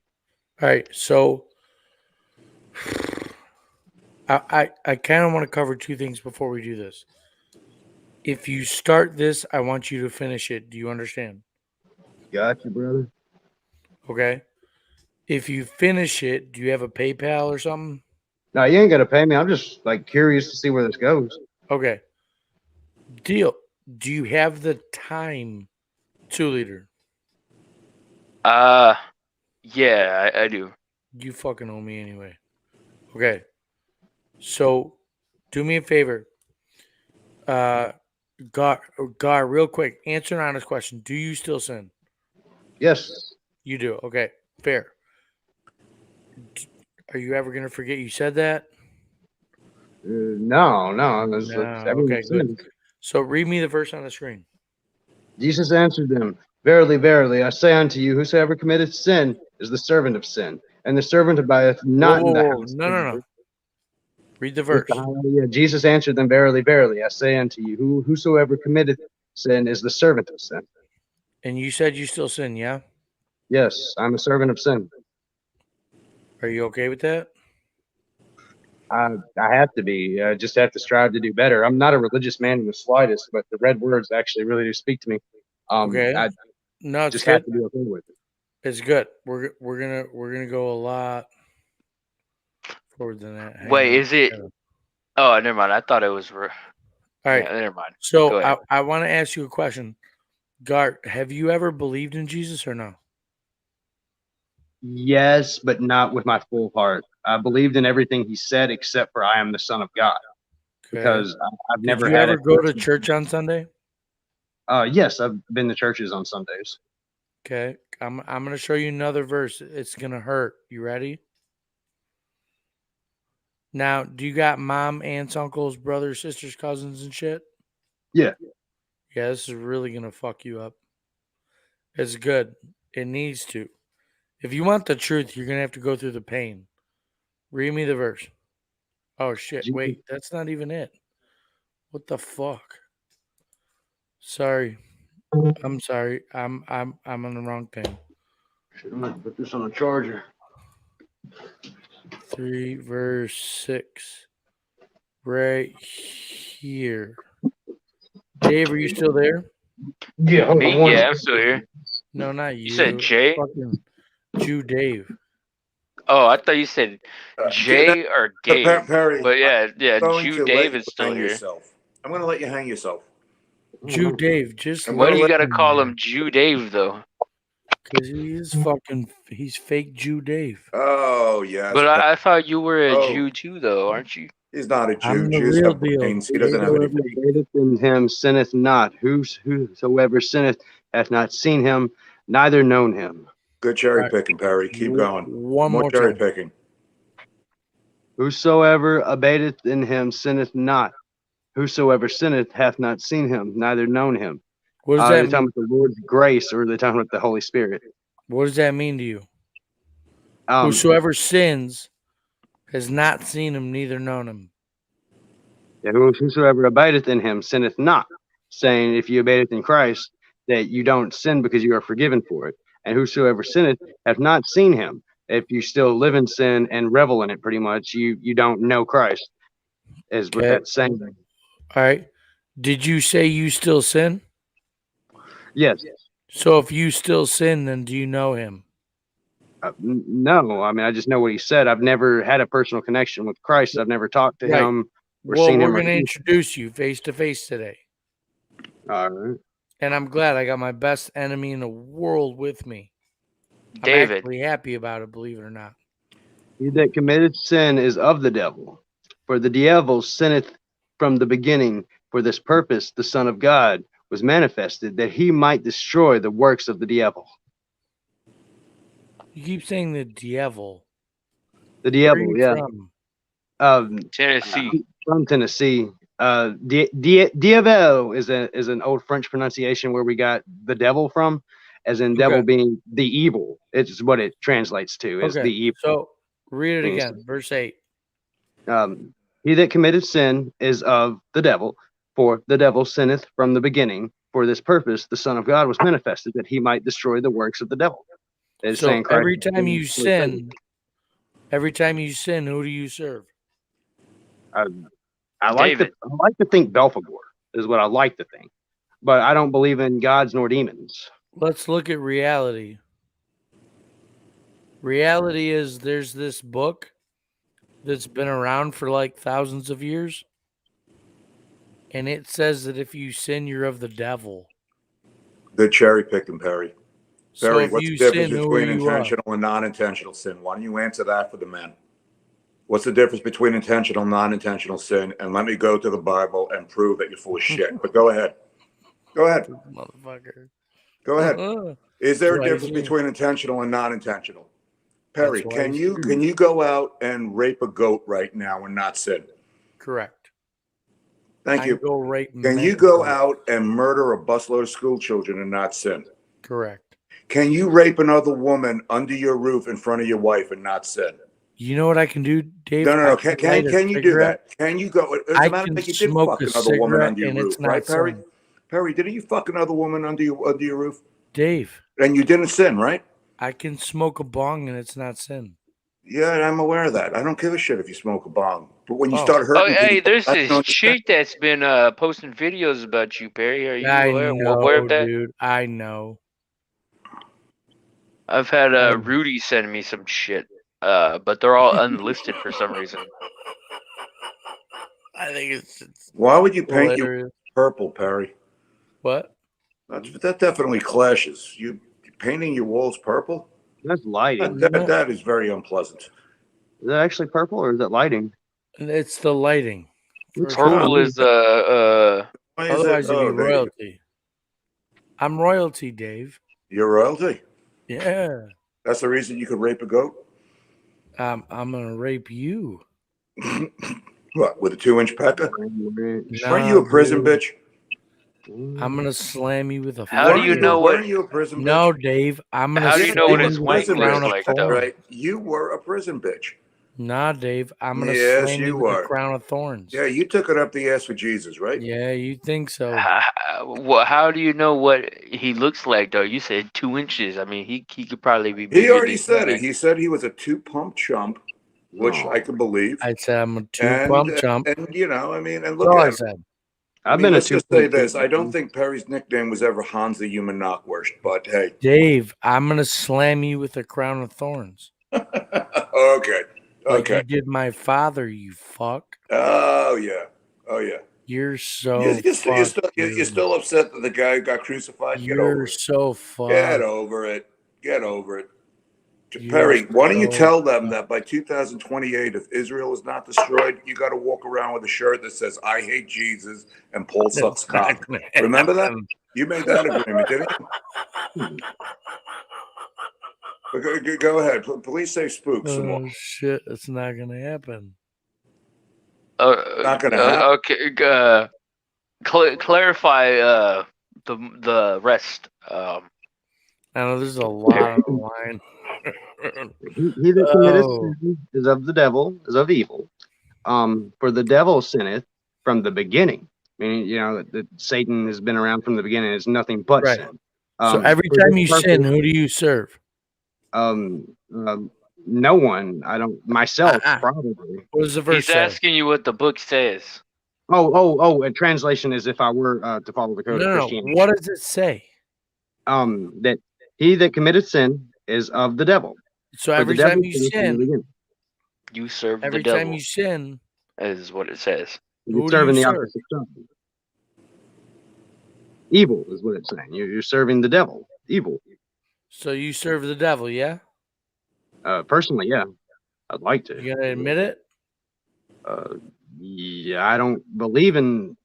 right. So I kind of want to cover two things before we do this. If you start this, I want you to finish it. Do you understand? Got you, brother. Okay. If you finish it, do you have a PayPal or something? No, you ain't got to pay me. I'm just like curious to see where this goes. Okay. Deal. Do you have the time, 2 liter? Yeah, I do. You fucking owe me anyway. Okay. So do me a favor. Gar, real quick, answer an honest question. Do you still sin? Yes. You do. Okay. Fair. Are you ever going to forget you said that? No. Okay, good. So read me the verse on the screen. Jesus answered them, Verily, verily, I say unto you, whosoever committeth sin is the servant of sin, and the servant abideth not in the house. No. Read the verse. Yeah, Jesus answered them, Verily, verily, I say unto you, whosoever committeth sin is the servant of sin. And you said you still sin, yeah? Yes, I'm a servant of sin. Are you okay with that? I have to be. I just have to strive to do better. I'm not a religious man in the slightest, but the red words actually really do speak to me. Okay. I No, it's just good. have to be okay with it. It's good. We're gonna go a lot forward than that. Hang Wait, on. is it? Oh, never mind. I thought it was. All right. Yeah, never mind. So I want to ask you a question. Gart, have you ever believed in Jesus or no? Yes, but not with my full heart. I believed in everything he said except for I am the Son of God. Okay. Because I've never Did you had ever go to church on Sunday? Yes, I've been to churches on Sundays. Okay. I'm gonna show you another verse. It's gonna hurt. You ready? Now, do you got mom, aunts, uncles, brothers, sisters, cousins, and shit? Yeah. Yeah, this is really gonna fuck you up. It's good. It needs to. If you want the truth, you're gonna have to go through the pain. Read me the verse. Oh shit! Wait, that's not even it. What the fuck? Sorry. I'm sorry. I'm on the wrong thing. I'm gonna put this on a charger. 3 verse 6. Right here. Dave, are you still there? Yeah, hold on. Yeah, I'm still here. No, not you. You said Jay? Fucking Jew Dave. Oh, I thought you said Jay or Gabe. Perry, But yeah, going Jew to Dave let is you still hang here. yourself. I'm going to let you hang yourself. Jew Dave, just Why do you gotta call him Jew Dave though? Because he's fake Jew Dave. Oh, yes. But I thought you were a Jew too, though, aren't you? He's not a Jew. I'm the Jews real have deal. brains. He doesn't have any Whosoever believeth in him sinneth not. Whosoever sinneth hath not seen him, neither known him. Good cherry picking, Perry. Keep going. One more cherry time. picking. Whosoever abateth in him sinneth not. Whosoever sinneth hath not seen him, neither known him. What does Are that they talking mean? about the Lord's grace, or are they talking about the Holy Spirit? What does that mean to you? Whosoever sins has not seen him, neither known him. Yeah, whosoever abideth in him sinneth not, saying if you abideth in Christ, that you don't sin because you are forgiven for it. And whosoever sinneth hath not seen him. If you still live in sin and revel in it, pretty much, you don't know Christ, is what that's saying. All right. Did you say you still sin? Yes. So if you still sin, then do you know him? No, I mean, I just know what he said. I've never had a personal connection with Christ. I've never talked to him or Well, seen we're him. going to introduce you face to face today. All right. And I'm glad I got my best enemy in the world with me. David. I'm actually happy about it, believe it or not. He that committed sin is of the devil. For the devil sinneth from the beginning. For this purpose the Son of God was manifested, that he might destroy the works of the devil. You keep saying the devil. The devil, yeah. From? Tennessee. From Tennessee. Diavel is an old French pronunciation where we got the devil from, as in devil being the evil. It's what it translates to, is the evil. So read it again, verse 8. He that committed sin is of the devil, for the devil sinneth from the beginning. For this purpose the Son of God was manifested, that he might destroy the works of the devil. It's So saying every time you sin, who do you serve? I like to think Belphegor is what I like to think, but I don't believe in gods nor demons. Let's look at reality. Reality is there's this book that's been around for like thousands of years, and it says that if you sin, you're of the devil. Good cherry picking, Perry. Perry, So what's the difference between intentional and non-intentional sin? Why don't you answer that for the men? What's the difference between intentional and non-intentional sin? And let me go to the Bible and prove that you're full of shit. But go ahead. Go ahead. Motherfucker. Go ahead. Is there a difference between intentional and non-intentional? Perry, can you go out and rape a goat right now and not sin? Correct. Thank you. Can you go out and murder a busload of school children and not sin? Correct. Can you rape another woman under your roof in front of your wife and not sin? You know what I can do, Dave? No. Can you do that? Can you go? As a matter of fact, you did fuck another woman under your roof, right, Perry? Perry, didn't you fuck another woman under your roof? Dave. And you didn't sin, right? I can smoke a bong and it's not sin. Yeah, I'm aware of that. I don't give a shit if you smoke a bong. But when you start hurting hey, there's this chick that's been posting videos about you, Perry. Are you aware of that? Dude, I know. I've had Rudy send me some shit, but they're all unlisted for some reason. I think it's why would you paint your purple, Perry? What? That definitely clashes. You painting your walls purple? That's lighting. That is very unpleasant. Is that actually purple or is it lighting? It's the lighting. Purple is otherwise it'd be royalty. I'm royalty, Dave. You're royalty? Yeah. That's the reason you could rape a goat? I'm gonna rape you. What, with a 2-inch pecker? Nah, Aren't you a prison bitch? I'm gonna slam you with a. How do you know what? Are you a prison bitch? No, Dave. I'm gonna. How do you know what his wank looks like, though? Right, you were a prison bitch. Nah, Dave. I'm gonna yes, slam you with a crown of thorns. Yeah, you took it up the ass for Jesus, right? Yeah, you think so? How do you know what he looks like, though? You said 2 inches. I mean, he could probably be. He already said it. He said he was a 2-pump chump, which I can believe. I said I'm a 2-pump chump. And you know, I mean, and look at him. Let's just say this. I don't think Perry's nickname was ever Hans the Human Knockwurst, but hey. Dave, I'm going to slam you with a crown of thorns. Okay. Like you did my father, you fuck. Oh, yeah. Oh, yeah. You're so You're still upset that the guy got crucified? You're so fucked. Get over it. Get over it. Perry, why don't you tell them that by 2028, if Israel is not destroyed, you got to walk around with a shirt that says, I hate Jesus and Paul sucks cock. Remember that? You made that agreement, didn't you? Go ahead. Please say spook some more. Shit, it's not going to happen. Not going to happen. Okay. Clarify the rest. I know there's a lot on the line. He that committeth sin is of the devil, is of evil. For the devil sinneth from the beginning. I mean, you know, that Satan has been around from the beginning. It's nothing but sin. So every time you sin, who do you serve? No one. I don't. Myself, probably. What does the verse say? He's asking you what the book says. A translation is if I were to follow the code of Christianity. What does it say? That he that committeth sin is of the devil. So every time you sin, you serve the devil. Every time you sin, is what it says. You're serving the opposite side. Evil is what it's saying. You're serving the devil. Evil. So you serve the devil, yeah? Personally, yeah. I'd like to. You gotta admit it? Yeah, I don't believe in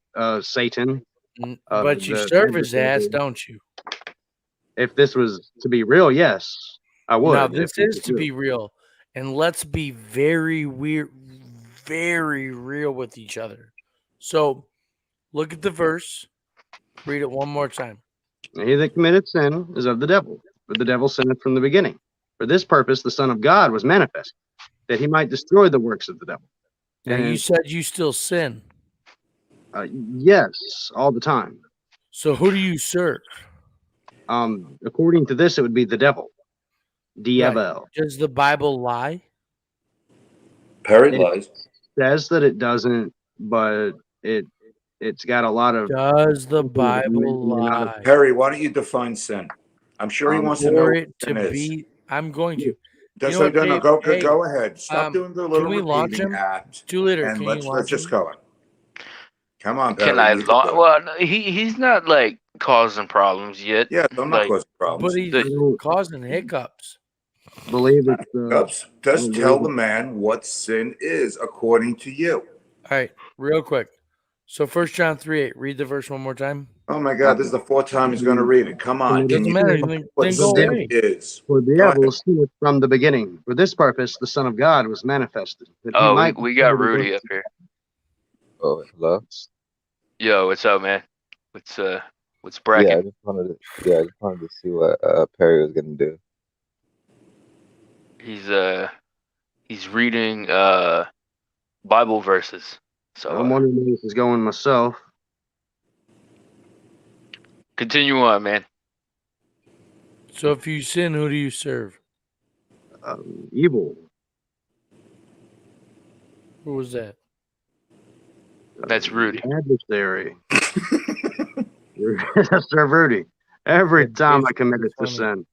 Satan. But you serve his ass, don't you? If this was to be real, yes, I would. Now, this is to be real. And let's be very weird, very real with each other. So look at the verse. Read it one more time. He that committeth sin is of the devil, for the devil sinneth from the beginning. For this purpose the Son of God was manifest, that he might destroy the works of the devil. Now, you said you still sin. Yes, all the time. So who do you serve? According to this, it would be the devil. Diabel. Right. Does the Bible lie? Perry lies. Says that it doesn't, but it's got a lot of. Does the Bible lie? Perry, why don't you define sin? I'm sure he wants to know For what it to sin is. be, I'm going to. Go ahead. Stop doing the little can we launch repeating him? act. 2 liter. And Can let's you launch just him? go. Come on, Perry. Can I launch? Well, no, he's not like causing problems yet. Yeah, I'm not like, causing problems. But he's causing hiccups. Believe it's Just tell the man what sin is according to you. All right, real quick. So 1 John 3:8. Read the verse one more time. Oh my God, this is the 4th time he's going to read it. Come on. It doesn't matter. Then go away. Is. For the devil sinneth from the beginning. For this purpose the Son of God was manifested. That he might we got Rudy up here. Oh, hello. Yo, what's up, man? What's bracket? Yeah, I just wanted to see what Perry was gonna do. He's reading Bible verses. So I'm wondering where this is going myself. Continue on, man. So if you sin, who do you serve? Evil. Who was that? That's Rudy. Adversary. That's Rudy. Every time I commit it to sin,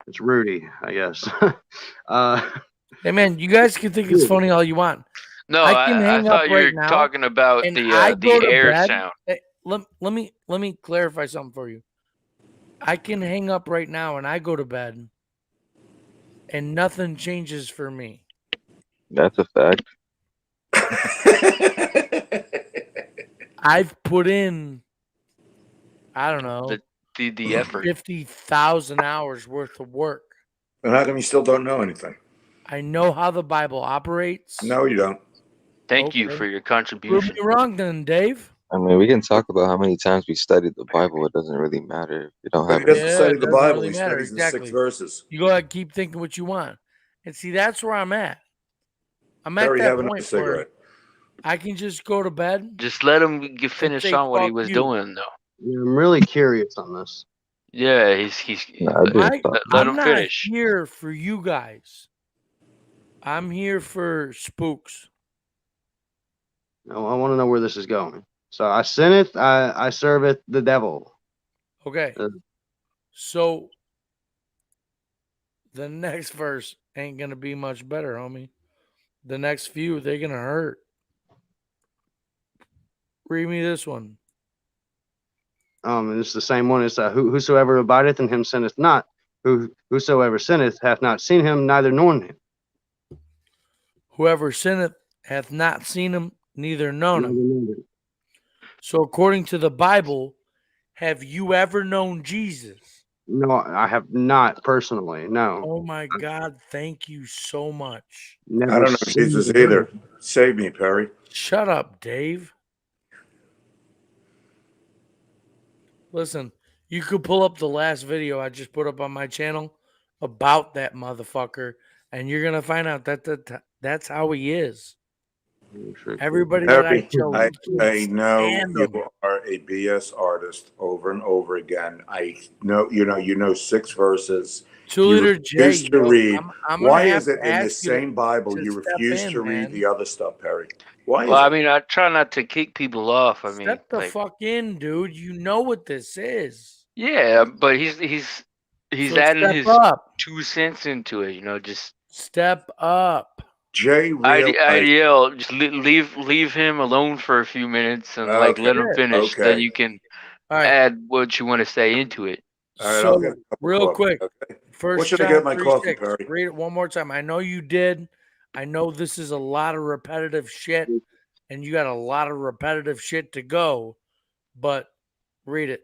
it's Rudy, I guess. Hey man, you guys can think it's funny all you want. No, I thought you were talking about the air sound. Hey, let me clarify something for you. I can hang up right now and I go to bed and nothing changes for me. That's a fact. I've put in, I don't know, the effort. 50,000 hours worth of work. And how come you still don't know anything? I know how the Bible operates. No, you don't. Thank you for your contribution. Prove me wrong then, Dave. I mean, we can talk about how many times we studied the Bible. It doesn't really matter if you don't have. He doesn't study the Bible. Really He studies the 6 verses. You go ahead and keep thinking what you want. And see, that's where I'm at. I'm at Perry, that have another point cigarette. where I can just go to bed. Just let him finish say, on what he "Fuck was you." doing, though. Yeah, I'm really curious on this. Yeah, let him I'm not finish. here for you guys. I'm here for spooks. No, I want to know where this is going. So I sinneth, I serveth the devil. Okay. So the next verse ain't gonna be much better, homie. The next few, they're gonna hurt. Read me this one. And it's the same one. It's whosoever abideth in him sinneth not. Whosoever sinneth hath not seen him, neither known him. Whoever sinneth hath not seen him, neither known him. So according to the Bible, have you ever known Jesus? No, I have not personally. No. Oh my God! Thank you so much. Never I don't know Jesus either. Save me, Perry. Shut up, Dave. Listen, you could pull up the last video I just put up on my channel about that motherfucker, and you're gonna find out that that's how he is. Everybody that I chose, I know you are a BS artist over and over again. I know you know 6 verses. 2 liter J. Refuse to read. Why is it in the ask you same Bible you refuse to read the other stuff, Perry? Why? Well, I mean, I try not to kick people off. I mean, Step the fuck in, dude. You know what this is. Yeah, but he's So adding step his up. 2 cents into it. You know, just step up. Jay, IDL, just leave him alone for a few minutes and let him finish. Okay. Then you can add what you want to say into it. All right, So real quick, Okay. First What should I John get my 3:6. coffee, Perry? Read it one more time. I know you did. I know this is a lot of repetitive shit, and you got a lot of repetitive shit to go, but read it.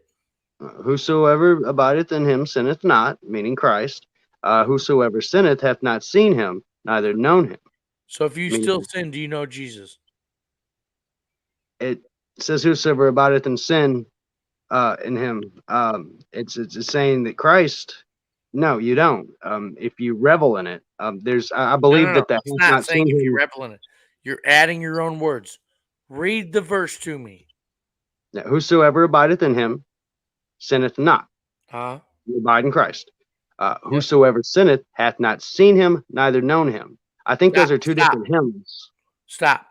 Whosoever abideth in him sinneth not, meaning Christ. Whosoever sinneth hath not seen him, neither known him. So if you still sin, do you know Jesus? It says whosoever abideth in sin, in him. It's saying that Christ. No, you don't. If you revel in it, I believe No. that It's not saying if you revel in it. You're adding your own words. Read the verse to me. Whosoever abideth in him sinneth not. You abide in Christ. Whosoever sinneth hath not seen him, neither known him. I think those are two different hymns. Stop.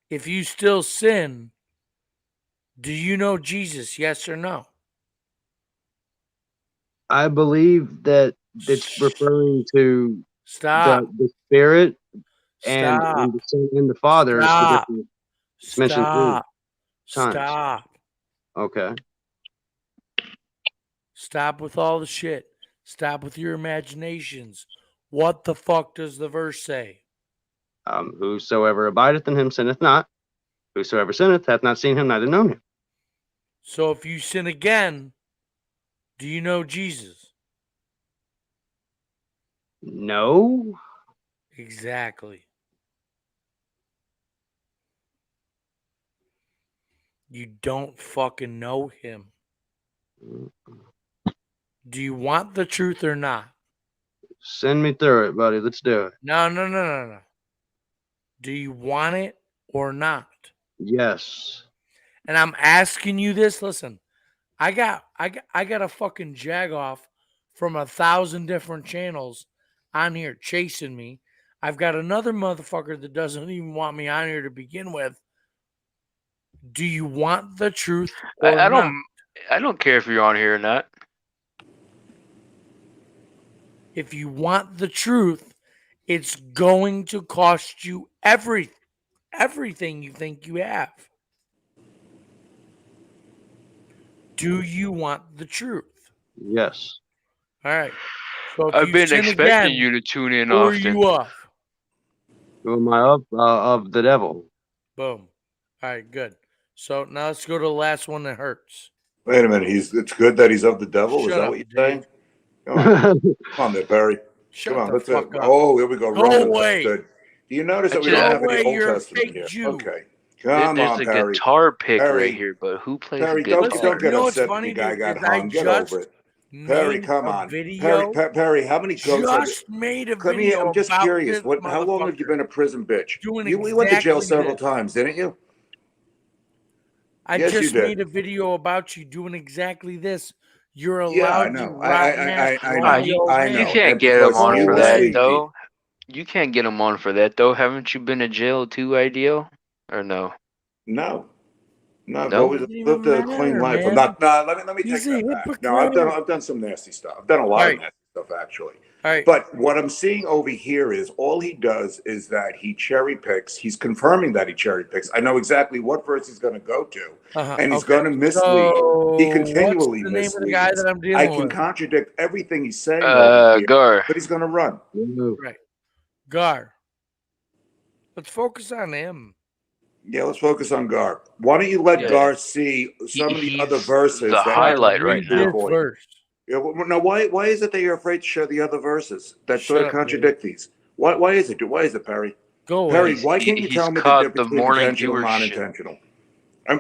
If you still sin, do you know Jesus? Yes or no? I believe that it's referring to the Spirit and the Son and the Father. It's mentioned three times. Stop. Okay. Stop with all the shit. Stop with your imaginations. What the fuck does the verse say? Whosoever abideth in him sinneth not. Whosoever sinneth hath not seen him, neither known him. So if you sin again, do you know Jesus? No. Exactly. You don't fucking know him. Do you want the truth or not? Send me through it, buddy. Let's do it. No. Do you want it or not? Yes. And I'm asking you this. Listen, I got a fucking jag off from 1,000 different channels on here chasing me. I've got another motherfucker that doesn't even want me on here to begin with. Do you want the truth or not? I don't care if you're on here or not. If you want the truth, it's going to cost you everything you think you have. Do you want the truth? Yes. All right. So if I've you been sin expecting again, you to tune in who are often. you off? Who am I of the devil? Boom. All right, good. So now let's go to the last one that hurts. Wait a minute. It's good that he's of the devil. Is that what you're saying? Come on, come on there, Barry. Shut Come on, the let's. fuck up. Oh, here we go. Go Romans. away. Good. Do you notice that we Go don't have away, any Old you're a Testament fake here? Jew. Okay. Come There's on, a Perry. guitar pick Perry, right here, but who plays Perry, the guitar? don't get you know what's upset funny? the guy got Is I hung. Get just over it. Perry, made come a on. video. Perry, how many goats are there? Just made a Let me, video I'm just about curious. this How long have you been a prison bitch? doing You went to jail exactly several this. times, didn't you? I Yes, you just did. made a video about you doing exactly this. You're allowed Yeah, I you know. rotten ass I know. Romeo I You know. Ray. can't And get him because on you for were that, sleepy. though. You can't get him on for that, though. Haven't you been to jail too, Ideal? Or no? No. No, I've No? always lived a clean life. I'm not. No, let me take He's a that back. No, hypocrite. I've done some nasty stuff. I've done a lot of nasty stuff actually. All right. But what I'm seeing over here is all he does is that he cherry picks. He's confirming that he cherry picks. I know exactly what verse he's going to go to, and he's going to mislead. He continually what's the name of the misleads. guy that I'm I dealing can with? contradict everything he's saying over here, Gar. but he's going to run. Right. Gar. Let's focus on him. Yeah, let's focus on Gar. Why don't you let Gar see some of the other verses the that highlight right now. This verse. Yeah, well, no, why is it that you're afraid to share the other verses that sort of contradict these? Why is it? Why is it, Perry? Go Perry, away. why can't you tell me the caught difference the between morning intentional and viewership. non-intentional?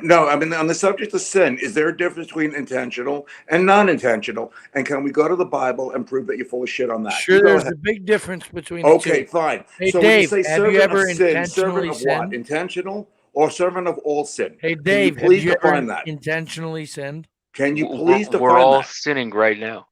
No, I mean on the subject of sin, is there a difference between intentional and non-intentional? And can we go to the Bible and prove that you're full of shit on that? Sure, there's a big difference between the Okay, two. fine. Hey, So Dave, when you say have you servant ever of sin, servant intentionally of sinned? what? Intentional or servant of all sin? Hey, Can Dave, you please have you define ever that? intentionally sinned? Can you please define We're all that? sinning right now.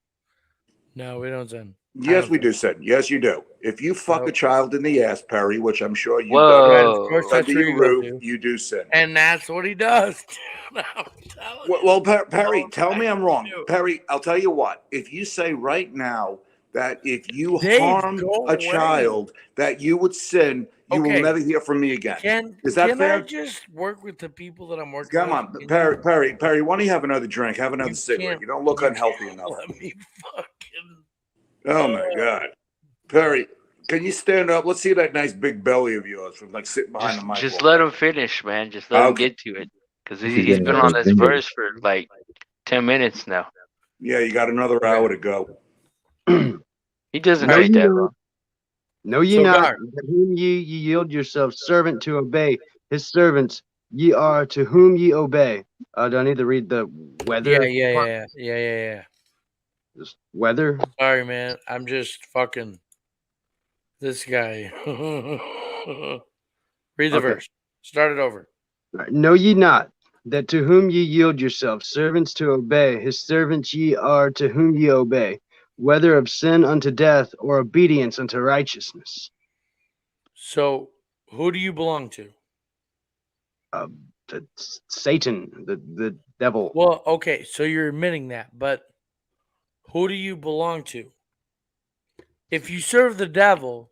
No, we don't sin. Yes, we do sin. Yes, you do. If you fuck a child in the ass, Perry, which I'm sure you've Whoa. done, Right, of course, that's under where your you go roof, to. you do sin. And that's what he does. Well, Perry, tell me I'm wrong. Perry, I'll tell you what. If you say right now that if you harm a child, that you would sin, you will never hear from me again. Is that fair? I just work with the people that I'm working Come with? on, Perry, why don't you have another drink? Have another cigarette. You don't look unhealthy enough. Let me fucking. Oh my God. Perry, Can you stand up? Let's see that nice big belly of yours from like sitting behind the microphone. Just let him finish, man. Just let him get to it, because he's been on this verse for like 10 minutes now. Yeah, you got another hour to go. He doesn't take that long. Know ye not that whom ye yield yourselves servant to obey, his servants ye are to whom ye obey. Do I need to read the weather? Yeah. Just weather. Sorry, man. I'm just fucking this guy. Read the verse. Start it over. Right. Know ye not that to whom ye yield yourselves servants to obey, his servants ye are to whom ye obey, whether of sin unto death or obedience unto righteousness. So, who do you belong to? Satan, the devil. Well, okay, so you're admitting that, but who do you belong to? If you serve the devil,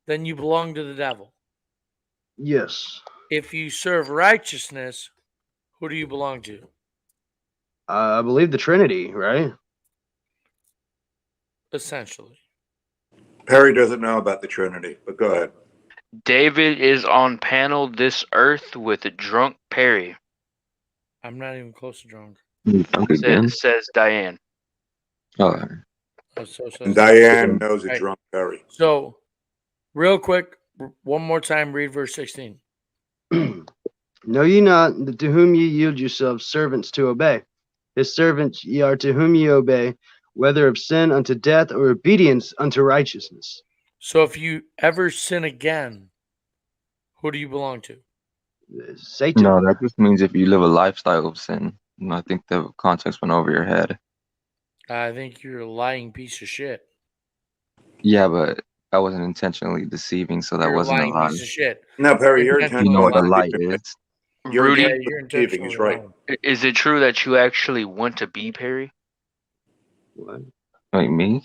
then you belong to the devil. Yes. If you serve righteousness, who do you belong to? I believe the Trinity, right? Essentially. Perry doesn't know about the Trinity, but go ahead. David is on panel this earth with drunk Perry. I'm not even close to drunk. Says Diane. Oh. And Diane knows a drunk Perry. So, real quick, one more time, read verse 16. Know ye not that to whom ye yield yourselves servants to obey, his servants ye are to whom ye obey, whether of sin unto death or obedience unto righteousness. So if you ever sin again, who do you belong to? Satan. No, that just means if you live a lifestyle of sin. I think the context went over your head. I think you're a lying piece of shit. Yeah, but I wasn't intentionally deceiving, so that wasn't a lie. Piece of shit. No, Perry, you're intentionally. You know what the light is. Rudy, you're intentionally he's right. Is it true that you actually want to be Perry? What? Wait, me?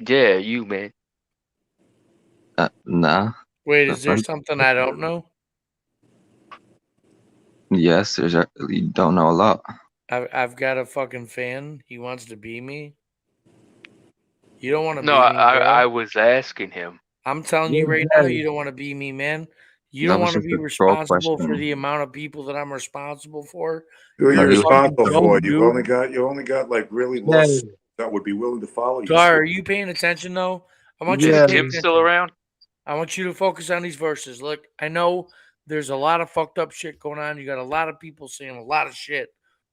Yeah, you, man. Nah. Wait, is there something I don't know? Yes, you don't know a lot. I've got a fucking fan. He wants to be me. You don't want to be me, bro. I was asking him. I'm telling you right now, you don't want to be me, man. You don't want to be responsible for the amount of people that I'm responsible for. Who are you responsible for? You only got like really lost that would be willing to follow you. Gar, are you paying attention though? I want you to pay attention. Still around? I want you to focus on these verses. Look, I know there's a lot of fucked up shit going on. You got a lot of people saying a lot of shit.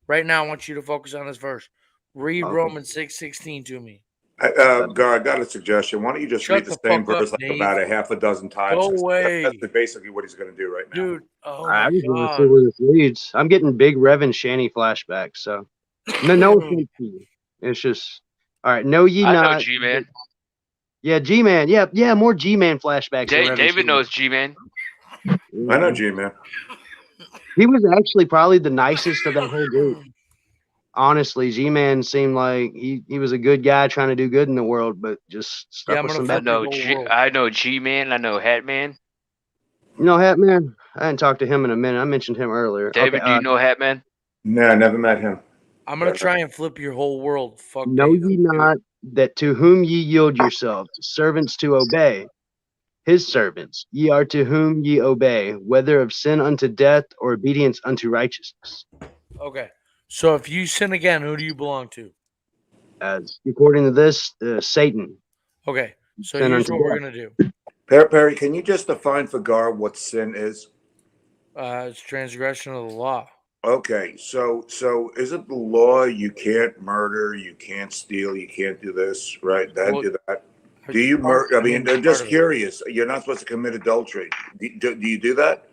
Right now, I want you to focus on this verse. Read Romans 6:16 to me. Gar, I got a suggestion. Why don't you just read the same verse like about a half a dozen times? Go away. That's basically what he's going to do right now. Dude, oh I my just want to God. see where this leads. I'm getting big Rev and Shanny flashbacks, so no offense to you. It's just all right. Know ye not? I know G-Man. Yeah, G-Man. Yeah, more G-Man flashbacks. David knows G-Man. I know G-Man. He was actually probably the nicest of that whole group. Honestly, G-Man seemed like he was a good guy trying to do good in the world, but just stuck with some bad. I know G-Man. I know Hatman. You know Hatman? I hadn't talked to him in a minute. I mentioned him earlier. David, do you know Hatman? No, I never met him. I'm going to try and flip your whole world. Fuck Know ye not that to whom ye yield yourselves, servants to obey, his servants, ye are to whom ye obey, whether of sin unto death or obedience unto righteousness. Okay. So if you sin again, who do you belong to? According to this, Satan. Okay. So here's what we're going to do. Perry, can you just define for Gar what sin is? It's transgression of the law. Okay, so is it the law you can't murder, you can't steal, you can't do this, right? Do that. Do you murder? I mean, I'm just curious. You're not supposed to commit adultery. Do you do that?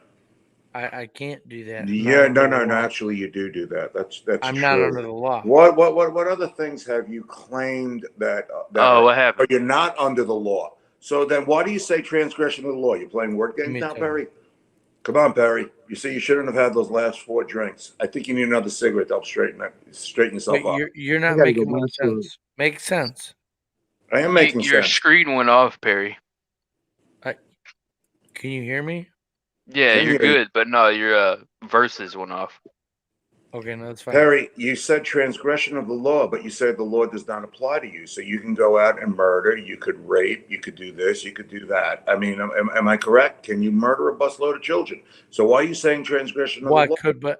I can't do that. Yeah, no. Actually, you do that. That's I'm true. not under the law. What other things have you claimed that what happened? You're not under the law. So then, why do you say transgression of the law? You're playing word games now, Perry? Come on, Perry. You see, you shouldn't have had those last 4 drinks. I think you need another cigarette to help straighten yourself up. You're not making much sense. Make sense. I am making sense. Your screen went off, Perry. Can you hear me? Yeah, you're good, but no, your verses went off. Okay, no, that's fine. Perry, you said transgression of the law, but you said the law does not apply to you. So you can go out and murder, you could rape, you could do this, you could do that. I mean, am I correct? Can you murder a busload of children? So why are you saying transgression of the law? But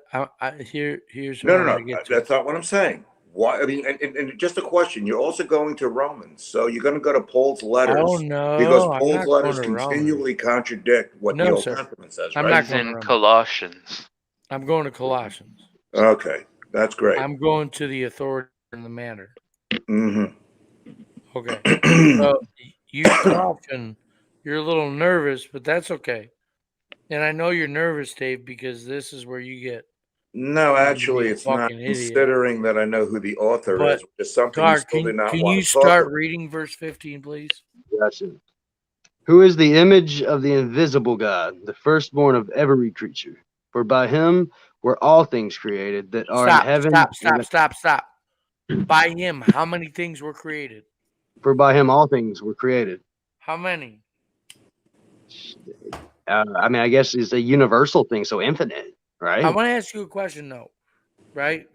here's what No, I no, want to no. get to. That's not what I'm saying. Why? I mean, and just a question. You're also going to Romans, so you're going to go to Paul's letters. Oh no, because I'm Paul's not letters going to Romans. continually contradict what the No, Old sir. Testament says. I'm Right? not He's going to in Romans. Colossians. I'm going to Colossians. Okay, that's great. I'm going to the authority and the matter. Mm-hmm. Okay. So you talking, you're a little nervous, but that's okay. And I know you're nervous, Dave, because this is where you get. No, actually, it's not. Fucking idiot. Considering that I know who the author But, is, which is something Gar, you still did not can want you to talk start about. reading verse 15, please? Gotcha. Who is the image of the invisible God, the firstborn of every creature? For by him were all things created that are in heaven. Stop. By him, how many things were created? For by him all things were created. How many? I mean, I guess it's a universal thing, so infinite, right? I want to ask you a question, though, right?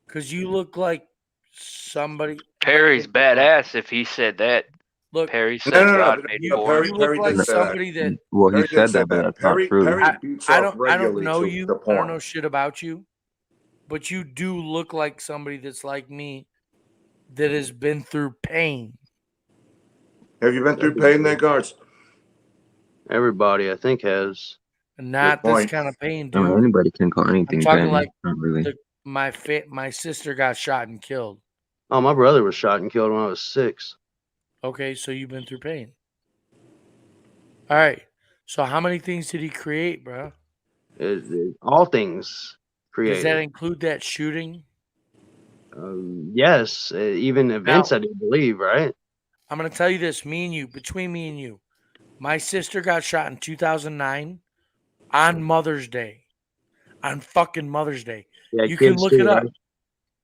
Because you look like somebody. Perry's badass if he said that. Look, Perry said No, God made born. you look like somebody that. Well, he said that, but that's not true. Perry beats off I don't regularly know to you. the I porn. don't know shit about you, but you do look like somebody that's like me, that has been through pain. Have you been through pain there, guards? Everybody, I think, has. Not this kind of pain, I mean, dude. anybody can call anything I'm talking pain. like Not really. my sister got shot and killed. Oh, my brother was shot and killed when I was 6. Okay, so you've been through pain. All right. So how many things did he create, bro? All things created. Does that include that shooting? Yes, even events, Now, I do believe, right? I'm going to tell you this, between me and you. My sister got shot in 2009 on Mother's Day. On fucking Mother's Day. Yeah, you can kids look too, it up. right?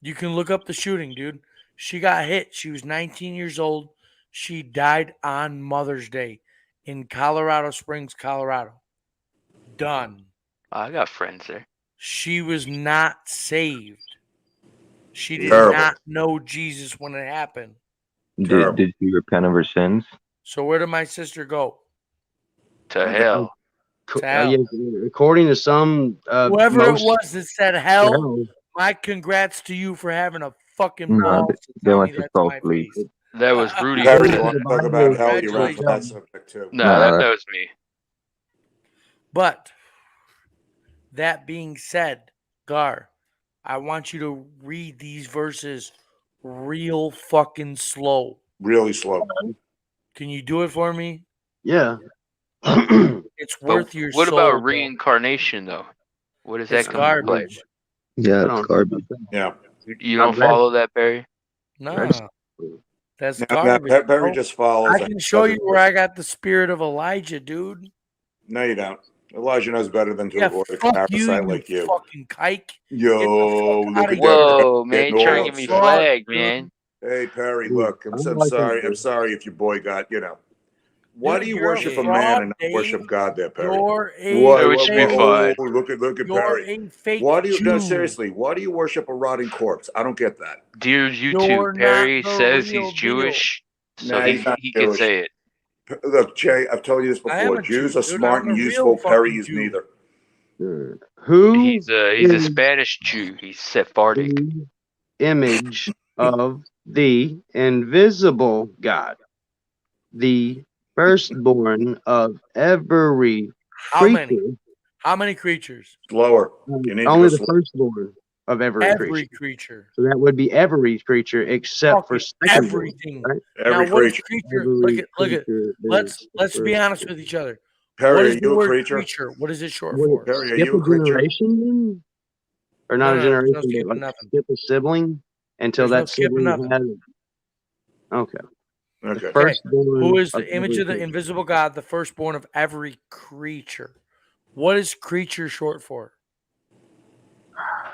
You can look up the shooting, dude. She got hit. She was 19 years old. She died on Mother's Day in Colorado Springs, Colorado. Done. I got friends there. She was not saved. She did Terrible. not know Jesus when it happened. Did she repent of her sins? So where did my sister go? To hell. To hell. Yeah, according to some, Whoever it was that said hell, hell. my congrats to you for having a fucking No, ball to they tell went me to that's my soul-sleep. face. That was Rudy. Perry, you want to talk about hell? You're on that Congratulations. subject too. No, Nah. that was me. But that being said, Gar, I want you to read these verses real fucking slow. Really slow. Can you do it for me? Yeah. It's worth your What soul. about reincarnation, though? What does that It's come into play? garbage. Yeah, it's garbage. Yeah. You don't follow that, Barry? No. That's Now, garbage. Perry bro. just follows. I can show you where I got the spirit of Elijah, dude. No, you don't. Elijah knows better than to Yeah, avoid a fuck you, parasite like you. fucking kike. Yo, look at that. Whoa, man, Getting you trying all to get me upset. flagged, man. Hey, Perry, look, I'm like sorry. that. I'm sorry if your boy got, Why Dude, do you you're a worship a fraud, man and not Dave. worship God there, Perry? You're a Whoa, we should be fine. Look at You're Perry. a fake Why do you Jew. no seriously? Why do you worship a rotting corpse? I don't get that. Dear You're YouTube, not Perry the says real he's Jewish, so Nah, he he's not can Jewish. say it. Look, Jay, I've told you this I am before. a Jews Jew, are dude. smart I'm and a useful. real Perry fucking is Jew. neither. Who He's a is Spanish Jew. He's Sephardic. the image of the invisible God, the firstborn of every How many? creature? How many creatures? Slower. You need to Only go the slow. firstborn of every Every creature. creature. So that would be every creature except for Fucking secondborn. everything. Right? Now, Every what is creature. creature? Every Look at. creature Let's is the be honest firstborn. with each other. Perry, What are is the you a word creature? creature? What is it short Would for? it Perry, are skip you a a creature? generation then? Or not No, a there's generation, no but skipping like nothing. skip a sibling until There's no that skipping sibling nothing. has. Okay. The Okay. firstborn. Who is of the image every of the creature. invisible God, the firstborn of every creature? What is creature short for?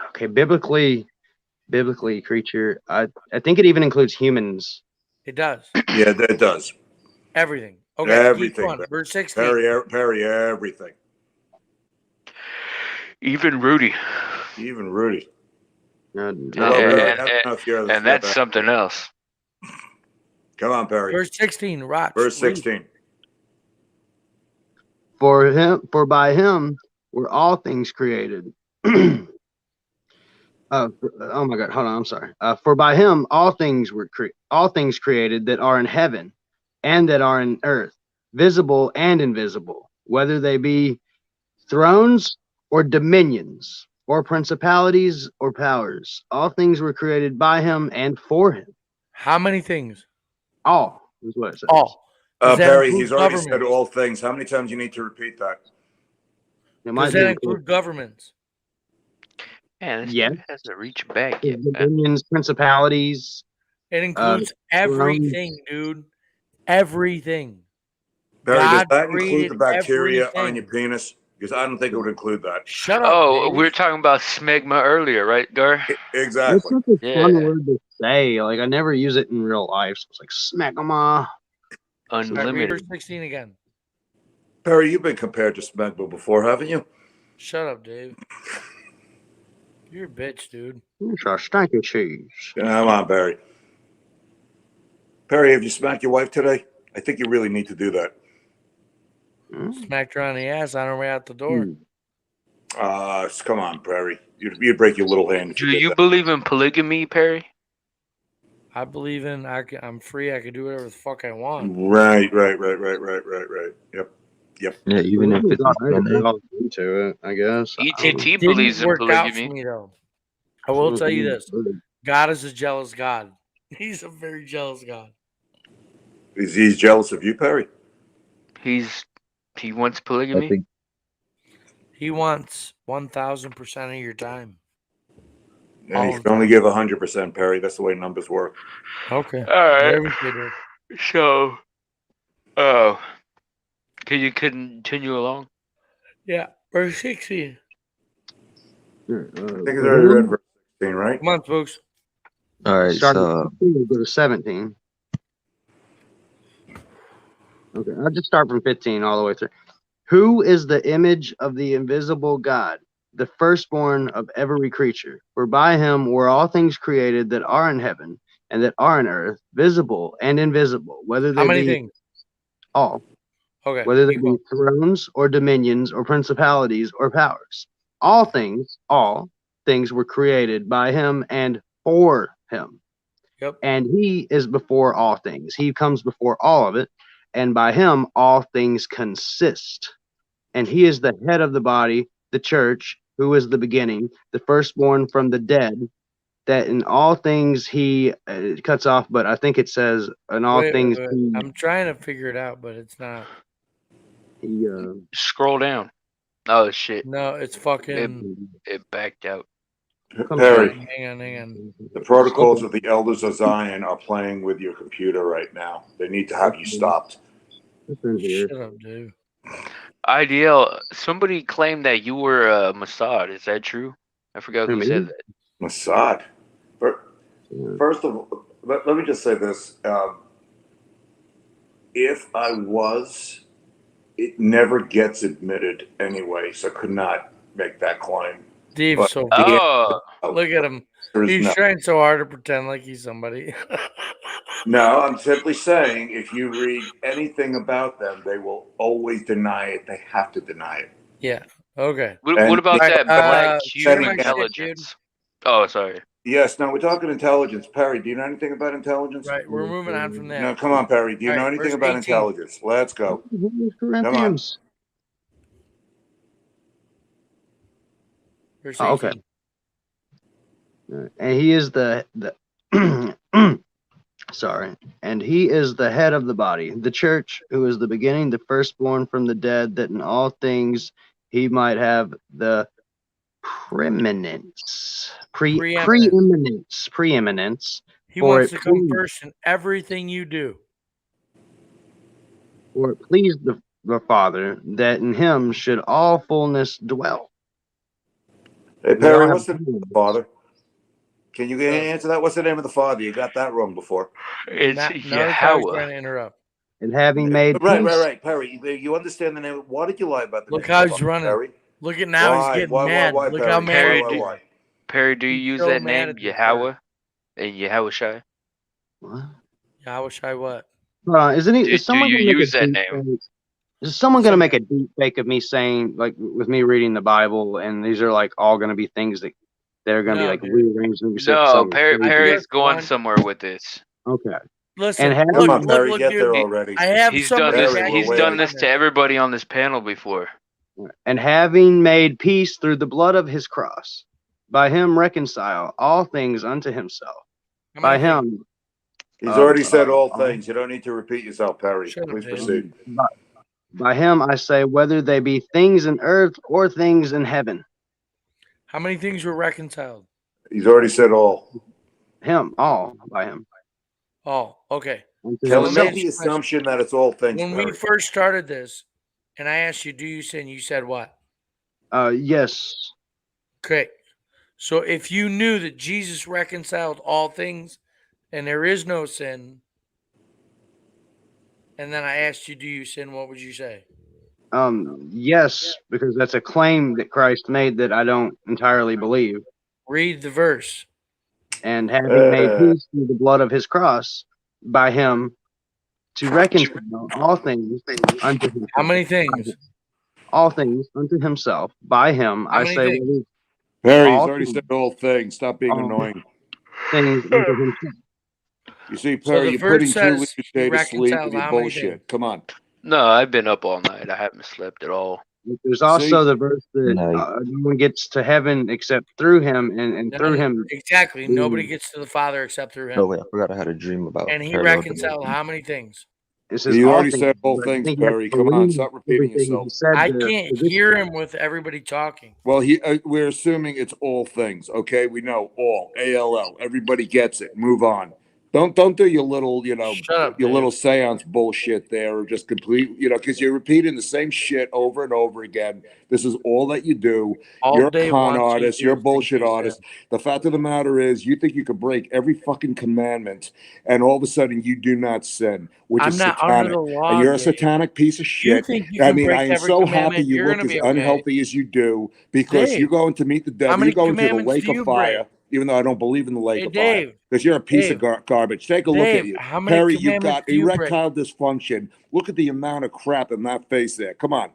Okay, biblically, creature. I think it even includes humans. It does. Yeah, that does. Everything. Okay, Everything. keep going. Verse 16. Perry, everything. Even Rudy. Even Rudy. And that's something else. Come on, Perry. Verse 16, Roch. Verse 16. For by him were all things created. Oh my God, hold on, I'm sorry. For by him all things created that are in heaven and that are in earth, visible and invisible, whether they be thrones or dominions or principalities or powers. All things were created by him and for him. How many things? All is what it says. All. Perry, he's already said all things. How many times do you need to repeat that? Does that include governments? Man, this yes. has to reach back yet, Dominions, principalities. It includes everything, dude. Everything. Perry, God does that include the bacteria everything. on your penis? Because I don't think it would include that. Shut up. Oh, we were talking about smegma earlier, right, Gar? Exactly. It's such a fun word to say. Like, I never use it in real life. So it's like, smegma. Unlimited. Verse 16 again. Perry, you've been compared to smegma before, haven't you? Shut up, Dave. You're a bitch, dude. It's a stanky cheese. Come on, Perry. Perry, have you smacked your wife today? I think you really need to do that. Smacked her on the ass on her way out the door. Come on, Perry. You'd break your little hand. Do you believe in polygamy, Perry? I believe in I'm free. I can do whatever the fuck I want. Right. Yep. Yeah, even if it's into it, I guess. ETT believes in work out for polygamy. me, though. I will tell you this: God is a jealous God. He's a very jealous God. Is he jealous of you, Perry? He wants polygamy. He wants 1,000% of your time. And he can only give 100%, Perry. That's the way numbers work. Okay. All right. So, can you continue along? Yeah. Verse 16. I think it's already read verse 16, right? Come on, folks. all right. So go to 17. Okay, I'll just start from 15 all the way through. Who is the image of the invisible God, the firstborn of every creature? For by him were all things created that are in heaven and that are in earth, visible and invisible, whether they How many be things? all. Okay. Whether they be thrones or dominions or principalities or powers. All things were created by him and for him. Yep. And he is before all things. He comes before all of it. And by him, all things consist. And he is the head of the body, the church, who is the beginning, the firstborn from the dead, that in all things he cuts off, but I think it says in all things. Wait. I'm trying to figure it out, but it's not. He scroll down. Oh shit! No, it's fucking. It backed out. Perry, hang on. the protocols of the elders of Zion are playing with your computer right now. They need to have you stopped. Shut up, dude. IDL, somebody claimed that you were Mossad. Is that true? I forgot who said that. Mossad. First of all, let me just say this. If I was, it never gets admitted anyway, so I could not make that claim. Dave's so look at him. He's trying so hard to pretend like he's somebody. No, I'm simply saying if you read anything about them, they will always deny it. They have to deny it. Yeah. Okay. What about that black cube intelligence? Oh, sorry. Yes. No, we're talking intelligence. Perry, do you know anything about intelligence? Right. We're moving on from that. No, come on, Perry. Do you know anything about intelligence? Let's go. Come on. Oh, okay. And he is the sorry, and he is the head of the body, the church, who is the beginning, the firstborn from the dead, that in all things he might have the preeminence. He wants to come first in everything you do. For it pleased the Father that in him should all fullness dwell. Hey, Perry, what's the name of the Father? Can you answer that? What's the name of the Father? You got that wrong before. It's Yahweh. Trying to interrupt. And having made right, Perry. You understand the name? Why did you lie about the name? Look how he's running. Perry? Look at now, he's getting mad. Look how mad. Perry, do you He's use so that mad name, at this Yahweh? Yahweh? What? Yahushai what? Isn't he? Do Is someone you gonna make use a that deep name? fake? Is someone gonna make a deep fake of me saying, like, with me reading the Bible, and these are like all gonna be things that they're gonna be No, like dude. rearranged and No, so Perry's going somewhere with this. okay. Listen, And Come on, look, Perry, get dude. there already. I have He's somebody done this. Perry, we're He's done waiting. this to everybody on this panel before. And having made peace through the blood of his cross, by him reconcile all things unto himself. By him. He's already said all things. You don't need to repeat yourself, Perry. Please proceed. By him I say, whether they be things in earth or things in heaven. How many things were reconciled? He's already said all. Him, all by him. Oh, okay. Can we make the assumption that it's all things, When Perry? we first started this, and I asked you, do you sin? You said what? Yes. Okay. So if you knew that Jesus reconciled all things and there is no sin, and then I asked you, do you sin? What would you say? Yes, because that's a claim that Christ made that I don't entirely believe. Read the verse. And having made peace through the blood of his cross, by him to reconcile all things unto himself. How many things? All things unto himself. By him, How I many say, things? Perry, he's already said all things. Stop being all annoying. things unto himself. You see, So Perry, the you're verse putting says Julie he today to sleep reconciled with your how many bullshit. things? Come on. No, I've been up all night. I haven't slept at all. There's also See? the verse that no one gets to heaven except through him, and through him. Exactly. Nobody gets to the Father except through him. Oh wait, I forgot I had a dream about And he parallel reconciled dimensions. how many things? It says You all already things, said all but I things, think you have Perry. to Come on, believe stop repeating everything yourself. he said I there can't for this. hear him with everybody talking. Well, we're assuming it's all things. Okay, we know all. ALL. Everybody gets it. Move on. Don't do your little, Shut up, your Dave. little seance bullshit there, or just complete, because you're repeating the same shit over and over again. This is all that you do. All You're a Dave con wants you to artist. do You're a is bullshit think you artist. The fact of the matter is, you think you could break every fucking commandment, and all of a sudden you do not sin, which I'm is not under satanic. the law, And you're a Dave. satanic piece of You shit. think you I can mean, break I am every so happy commandment, you you're look gonna as be okay. unhealthy as you do, because Dave, you're going to meet the how devil. many You're going to the commandments lake do of you fire, break? even though I don't believe in the lake Hey, of fire, Dave. because you're a piece Dave. of garbage. Take a look at Dave, you. how many Perry, you've commandments got do you break? erectile dysfunction. Look at the amount of crap in that face there. Come on.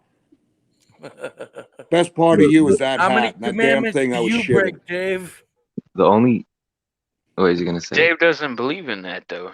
Best part of you is that How many hat and that damn commandments thing do I was you shitting. break, Dave? The only what is he gonna say? Dave doesn't believe in that though.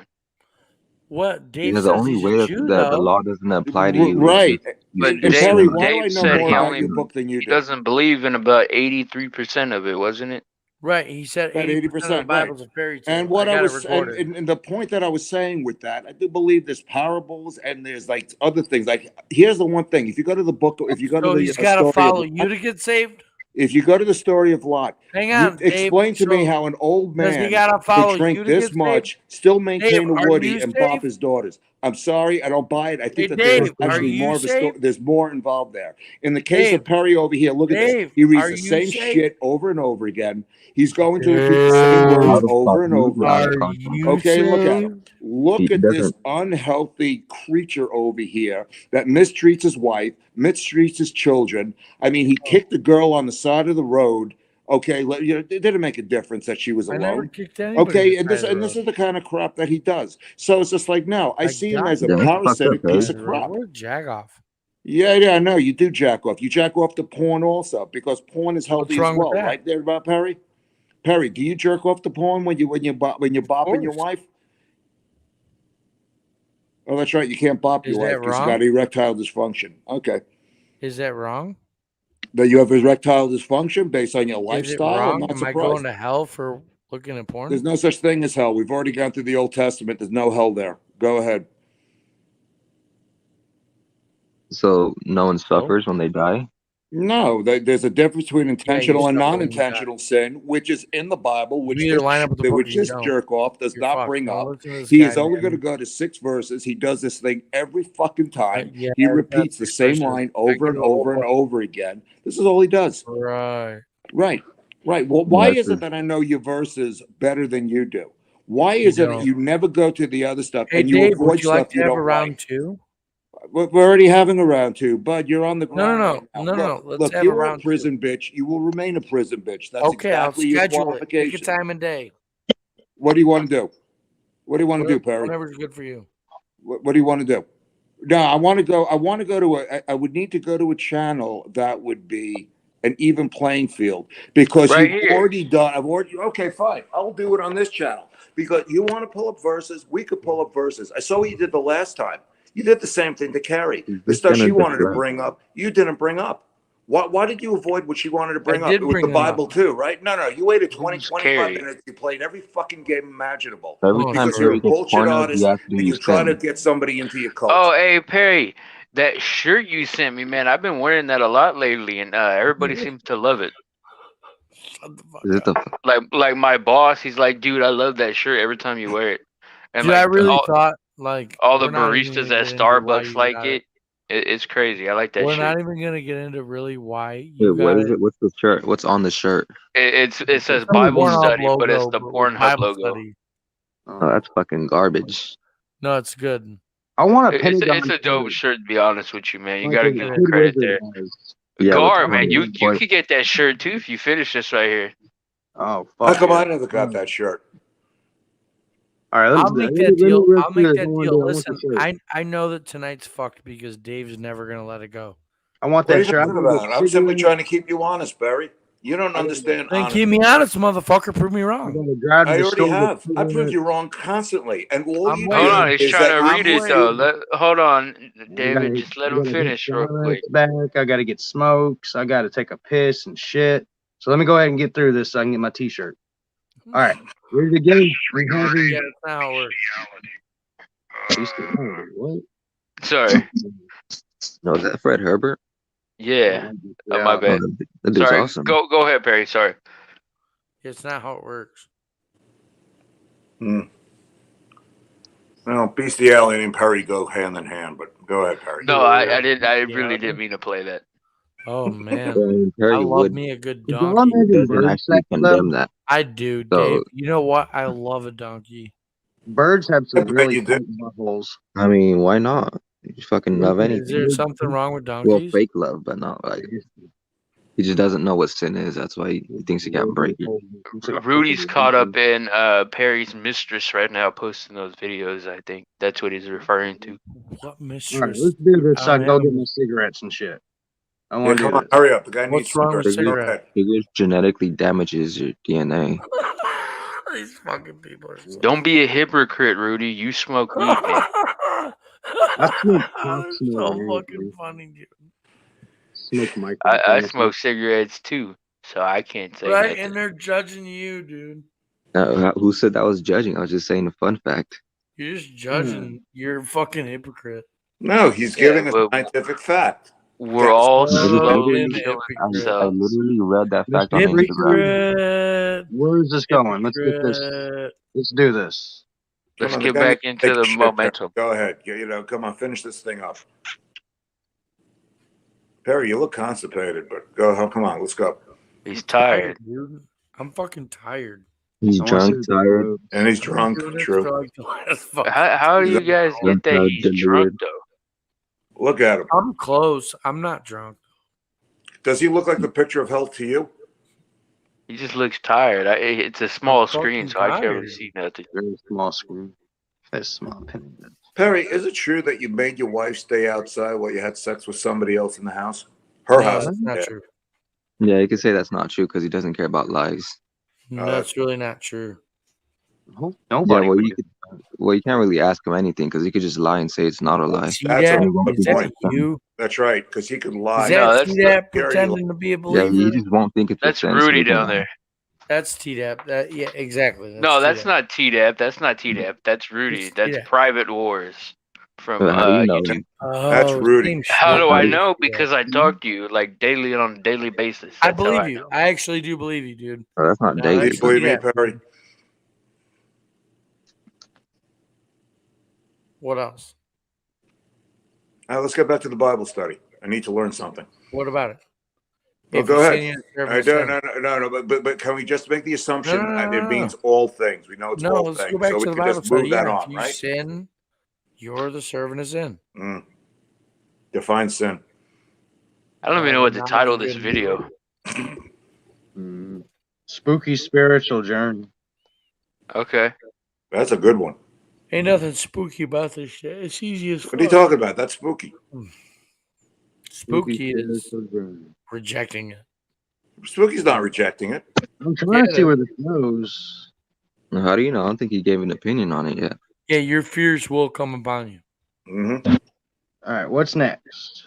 What? Dave Because the says only he's way a that Jew, the though. law doesn't apply to you Right. is But And Dave, Perry, why do Dave I know said more he about only your book than you he do? doesn't believe in about 83% of it, wasn't it? Right. He said About 80% of the 80%, right. Bible's a fairy tale. And what I I got it was recorded. and the point that I was saying with that, I do believe there's parables and there's like other things. Like here's the one thing: if you go to the book, if you go to So the he's got to story follow of you to get saved? if you go to the story of Lot, Hang you on, Dave. explain to me So how an old does he man got to could follow you drink to this get saved? much, still Dave, maintain a are woody, you and bop saved? his daughters. I'm sorry, I don't buy it. I Hey, think that there's Dave, are actually you more of a story. saved? There's more involved there. In the case Dave, of Perry over here, look at this. Dave, He reads are the you same saved? shit over and over again. He's going to repeat the same words how the fuck over and you over guys again. Are come from. you Okay, look at him. saved? Look He at this doesn't. unhealthy creature over here that mistreats his wife, mistreats his children. I mean, he kicked the girl on the side of the road. Okay, it didn't make a difference that she was I never alone. kicked anybody Okay, on and the this side of the is road. the kind of crap that he does. So it's just like, no, I I see him got as a Then what the fuck's up, parasitic Perry? piece side of of the road. crap. What a jag off. Yeah, I know you do jack off. You jack off to porn also because porn is What's healthy as wrong with well, that? right there, about Perry. Perry, do you jerk off to porn when you're bopping your course. wife? Oh, that's right. You can't bop Is your wife that because you got wrong? erectile dysfunction. Okay. Is that wrong? That you have erectile dysfunction based on your Is it lifestyle? I'm wrong? not Am I going surprised. to hell for looking at porn? There's no such thing as hell. We've already gone through the Old Testament. There's no hell there. Go ahead. So no one suffers when they die? No, there's a difference between Yeah, you intentional and suffer when you die. non-intentional sin, which is in the Bible, which You either line up with the book or you this don't. jerk off does You're not fucked. bring Don't up. listen to this He guy, is only going to man. go to 6 verses. He does this thing every fucking time. Yeah, He that's repeats the 6 same verses. line I over get and the whole over and point. over again. This is all he does. Right. Right. Well, why Yes, is it sir. that I know your verses better than you do? Why You is it that don't. you never go to the other stuff Hey, and you Dave, avoid would you like stuff to you have a don't round like? 2? We're already having a round two, Bud. You're on the ground. No. Let's Look, have a you're round a prison bitch. You will remain a prison bitch. That's okay, exactly I'll your schedule qualification. it. Pick a time and day. What do you want to do? What do you want to do, Perry? Whatever's good for you. What do you want to do? No, I want to go. I want to go to I would need to go to a channel that would be an even playing field because Right you've here. already done. Okay, fine. I'll do it on this channel because you want to pull up verses. We could pull up verses. I saw what you did the last time. You did the same thing to Carrie. The stuff she wanted to bring up, you didn't bring up. Why did you avoid what she wanted to bring up? It was the Bible too, right? No. You waited 25 minutes. You played every fucking game imaginable. Because you're a bullshit artist and you try to get somebody into your cult. Oh, hey, Perry, that shirt you sent me, man, I've been wearing that a lot lately, and everybody seems to love it. Like my boss, he's like, dude, I love that shirt every time you wear it. And Dude, I really thought like all the baristas at Starbucks like it. It's crazy. I like that We're shirt. not even gonna get into really why Wait, what is it? What's the shirt? What's on the shirt? It says Bible study, but it's the Pornhub logo. Study. Oh, that's fucking garbage. No, it's good. I want It's a dope shirt, to be honest with you, man. You gotta give him credit there. Yeah, Gar, man, you could get that shirt too if you finish this right here. Oh, fuck. How come I never got that shirt? All right, I'll make that deal. I'll make that deal. Listen, I know that tonight's fucked because Dave's never gonna let it go. I want What are that you shirt. talking about? I'm simply trying to keep you honest, Barry. You don't understand Then honesty. keep me honest, motherfucker. Prove me wrong. I already have. I proved you wrong constantly. And all you Hold on, do he's is trying that to read it though. Hold on, I David. gotta- Just let I him gotta finish get real quick. back. I gotta get smokes. I gotta take a piss and shit. So let me go ahead and get through this so I can get my t-shirt. All right, ready to go? Yeah, that's not how it works. What? Sorry. No, is that Fred Herbert? Yeah. My bad. That dude's Sorry. awesome. Go ahead, Perry. Sorry. It's not how it works. Well, bestiality and Perry go hand in hand, but go ahead, Perry. No, I really didn't mean to play that. Oh man, Perry I love would- me a good He donkey. doesn't actually condemn that. I do, So- Dave. You know what? I love a donkey. Birds have some really tight buttholes. I mean, why not? You fucking love anything. Is there something wrong with Well, donkeys? fake love, but not like. He just doesn't know what sin is. That's why he thinks he can't break it. Rudy's caught up in Perry's mistress right now, posting those videos. I think that's what he's referring to. What All right, mistress? let's do this so I can go get my cigarettes and shit. I want to come do on, this. hurry up. The guy needs What's wrong with cigarettes. Go cigarettes? ahead. It genetically damages your DNA. These fucking people are so... Don't be a hypocrite, Rudy. You smoke weed, man. I smoke That's so fucking funny, dude. Smoke micro. I smoke cigarettes too, so I can't say Right, nothing. and they're judging you, dude. Who said that was judging? I was just saying a fun fact. You're just judging. You're a fucking hypocrite. No, he's giving a scientific fact. We're all I slowly literally- killing I ourselves. literally read that fact on Instagram. Hypocrite. Where is this going? Let's get this. Let's do this. Let's Come on, get the guy back needs into to the take a shit, Perry. momentum. Go ahead. Come on, finish this thing up. Perry, you look constipated, but come on, let's go. He's tired. Dude. I'm fucking tired. He's drunk, tired. And he's drunk. Doing this True. for like the last fucking- How do you guys get that he's drunk though? Look at him. I'm close. I'm not drunk. Does he look like the picture of health to you? He just looks tired. It's a small I'm screen, fucking so I can't really tired. see nothing. Very small screen. Very small penny. Perry, is it true that you made your wife stay outside while you had sex with somebody else in the house? Her No, house. that's not Yeah. true. Yeah, you could say that's not true because he doesn't care about lies. No, that's really not true. Nobody. Yeah, well, you can't really ask him anything because he could just lie and say it's not a lie. See That's that? a good Is that point. you? That's right, because he could lie. Is that T-Dap Gary, pretending to be a Yeah, believer? he just won't think it's a That's sin, so Rudy he can down lie. there. That's T-Dap. Yeah, exactly. No, that's T-Dap. not T-Dap. That's not T-Dap. That's Rudy. It's That's T-Dap. Private Wars from But how do you know YouTube. that? That's Oh, Rudy. same How shit. do I know? Because I talk to you like daily on a daily basis. I That's how believe I you. know. I actually do believe you, dude. Oh, that's not No, daily. Do you believe me, T-Dap. Perry? What else? Now let's get back to the Bible study. I need to learn something. What about it? Well, If go you ahead. sin, you deserve to sin. No. But can we just make the assumption No, that it no. means all things? We know it's No, all let's things, go back so to we the can Bible just move study. that Yeah, on, if you right? sin, you're the servant of sin. Define sin. I don't even know what to title this video. Spooky spiritual journey. Okay. That's a good one. Ain't nothing spooky about this shit. It's easy as fuck. What are you talking about? That's spooky. Spooky is rejecting it. Spooky's not rejecting it. I'm trying to see where this goes. How do you know? I don't think he gave an opinion on it yet. Yeah, your fears will come upon you. Mm-hmm. All right, what's next?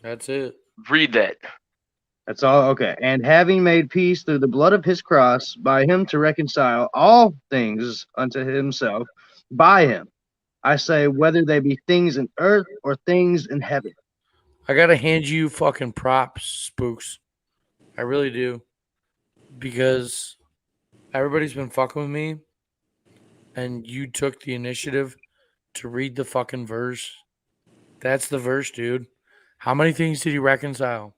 That's it. Read that. That's all. Okay. And having made peace through the blood of his cross, by him to reconcile all things unto himself, by him, I say, whether they be things in earth or things in heaven. I gotta hand you fucking props, Spooks. I really do. Because everybody's been fucking with me, and you took the initiative to read the fucking verse. That's the verse, dude. How many things did he reconcile?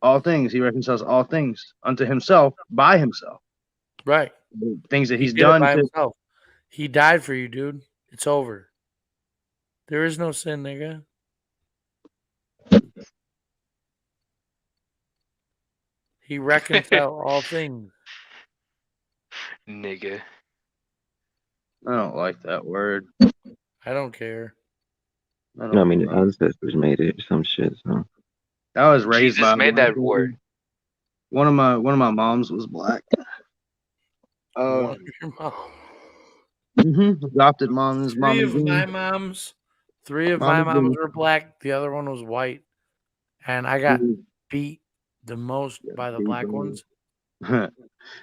All things. He reconciles all things unto himself by himself. Right. The things that he's did it done by to himself. He died for you, dude. It's over. There is no sin, nigga. He reconciled all things. Nigga. I don't like that word. I don't care. I mean, the ancestors made it or some shit. So I was raised Jesus by made that word. One of my moms was black. One of your mom. Adopted mom's mom. Three of my moms were black. The other one was white, and I got beat the most by the black ones. Yeah,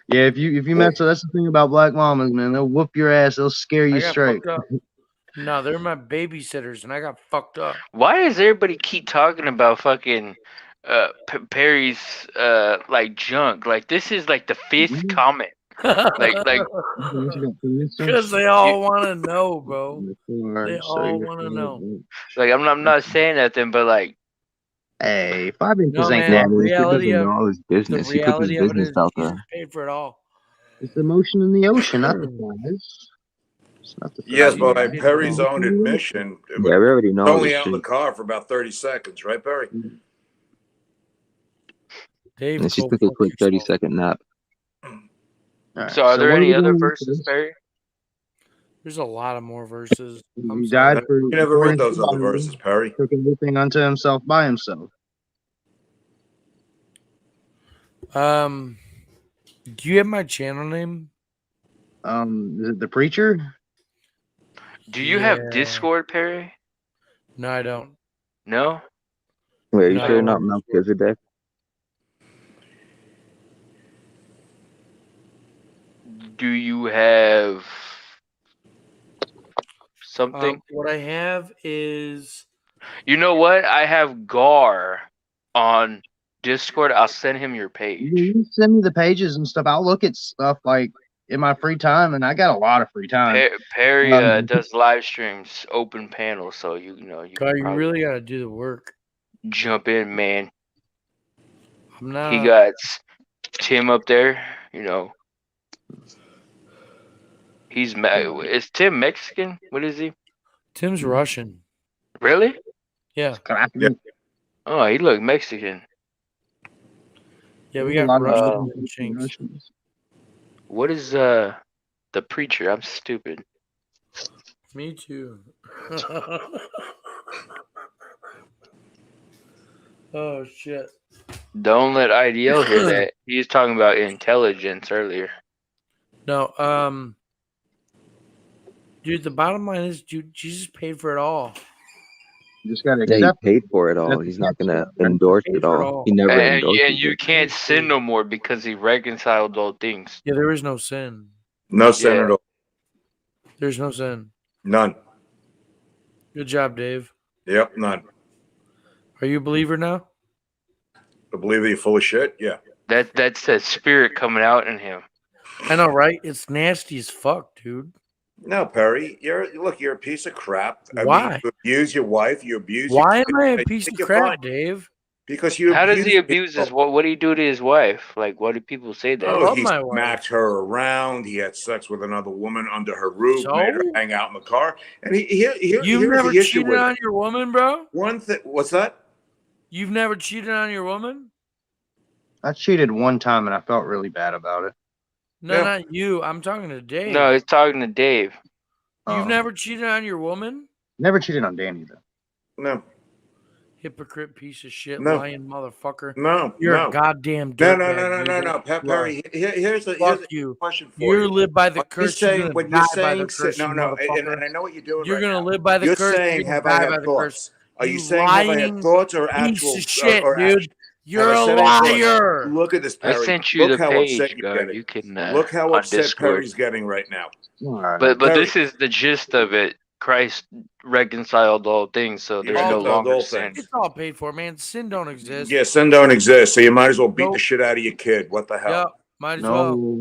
if you mess up, that's the thing about black mamas, man. They'll whoop your ass. They'll scare you straight. No, they're my babysitters, and I got fucked up. Why does everybody keep talking about fucking Perry's like junk? Like this is like the fifth comment. like because they all want to know, bro. They all want to know. Like I'm not saying nothing, but like, hey, 5 inches ain't that. The reality of all his business. He put his business out there. Paid for it all. It's the motion in the ocean, not the size. Yes, but by Perry's own admission, yeah, we already know. Only out in the car for about 30 seconds, right, Perry? Dave, and she took a quick 30-second nap. Right, so are there any other verses, Perry? There's a lot of more verses. He died for. You never read those other verses, Perry. Took everything unto himself by himself. Do you have my channel name? Is it The Preacher? Do you have Discord, Perry? No, I don't. No? Wait, are you sure not Melchizedek? Do you have something? What I have is... You know what? I have Gar on Discord. I'll send him your page. You send me the pages and stuff. I'll look at stuff like in my free time, and I got a lot of free time. Perry does live streams, open panels, so you know you. God, you really gotta do the work. Jump in, man. I'm not. He got Tim up there. You know, is Tim Mexican? What is he? Tim's Russian. Really? Yeah. Oh, he looked Mexican. Yeah, we got Russian. What is The Preacher? I'm stupid. Me too. Oh shit. Don't let IDL hear that. He was talking about intelligence earlier. No, dude, the bottom line is, dude, Jesus paid for it all. You just gotta he paid for it all. He's not gonna endorse it all. He never endorsed it. And you can't sin no more because he reconciled all things. Yeah, there is no sin. No sin at all. There's no sin. None. Good job, Dave. Yep, none. Are you a believer now? A believer you're full of shit? Yeah. That's that spirit coming out in him. I know, right? It's nasty as fuck, dude. No, Perry, you're a piece of crap. Why? Mean, you abuse your wife. You abuse. Why am I a piece of crap, Dave? Because you. How does he abuse his? What do he do to his wife? Like, what do people say that? Oh, he smacked her around. He had sex with another woman under her roof. Made her hang out in the car. And You've never cheated on your woman, bro? One thing. What's that? You've never cheated on your woman? I cheated one time and I felt really bad about it. No, not you. I'm talking to Dave. No, he's talking to Dave. You've never cheated on your woman? Never cheated on Danny though. No. Hypocrite piece of shit, No. lying motherfucker. No. You're no. a goddamn No. Perry, here's a question for you. You live by the curse. When you're saying, and I know what you're doing. You're gonna live by the you're curse. Saying, have I had thoughts? Are you saying have I had thoughts or actual? Piece of shit, or dude. You're a liar. Look at this, Perry. I sent you Look the how page, upset you're getting. You can look how upset Discord. Perry's getting right now. But this is the gist of it. Christ reconciled all things, so there's no longer sin. It's all paid for, man. Sin don't exist. Yeah, sin don't exist, so you might as well beat the shit out of your kid. What the hell? Yeah, might as well.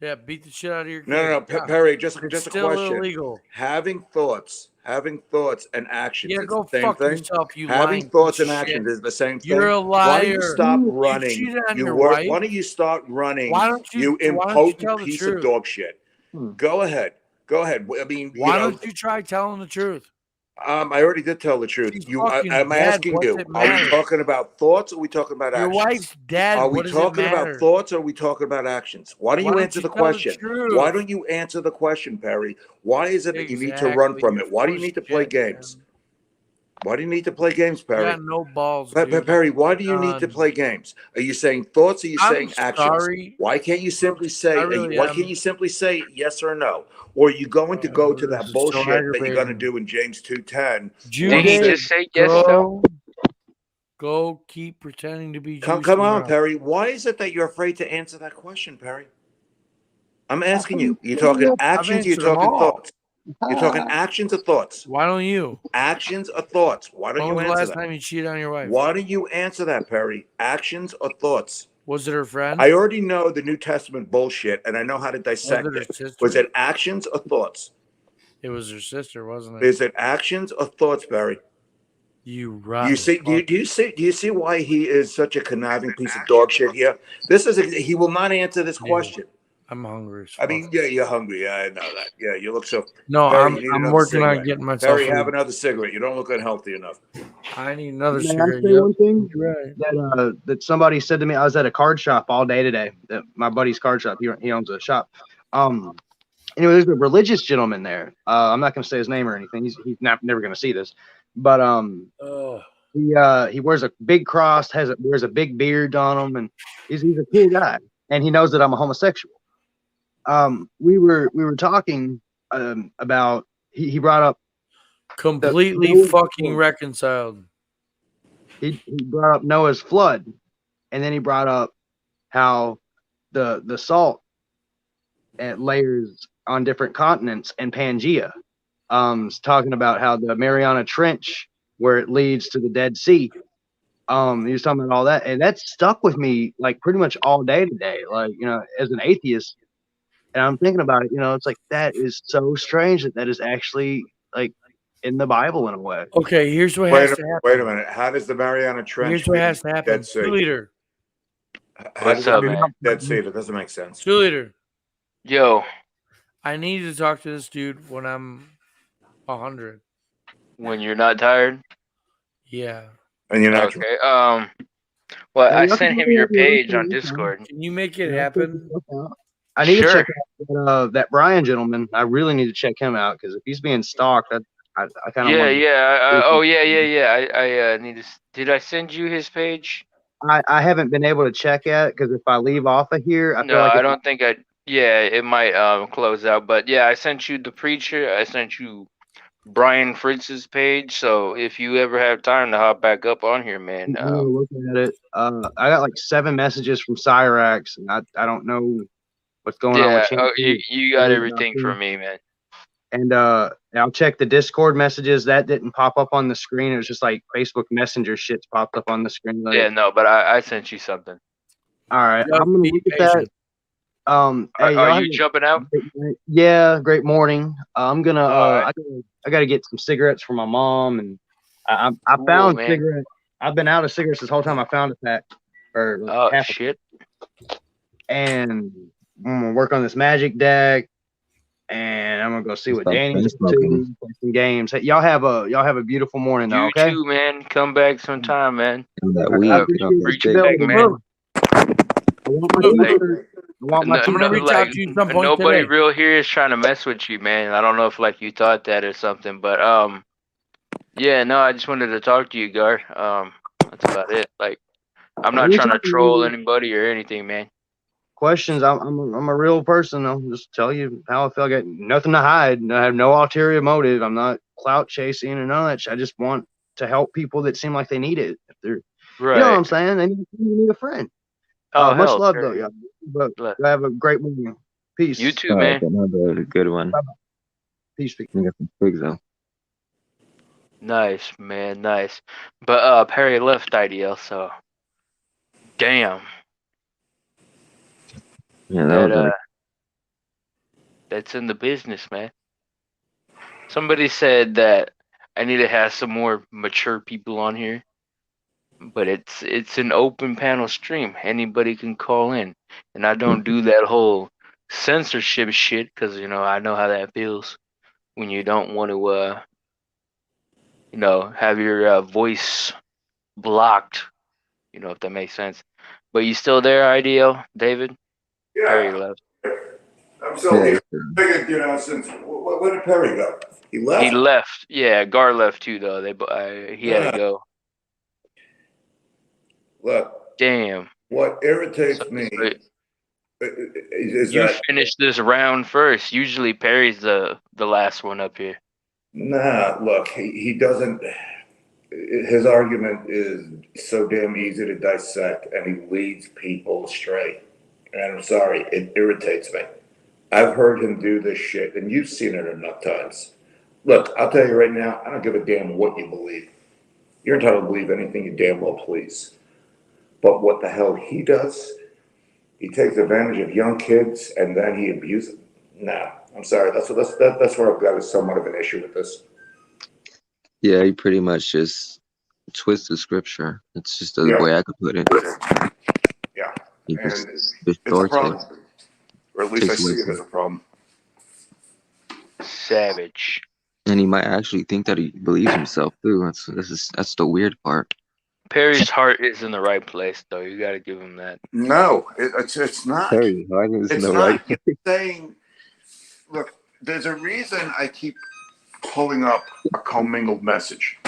Yeah, beat the shit out of your kid. No, Perry, just a question. Illegal. Having thoughts and actions. Yeah, go the same fuck thing. yourself, you Having lying thoughts and shit. actions is the same thing. You're a liar. Why don't you stop running? You cheated on your wife. Why don't you start running? Why don't you impotent piece of dog shit. Go ahead. I mean, why don't you try telling the truth? I already did tell the truth. I'm asking you, are we talking about thoughts or are we talking about actions? Your wife's dead. Are we talking about thoughts or are we talking about actions? Why don't you answer the question? Why don't you answer the question, Perry? Why is it that you need to run from it? Why do you need to play games? Why do you need to play games, Perry? You got no balls, Perry, why do you need to play games? Are you saying thoughts or are you saying actions? Why can't you simply say why can't you simply say yes or no? Or are you going to go to that bullshit that you're going to do in James 2:10? Did he just say yes? Go keep pretending to be. Come on, Perry. Why is it that you're afraid to answer that question, Perry? I'm asking you. You're talking actions. You're talking thoughts. You're talking actions or thoughts. Why don't you? Actions or thoughts. Why don't you answer that? When was the last time you cheated on your wife? Why don't you answer that, Perry? Actions or thoughts? Was it her friend? I already know the New Testament bullshit, and I know how to dissect it. Was it actions or thoughts? It was her sister, wasn't it? Is it actions or thoughts, Barry? You right. You see? Do you see why he is such a conniving piece of dog shit here? He will not answer this question. I'm hungry. I mean, yeah, you're hungry. Yeah, I know that. Yeah, you look so. No, Barry, I'm working on getting myself. Barry, have another cigarette. You don't look unhealthy enough. I need another cigarette. cigarette. One thing that somebody said to me, I was at a card shop all day today. My buddy's card shop. He owns a shop. Anyway, there's a religious gentleman there. I'm not going to say his name or anything. He's never going to see this, but he wears a big cross, wears a big beard on him, and he's a cool guy, and he knows that I'm a homosexual. We were talking about he brought up completely fucking reconciled. He brought up Noah's flood, and then he brought up how the salt layers on different continents and Pangea. Talking about how the Mariana Trench, where it leads to the Dead Sea. He was talking about all that, and that stuck with me like pretty much all day today. Like, as an atheist, and I'm thinking about it, it's like that is so strange that is actually like in the Bible in a way. Okay, here's what has to happen. Wait a minute. How does the Mariana Trench? Here's what has to happen. Two-liter. What's up, man? Dead Sea. That doesn't make sense. 2-liter. Yo. I need to talk to this dude when I'm 100. When you're not tired? Yeah. And you're not okay. Well, I sent him your page on Discord. Can you make it happen? I need to check out that Brian gentleman. I really need to check him out because if he's being stalked, I kind of I need to. Did I send you his page? I haven't been able to check yet because if I leave off of here, I feel like I don't think I. Yeah, it might close out, but yeah, I sent you the preacher. I sent you Brian Fritz's page. So if you ever have time to hop back up on here, man. Looking at it, I got like 7 messages from Cyrax, and I don't know what's going on with you got everything from me, man. And I'll check the Discord messages. That didn't pop up on the screen. It was just like Facebook Messenger shit's popped up on the screen. Like, yeah, no, but I sent you something. All right, I'm gonna look at that. Are you jumping out? Yeah, great morning. I'm gonna I gotta get some cigarettes for my mom, and I found cigarettes. I've been out of cigarettes this whole time. I found a pack or half shit. And I'm gonna work on this magic deck, and I'm gonna go see what Danny's up to, play some games. Hey, y'all have a beautiful morning, though. Okay. You too, man. Come back sometime, man. That weed, reach back, man. I'm gonna reach out to you some point nobody today. real here is trying to mess with you, man. I don't know if like you thought that or something, but yeah, no, I just wanted to talk to you, Gar. That's about it. Like, I'm not trying to troll anybody or anything, man. Questions? I'm a real person. I'll just tell you how I feel. I got nothing to hide. I have no ulterior motive. I'm not clout chasing or none of that shit. I just want to help people that seem like they need it. If they're, you know what I'm saying? They need a friend. Much love, though, y'all. But have a great morning. Peace. You too, man. Another good one. Bye-bye. Peace. We got some twigs, though. Nice, man, nice. But Perry left IDL, so damn. Yeah, that's in the business, man. Somebody said that I need to have some more mature people on here, but it's an open panel stream. Anybody can call in, and I don't do that whole censorship shit because I know how that feels when you don't want to have your voice blocked. If that makes sense. But you still there, IDL, David? Yeah. Perry left. I'm still here. Figured, since where did Perry go? He left. He left. Yeah, Gar left too, though. He had to go. Look. Damn. What irritates me is you that finish this round first. Usually Perry's the last one up here. Nah, look, he doesn't. His argument is so damn easy to dissect, and he leads people astray. And I'm sorry, it irritates me. I've heard him do this shit, and you've seen it enough times. Look, I'll tell you right now, I don't give a damn what you believe. You're entitled to believe anything you damn well please. But what the hell he does, he takes advantage of young kids, and then he abuses them. Nah, I'm sorry. That's where I've got somewhat of an issue with this. Yeah, he pretty much just twisted scripture. It's just the way I could put it. Yeah. He And just it's a problem. Or at least I takes see away it as a problem. Savage. And he might actually think that he believes himself too. That's the weird part. Perry's heart is in the right place, though. You got to give him that. No, it's not. Perry's heart is in the right place. You're saying, look, there's a reason I keep pulling up a commingled message.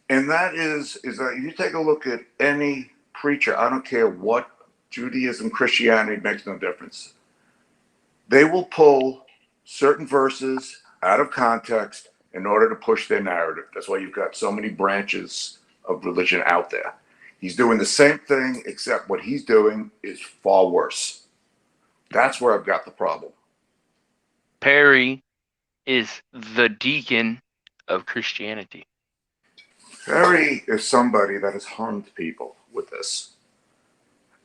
And that is that you take a look at any preacher, I don't care what, Judaism, Christianity, makes no difference. They will pull certain verses out of context in order to push their narrative. That's why you've got so many branches of religion out there. He's doing the same thing, except what he's doing is far worse. That's where I've got the problem. Perry is the deacon of Christianity. Perry is somebody that has harmed people with this.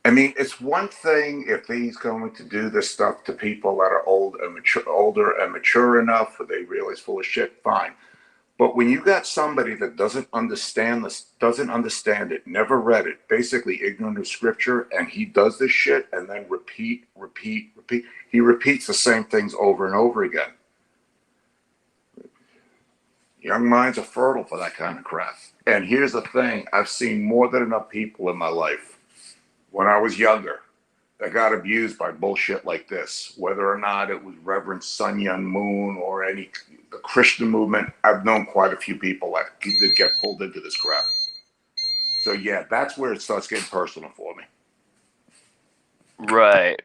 I mean, it's one thing if he's going to do this stuff to people that are older and mature enough, or they realize full of shit, fine. But when you got somebody that doesn't understand it, never read it, basically ignorant of scripture, and he does this shit and then repeat. He repeats the same things over and over again. Young minds are fertile for that kind of crap. And here's the thing, I've seen more than enough people in my life when I was younger that got abused by bullshit like this, whether or not it was Reverend Sun Myung Moon or the Christian movement. I've known quite a few people that get pulled into this crap. So yeah, that's where it starts getting personal for me. Right.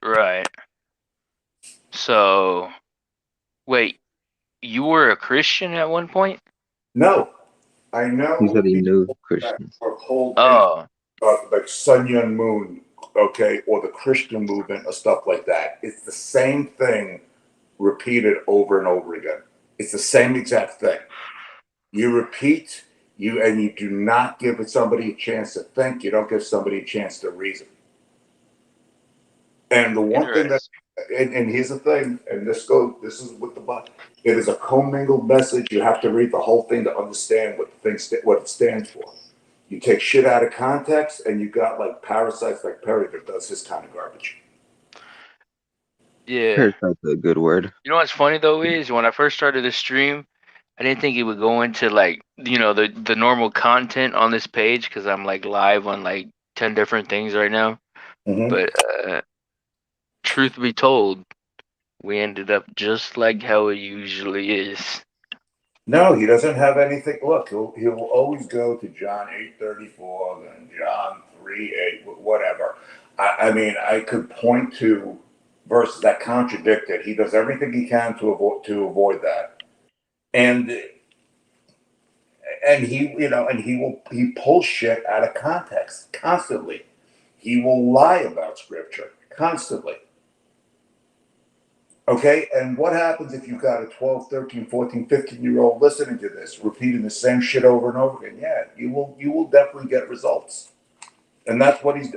So, wait, you were a Christian at one point? No, I know. He said he knew Christians. Like Sun Myung Moon, okay, or the Christian movement or stuff like that. It's the same thing repeated over and over again. It's the same exact thing. You repeat, and you do not give somebody a chance to think. You don't give somebody a chance to reason. And the one thing and here's the thing, and this is with the Bible. It is a commingled message. You have to read the whole thing to understand what it stands for. You take shit out of context, and you got like parasites like Perry that does his kind of garbage. Yeah. Parasite's a good word. You know what's funny though is when I first started the stream, I didn't think it would go into like the normal content on this page because I'm like live on like 10 different things right now. But truth be told, we ended up just like how it usually is. No, he doesn't have anything. Look, he'll always go to John 8:34 and John 3:8, whatever. I mean, I could point to verses that contradict it. He does everything he can to avoid that, and he pulls shit out of context constantly. He will lie about scripture constantly. Okay, and what happens if you've got a 12, 13, 14, 15-year-old listening to this, repeating the same shit over and over again? Yeah, you will definitely get results. And that's what he's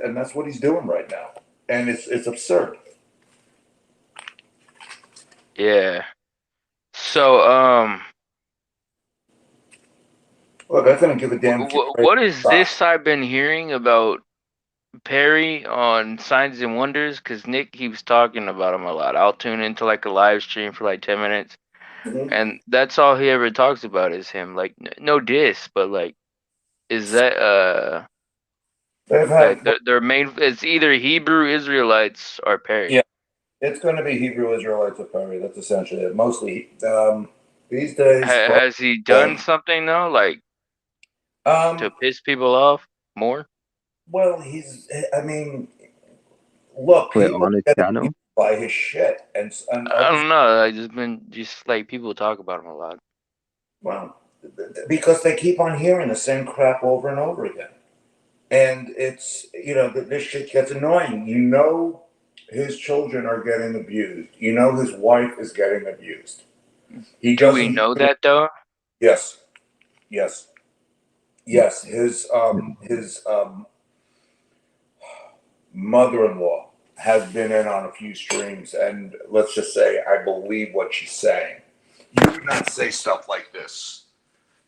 doing right now. And it's absurd. Yeah. So well, that's gonna give a damn. What is this I've been hearing about Perry on Signs and Wonders? Because Nick keeps talking about him a lot. I'll tune into like a live stream for like 10 minutes, and that's all he ever talks about is him. Like no diss, but like, is that like their main? It's either Hebrew Israelites or Perry. Yeah, it's going to be Hebrew Israelites or Perry. That's essentially it. Mostly these days. Has he done something though, like to piss people off more? Well, I mean, look, people get by his shit, and I don't know. I just like people talk about him a lot. Well, because they keep on hearing the same crap over and over again, and it's this shit gets annoying. His children are getting abused. His wife is getting abused. Do we know that though? Yes. His mother-in-law has been in on a few streams, and let's just say I believe what she's saying. You would not say stuff like this,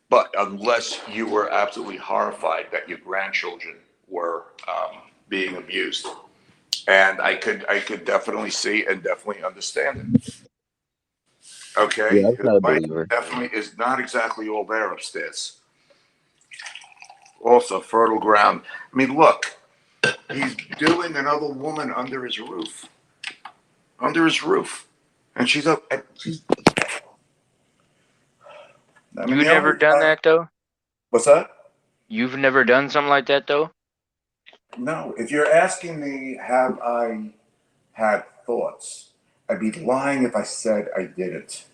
but unless you were absolutely horrified that your grandchildren were being abused, and I could definitely see and definitely understand it. Okay, yeah, his wife definitely is not exactly all there upstairs. Also, fertile ground. I mean, look. He's doing another woman under his roof. And she's up. You've never done that though? What's that? You've never done something like that though? No. If you're asking me, have I had thoughts? I'd be lying if I said I didn't.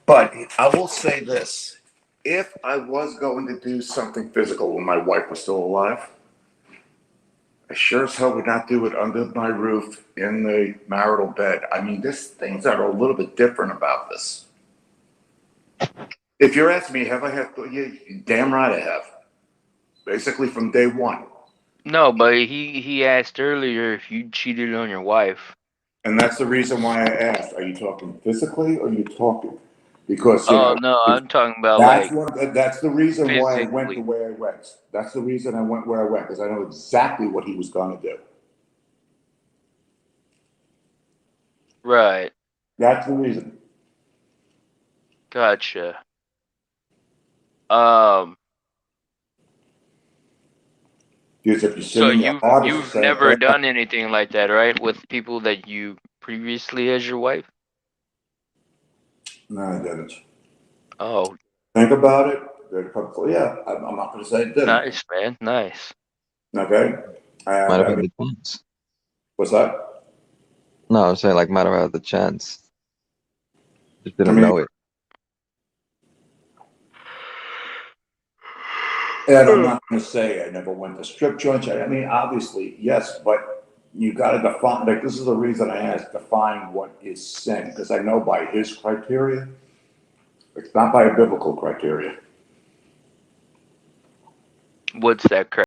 But I will say this. If I was going to do something physical when my wife was still alive, I sure as hell would not do it under my roof in the marital bed. I mean, there's things that are a little bit different about this. If you're asking me, have I had? Yeah, damn right I have. Basically from day one. No, but he asked earlier if you cheated on your wife. And that's the reason why I asked. Are you talking physically or are you talking? Because no, I'm talking about that's the reason physically. Why I went to where I went. That's the reason I went where I went, because I know exactly what he was going to do. Right. That's the reason. Gotcha. So you've never done anything like that, right? With people that you previously as your wife? No, I didn't. Oh. Think about it. Yeah, I'm not going to say it didn't. Nice, man. Nice. Okay. Might have had the chance. What's that? No, I'm saying might have had the chance. Just didn't know it. And I'm not going to say I never went to strip joints. I mean, obviously, yes, but you got to define. This is the reason I asked. Define what is sin, because I know by his criteria, it's not by a biblical criteria. What's that criteria?